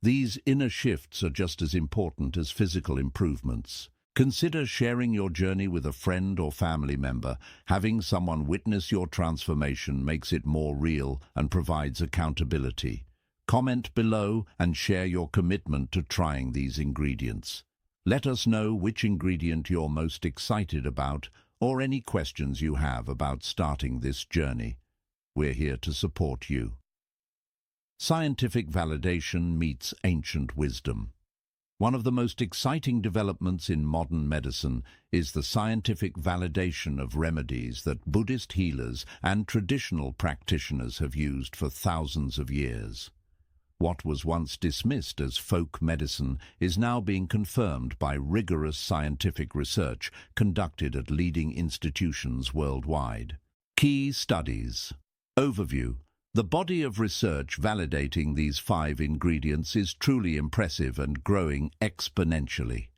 These inner shifts are just as important as physical improvements. Consider sharing your journey with a friend or family member. Having someone witness your transformation makes it more real and provides accountability. Comment below and share your commitment to trying these ingredients. Let us know which ingredient you're most excited about or any questions you have about starting this journey. We're here to support you. Scientific validation meets ancient wisdom. One of the most exciting developments in modern medicine is the scientific validation of remedies that Buddhist healers and traditional practitioners have used for thousands of years. What was once dismissed as folk medicine is now being confirmed by rigorous scientific research conducted at leading institutions worldwide. Key studies. Overview. The body of research validating these 5 ingredients is truly impressive and growing exponentially.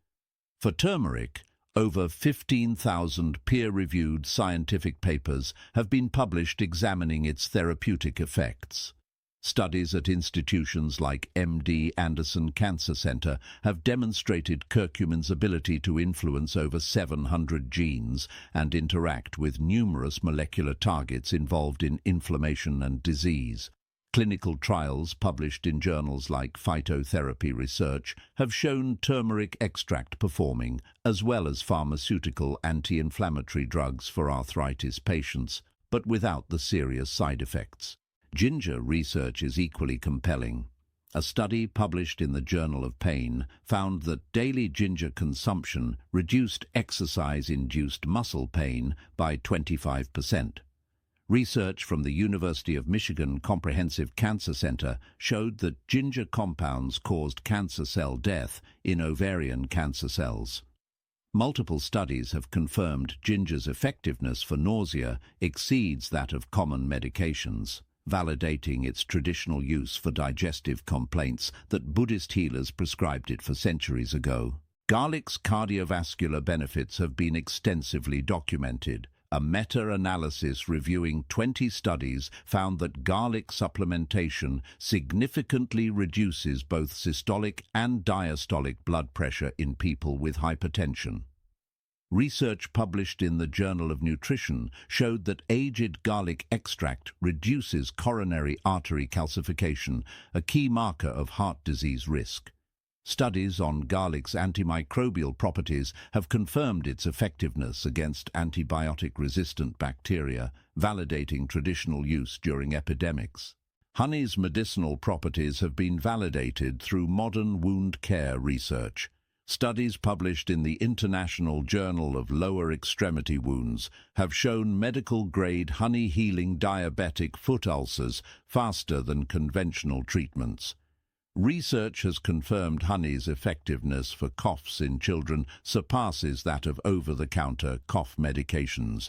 For turmeric, over 15,000 peer-reviewed scientific papers have been published examining its therapeutic effects. Studies at institutions like MD Anderson Cancer Center have demonstrated curcumin's ability to influence over 700 genes and interact with numerous molecular targets involved in inflammation and disease. Clinical trials published in journals like Phytotherapy Research have shown turmeric extract performing, as well as pharmaceutical anti-inflammatory drugs for arthritis patients, but without the serious side effects. Ginger research is equally compelling. A study published in the Journal of Pain found that daily ginger consumption reduced exercise-induced muscle pain by 25%. Research from the University of Michigan Comprehensive Cancer Center showed that ginger compounds caused cancer cell death in ovarian cancer cells. Multiple studies have confirmed ginger's effectiveness for nausea exceeds that of common medications, validating its traditional use for digestive complaints that Buddhist healers prescribed it for centuries ago. Garlic's cardiovascular benefits have been extensively documented. A meta-analysis reviewing 20 studies found that garlic supplementation significantly reduces both systolic and diastolic blood pressure in people with hypertension. Research published in the Journal of Nutrition showed that aged garlic extract reduces coronary artery calcification, a key marker of heart disease risk. Studies on garlic's antimicrobial properties have confirmed its effectiveness against antibiotic-resistant bacteria, validating traditional use during epidemics. Honey's medicinal properties have been validated through modern wound care research. Studies published in the International Journal of Lower Extremity Wounds have shown medical-grade honey healing diabetic foot ulcers faster than conventional treatments. Research has confirmed honey's effectiveness for coughs in children surpasses that of over-the-counter cough medications.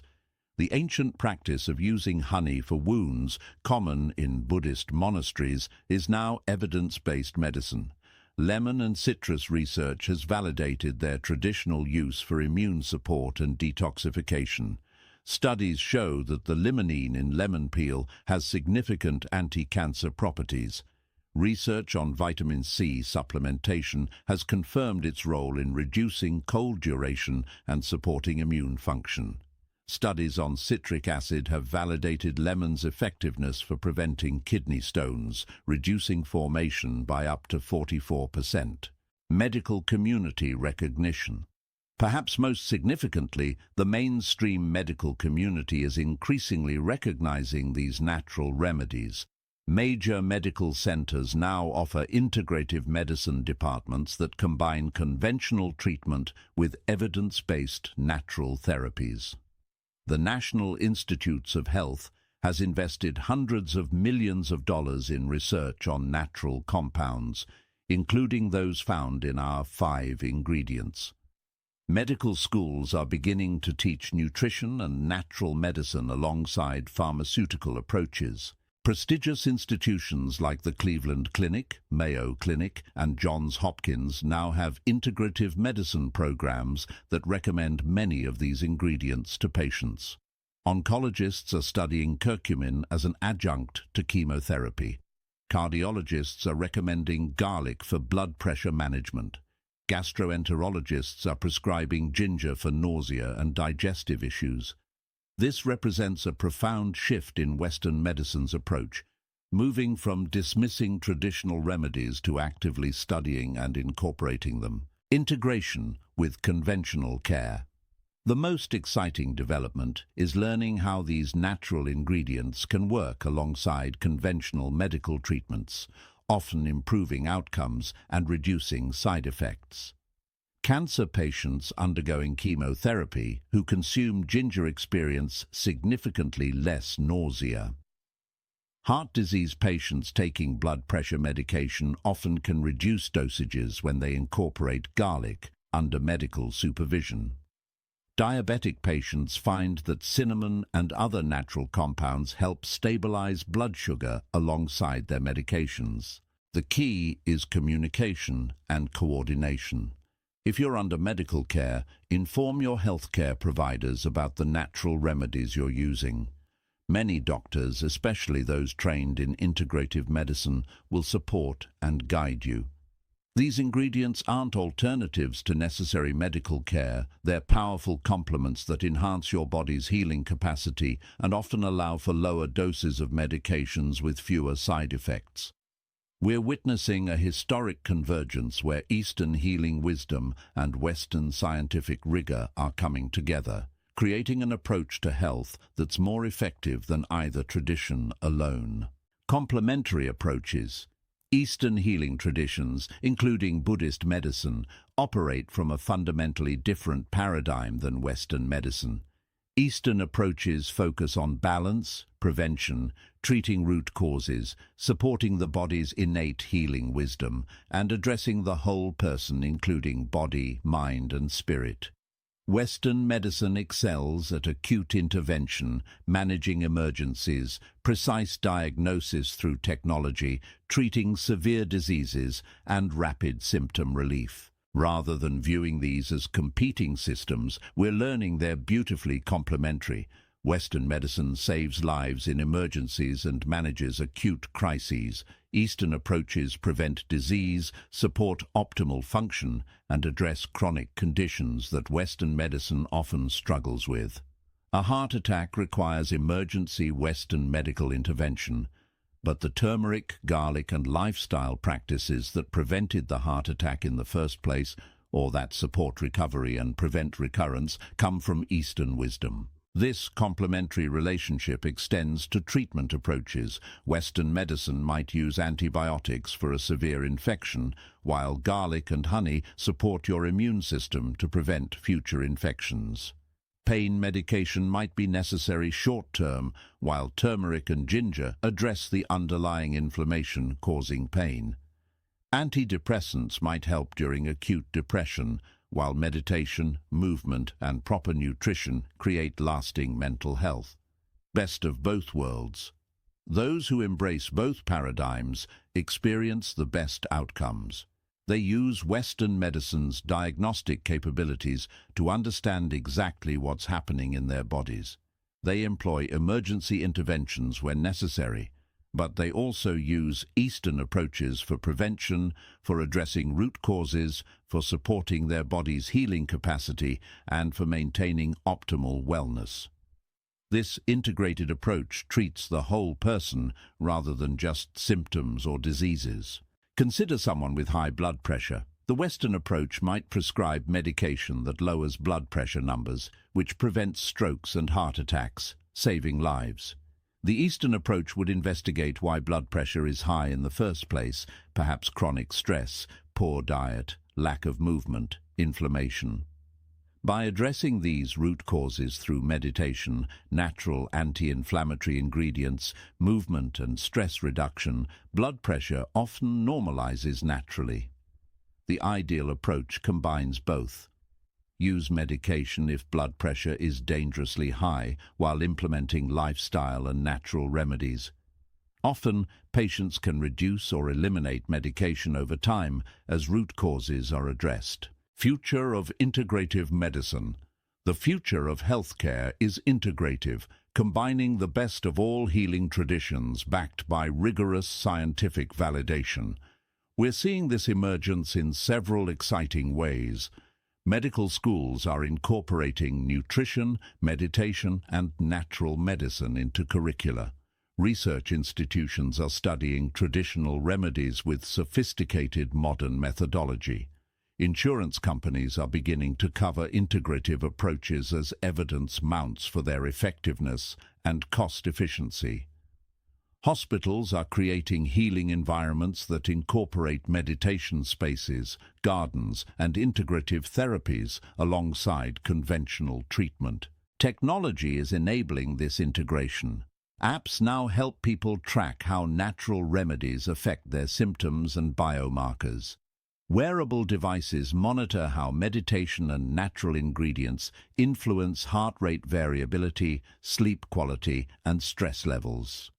The ancient practice of using honey for wounds, common in Buddhist monasteries, is now evidence-based medicine. Lemon and citrus research has validated their traditional use for immune support and detoxification. Studies show that the limonene in lemon peel has significant anti-cancer properties. Research on vitamin C supplementation has confirmed its role in reducing cold duration and supporting immune function. Studies on citric acid have validated lemon's effectiveness for preventing kidney stones, reducing formation by up to 44%. Medical community recognition. Perhaps most significantly, the mainstream medical community is increasingly recognizing these natural remedies. Major medical centers now offer integrative medicine departments that combine conventional treatment with evidence-based natural therapies. The National Institutes of Health has invested hundreds of millions of dollars in research on natural compounds, including those found in our 5 ingredients. Medical schools are beginning to teach nutrition and natural medicine alongside pharmaceutical approaches. Prestigious institutions like the Cleveland Clinic, Mayo Clinic, and Johns Hopkins now have integrative medicine programs that recommend many of these ingredients to patients. Oncologists are studying curcumin as an adjunct to chemotherapy. Cardiologists are recommending garlic for blood pressure management. Gastroenterologists are prescribing ginger for nausea and digestive issues. This represents a profound shift in Western medicine's approach, moving from dismissing traditional remedies to actively studying and incorporating them. Integration with conventional care. The most exciting development is learning how these natural ingredients can work alongside conventional medical treatments, often improving outcomes and reducing side effects. Cancer patients undergoing chemotherapy who consume ginger experience significantly less nausea. Heart disease patients taking blood pressure medication often can reduce dosages when they incorporate garlic under medical supervision. Diabetic patients find that cinnamon and other natural compounds help stabilize blood sugar alongside their medications. The key is communication and coordination. If you're under medical care, inform your healthcare providers about the natural remedies you're using. Many doctors, especially those trained in integrative medicine, will support and guide you. These ingredients aren't alternatives to necessary medical care. They're powerful complements that enhance your body's healing capacity and often allow for lower doses of medications with fewer side effects. We're witnessing a historic convergence where Eastern healing wisdom and Western scientific rigor are coming together, creating an approach to health that's more effective than either tradition alone. Complementary approaches. Eastern healing traditions, including Buddhist medicine, operate from a fundamentally different paradigm than Western medicine. Eastern approaches focus on balance, prevention, treating root causes, supporting the body's innate healing wisdom, and addressing the whole person, including body, mind, and spirit. Western medicine excels at acute intervention, managing emergencies, precise diagnosis through technology, treating severe diseases, and rapid symptom relief. Rather than viewing these as competing systems, we're learning they're beautifully complementary. Western medicine saves lives in emergencies and manages acute crises. Eastern approaches prevent disease, support optimal function, and address chronic conditions that Western medicine often struggles with. A heart attack requires emergency Western medical intervention, but the turmeric, garlic, and lifestyle practices that prevented the heart attack in the first place, or that support recovery and prevent recurrence, come from Eastern wisdom. This complementary relationship extends to treatment approaches. Western medicine might use antibiotics for a severe infection, while garlic and honey support your immune system to prevent future infections. Pain medication might be necessary short-term, while turmeric and ginger address the underlying inflammation causing pain. Antidepressants might help during acute depression, while meditation, movement, and proper nutrition create lasting mental health. Best of both worlds. Those who embrace both paradigms experience the best outcomes. They use Western medicine's diagnostic capabilities to understand exactly what's happening in their bodies. They employ emergency interventions when necessary, but they also use Eastern approaches for prevention, for addressing root causes, for supporting their body's healing capacity, and for maintaining optimal wellness. This integrated approach treats the whole person rather than just symptoms or diseases. Consider someone with high blood pressure. The Western approach might prescribe medication that lowers blood pressure numbers, which prevents strokes and heart attacks, saving lives. The Eastern approach would investigate why blood pressure is high in the first place, perhaps chronic stress, poor diet, lack of movement, inflammation. By addressing these root causes through meditation, natural anti-inflammatory ingredients, movement and stress reduction, blood pressure often normalizes naturally. The ideal approach combines both. Use medication if blood pressure is dangerously high while implementing lifestyle and natural remedies. Often, patients can reduce or eliminate medication over time as root causes are addressed. Future of integrative medicine. The future of healthcare is integrative, combining the best of all healing traditions backed by rigorous scientific validation. We're seeing this emergence in several exciting ways. Medical schools are incorporating nutrition, meditation, and natural medicine into curricula. Research institutions are studying traditional remedies with sophisticated modern methodology. Insurance companies are beginning to cover integrative approaches as evidence mounts for their effectiveness and cost efficiency. Hospitals are creating healing environments that incorporate meditation spaces, gardens, and integrative therapies alongside conventional treatment. Technology is enabling this integration. Apps now help people track how natural remedies affect their symptoms and biomarkers. Wearable devices monitor how meditation and natural ingredients influence heart rate variability, sleep quality, and stress levels.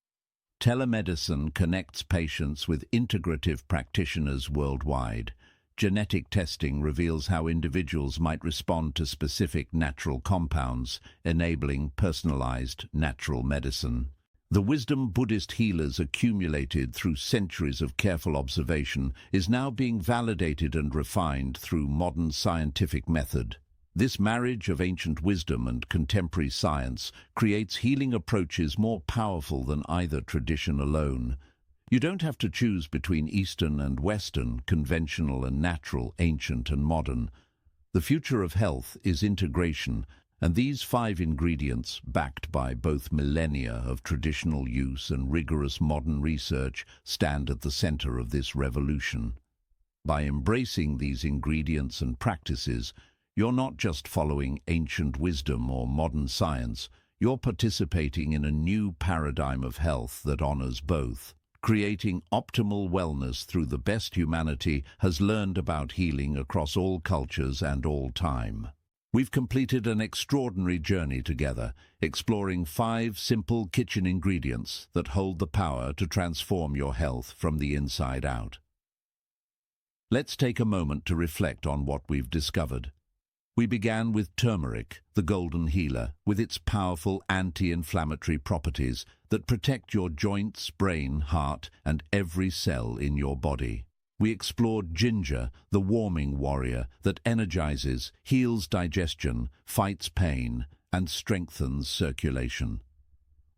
Telemedicine connects patients with integrative practitioners worldwide. Genetic testing reveals how individuals might respond to specific natural compounds, enabling personalized natural medicine. The wisdom Buddhist healers accumulated through centuries of careful observation is now being validated and refined through modern scientific method. This marriage of ancient wisdom and contemporary science creates healing approaches more powerful than either tradition alone. You don't have to choose between Eastern and Western, conventional and natural, ancient and modern. The future of health is integration, and these 5 ingredients, backed by both millennia of traditional use and rigorous modern research, stand at the center of this revolution. By embracing these ingredients and practices, you're not just following ancient wisdom or modern science, you're participating in a new paradigm of health that honors both. Creating optimal wellness through the best humanity has learned about healing across all cultures and all time. We've completed an extraordinary journey together, exploring 5 simple kitchen ingredients that hold the power to transform your health from the inside out. Let's take a moment to reflect on what we've discovered. We began with turmeric, the golden healer, with its powerful anti-inflammatory properties that protect your joints, brain, heart, and every cell in your body. We explored ginger, the warming warrior that energizes, heals digestion, fights pain, and strengthens circulation.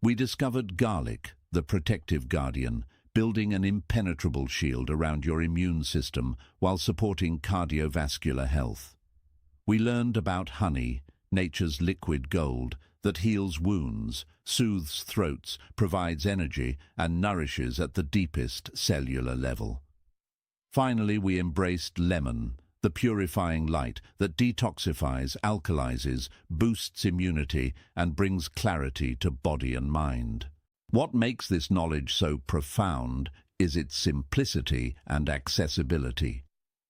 We discovered garlic, the protective guardian, building an impenetrable shield around your immune system while supporting cardiovascular health. We learned about honey, nature's liquid gold, that heals wounds, soothes throats, provides energy, and nourishes at the deepest cellular level. Finally, we embraced lemon, the purifying light that detoxifies, alkalizes, boosts immunity, and brings clarity to body and mind. What makes this knowledge so profound is its simplicity and accessibility.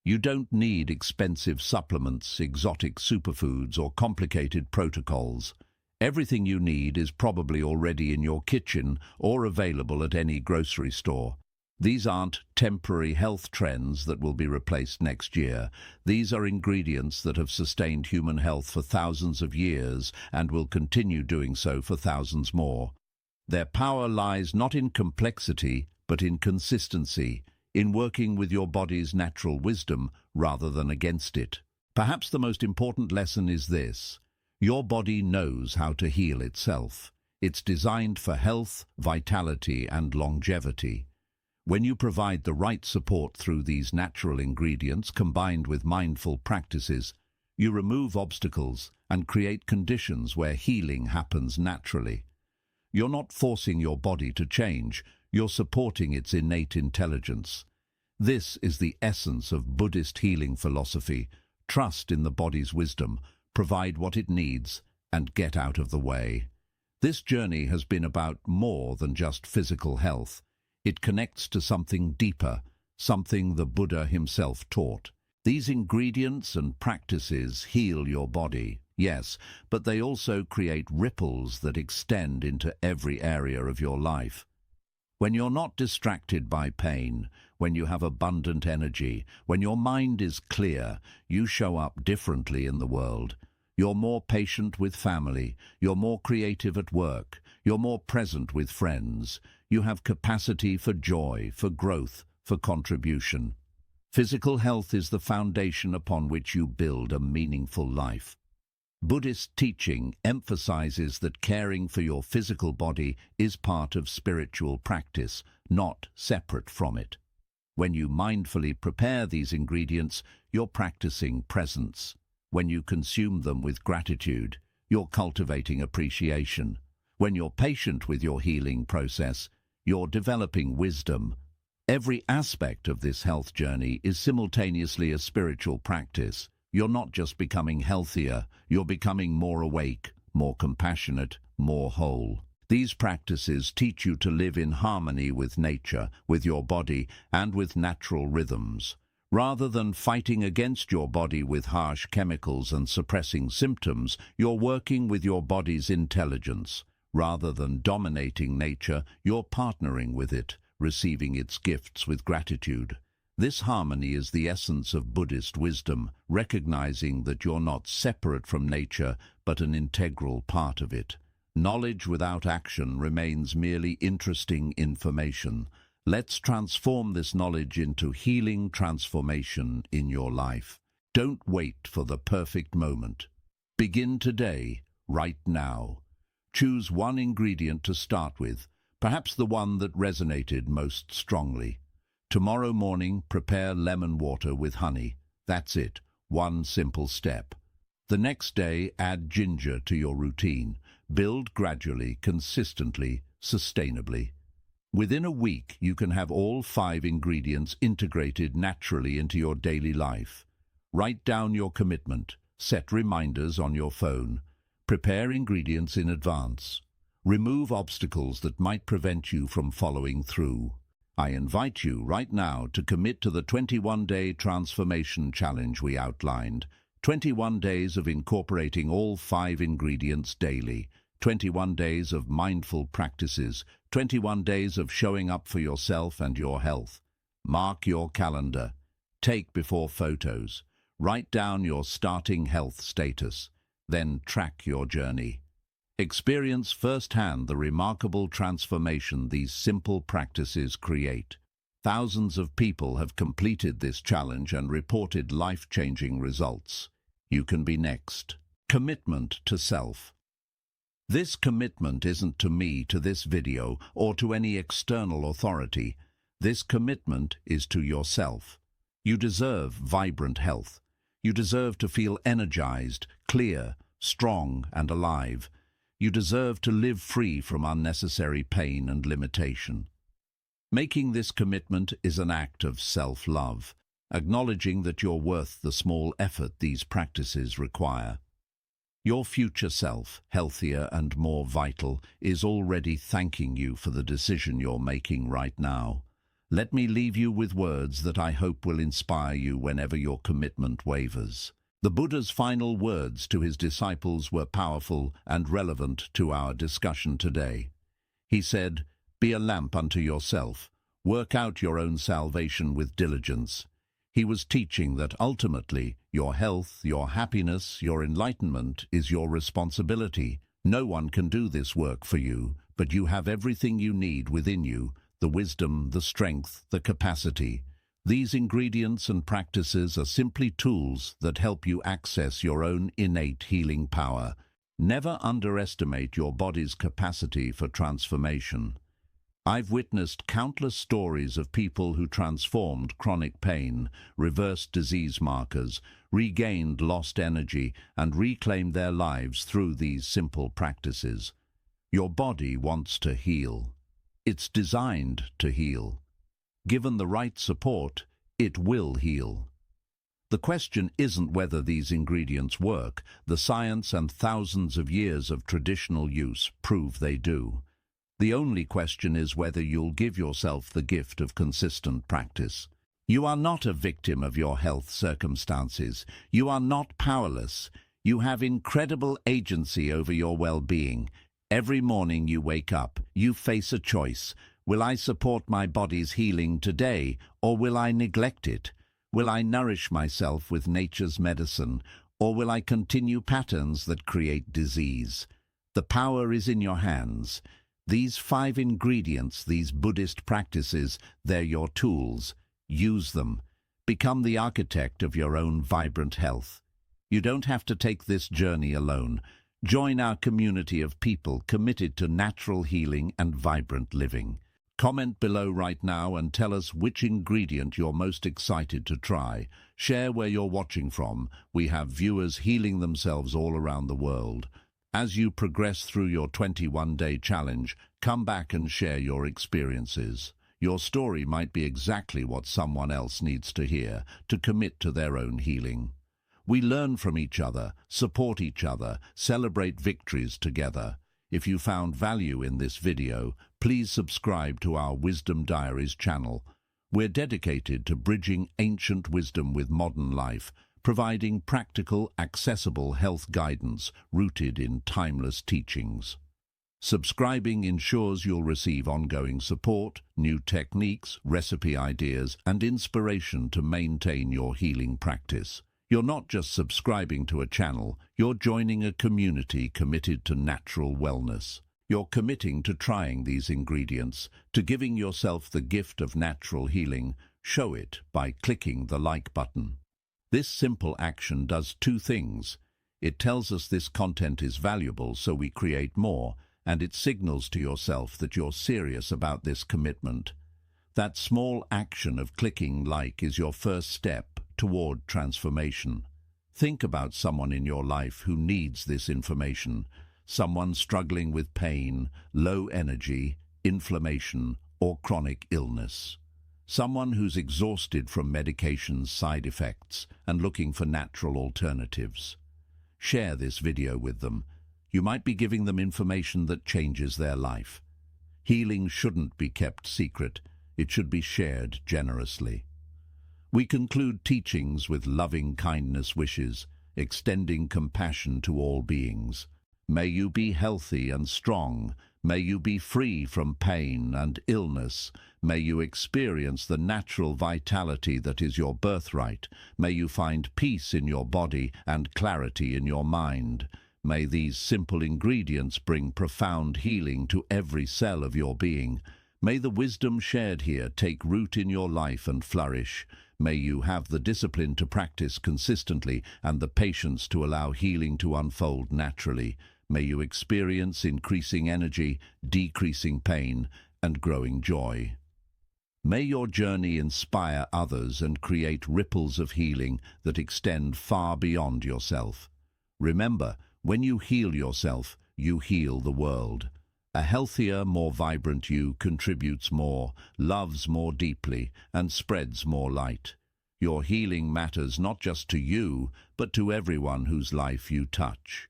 You don't need expensive supplements, exotic superfoods, or complicated protocols. Everything you need is probably already in your kitchen or available at any grocery store. These aren't temporary health trends that will be replaced next year. These are ingredients that have sustained human health for thousands of years and will continue doing so for thousands more. Their power lies not in complexity, but in consistency, in working with your body's natural wisdom rather than against it. Perhaps the most important lesson is this: your body knows how to heal itself. It's designed for health, vitality, and longevity. When you provide the right support through these natural ingredients combined with mindful practices, you remove obstacles and create conditions where healing happens naturally. You're not forcing your body to change, you're supporting its innate intelligence. This is the essence of Buddhist healing philosophy: trust in the body's wisdom, provide what it needs, and get out of the way. This journey has been about more than just physical health. It connects to something deeper, something the Buddha himself taught. These ingredients and practices heal your body, yes, but they also create ripples that extend into every area of your life. When you're not distracted by pain, when you have abundant energy, when your mind is clear, you show up differently in the world. You're more patient with family. You're more creative at work. You're more present with friends. You have capacity for joy, for growth, for contribution. Physical health is the foundation upon which you build a meaningful life. Buddhist teaching emphasizes that caring for your physical body is part of spiritual practice, not separate from it. When you mindfully prepare these ingredients, you're practicing presence. When you consume them with gratitude, you're cultivating appreciation. When you're patient with your healing process, you're developing wisdom. Every aspect of this health journey is simultaneously a spiritual practice. You're not just becoming healthier, you're becoming more awake, more compassionate, more whole. These practices teach you to live in harmony with nature, with your body, and with natural rhythms. Rather than fighting against your body with harsh chemicals and suppressing symptoms, you're working with your body's intelligence. Rather than dominating nature, you're partnering with it, receiving its gifts with gratitude. This harmony is the essence of Buddhist wisdom, recognizing that you're not separate from nature, but an integral part of it. Knowledge without action remains merely interesting information. Let's transform this knowledge into healing transformation in your life. Don't wait for the perfect moment. Begin today, right now. Choose one ingredient to start with, perhaps the one that resonated most strongly. Tomorrow morning, prepare lemon water with honey. That's it, one simple step. The next day, add ginger to your routine. Build gradually, consistently, sustainably. Within a week, you can have all 5 ingredients integrated naturally into your daily life. Write down your commitment. Set reminders on your phone. Prepare ingredients in advance. Remove obstacles that might prevent you from following through. I invite you right now to commit to the 21-day transformation challenge we outlined. 21 days of incorporating all 5 ingredients daily. 21 days of mindful practices. 21 days of showing up for yourself and your health. Mark your calendar. Take before photos. Write down your starting health status. Then track your journey. Experience firsthand the remarkable transformation these simple practices create. Thousands of people have completed this challenge and reported life-changing results. You can be next. Commitment to self. This commitment isn't to me, to this video, or to any external authority. This commitment is to yourself. You deserve vibrant health. You deserve to feel energized, clear, strong, and alive. You deserve to live free from unnecessary pain and limitation. Making this commitment is an act of self-love, acknowledging that you're worth the small effort these practices require. Your future self, healthier and more vital, is already thanking you for the decision you're making right now. Let me leave you with words that I hope will inspire you whenever your commitment wavers. The Buddha's final words to his disciples were powerful and relevant to our discussion today. He said, "Be a lamp unto yourself. Work out your own salvation with diligence." He was teaching that ultimately, your health, your happiness, your enlightenment is your responsibility. No one can do this work for you, but you have everything you need within you, the wisdom, the strength, the capacity. These ingredients and practices are simply tools that help you access your own innate healing power. Never underestimate your body's capacity for transformation. I've witnessed countless stories of people who transformed chronic pain, reversed disease markers, regained lost energy, and reclaimed their lives through these simple practices. Your body wants to heal. It's designed to heal. Given the right support, it will heal. The question isn't whether these ingredients work. The science and thousands of years of traditional use prove they do. The only question is whether you'll give yourself the gift of consistent practice. You are not a victim of your health circumstances. You are not powerless. You have incredible agency over your well-being. Every morning you wake up, you face a choice. Will I support my body's healing today, or will I neglect it? Will I nourish myself with nature's medicine, Or will I continue patterns that create disease? The power is in your hands. These 5 ingredients, these Buddhist practices, they're your tools. Use them. Become the architect of your own vibrant health. You don't have to take this journey alone. Join our community of people committed to natural healing and vibrant living. Comment below right now and tell us which ingredient you're most excited to try. Share where you're watching from. We have viewers healing themselves all around the world. As you progress through your 21-day challenge, come back and share your experiences. Your story might be exactly what someone else needs to hear to commit to their own healing. We learn from each other, support each other, celebrate victories together. If you found value in this video, please subscribe to our Wisdom Diaries channel. We're dedicated to bridging ancient wisdom with modern life, providing practical, accessible health guidance rooted in timeless teachings. Subscribing ensures you'll receive ongoing support, new techniques, recipe ideas, and inspiration to maintain your healing practice. You're not just subscribing to a channel, you're joining a community committed to natural wellness. You're committing to trying these ingredients, to giving yourself the gift of natural healing. Show it by clicking the like button. This simple action does 2 things. It tells us this content is valuable, so we create more, and it signals to yourself that you're serious about this commitment. That small action of clicking like is your first step toward transformation. Think about someone in your life who needs this information, someone struggling with pain, low energy, inflammation, or chronic illness. Someone who's exhausted from medication's side effects and looking for natural alternatives. Share this video with them. You might be giving them information that changes their life. Healing shouldn't be kept secret. It should be shared generously. We conclude teachings with loving kindness wishes, extending compassion to all beings. May you be healthy and strong. May you be free from pain and illness. May you experience the natural vitality that is your birthright. May you find peace in your body and clarity in your mind. May these simple ingredients bring profound healing to every cell of your being. May the wisdom shared here take root in your life and flourish. May you have the discipline to practice consistently and the patience to allow healing to unfold naturally. May you experience increasing energy, decreasing pain, and growing joy. May your journey inspire others and create ripples of healing that extend far beyond yourself. Remember, when you heal yourself, you heal the world. A healthier, more vibrant you contributes more, loves more deeply, and spreads more light. Your healing matters not just to you, but to everyone whose life you touch.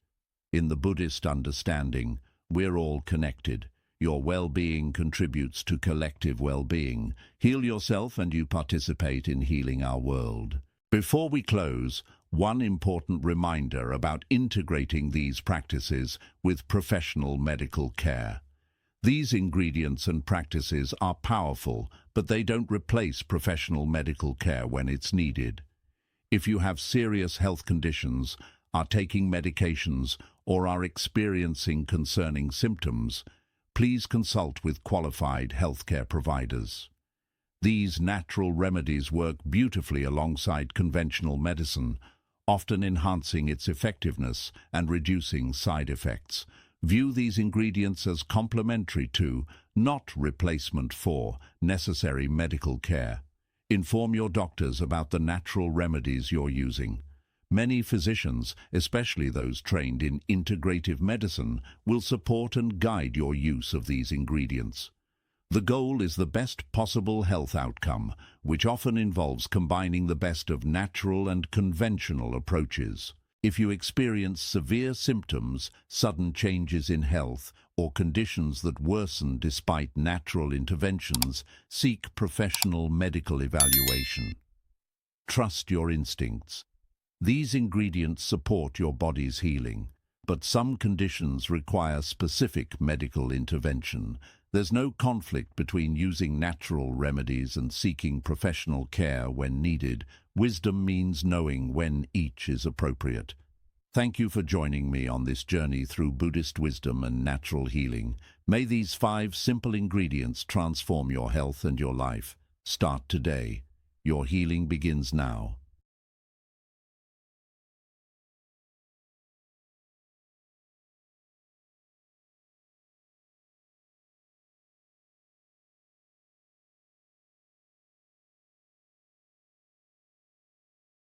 In the Buddhist understanding, we're all connected. Your well-being contributes to collective well-being. Heal yourself and you participate in healing our world. Before we close, one important reminder about integrating these practices with professional medical care. These ingredients and practices are powerful, but they don't replace professional medical care when it's needed. If you have serious health conditions, are taking medications, or are experiencing concerning symptoms, please consult with qualified healthcare providers. These natural remedies work beautifully alongside conventional medicine, often enhancing its effectiveness and reducing side effects. View these ingredients as complementary to, not replacement for, necessary medical care. Inform your doctors about the natural remedies you're using. Many physicians, especially those trained in integrative medicine, will support and guide your use of these ingredients. The goal is the best possible health outcome, which often involves combining the best of natural and conventional approaches. If you experience severe symptoms, sudden changes in health, or conditions that worsen despite natural interventions, seek professional medical evaluation. Trust your instincts. These ingredients support your body's healing, but some conditions require specific medical intervention. There's no conflict between using natural remedies and seeking professional care when needed. Wisdom means knowing when each is appropriate. Thank you for joining me on this journey through Buddhist wisdom and natural healing. May these 5 simple ingredients transform your health and your life. Start today. Your healing begins now.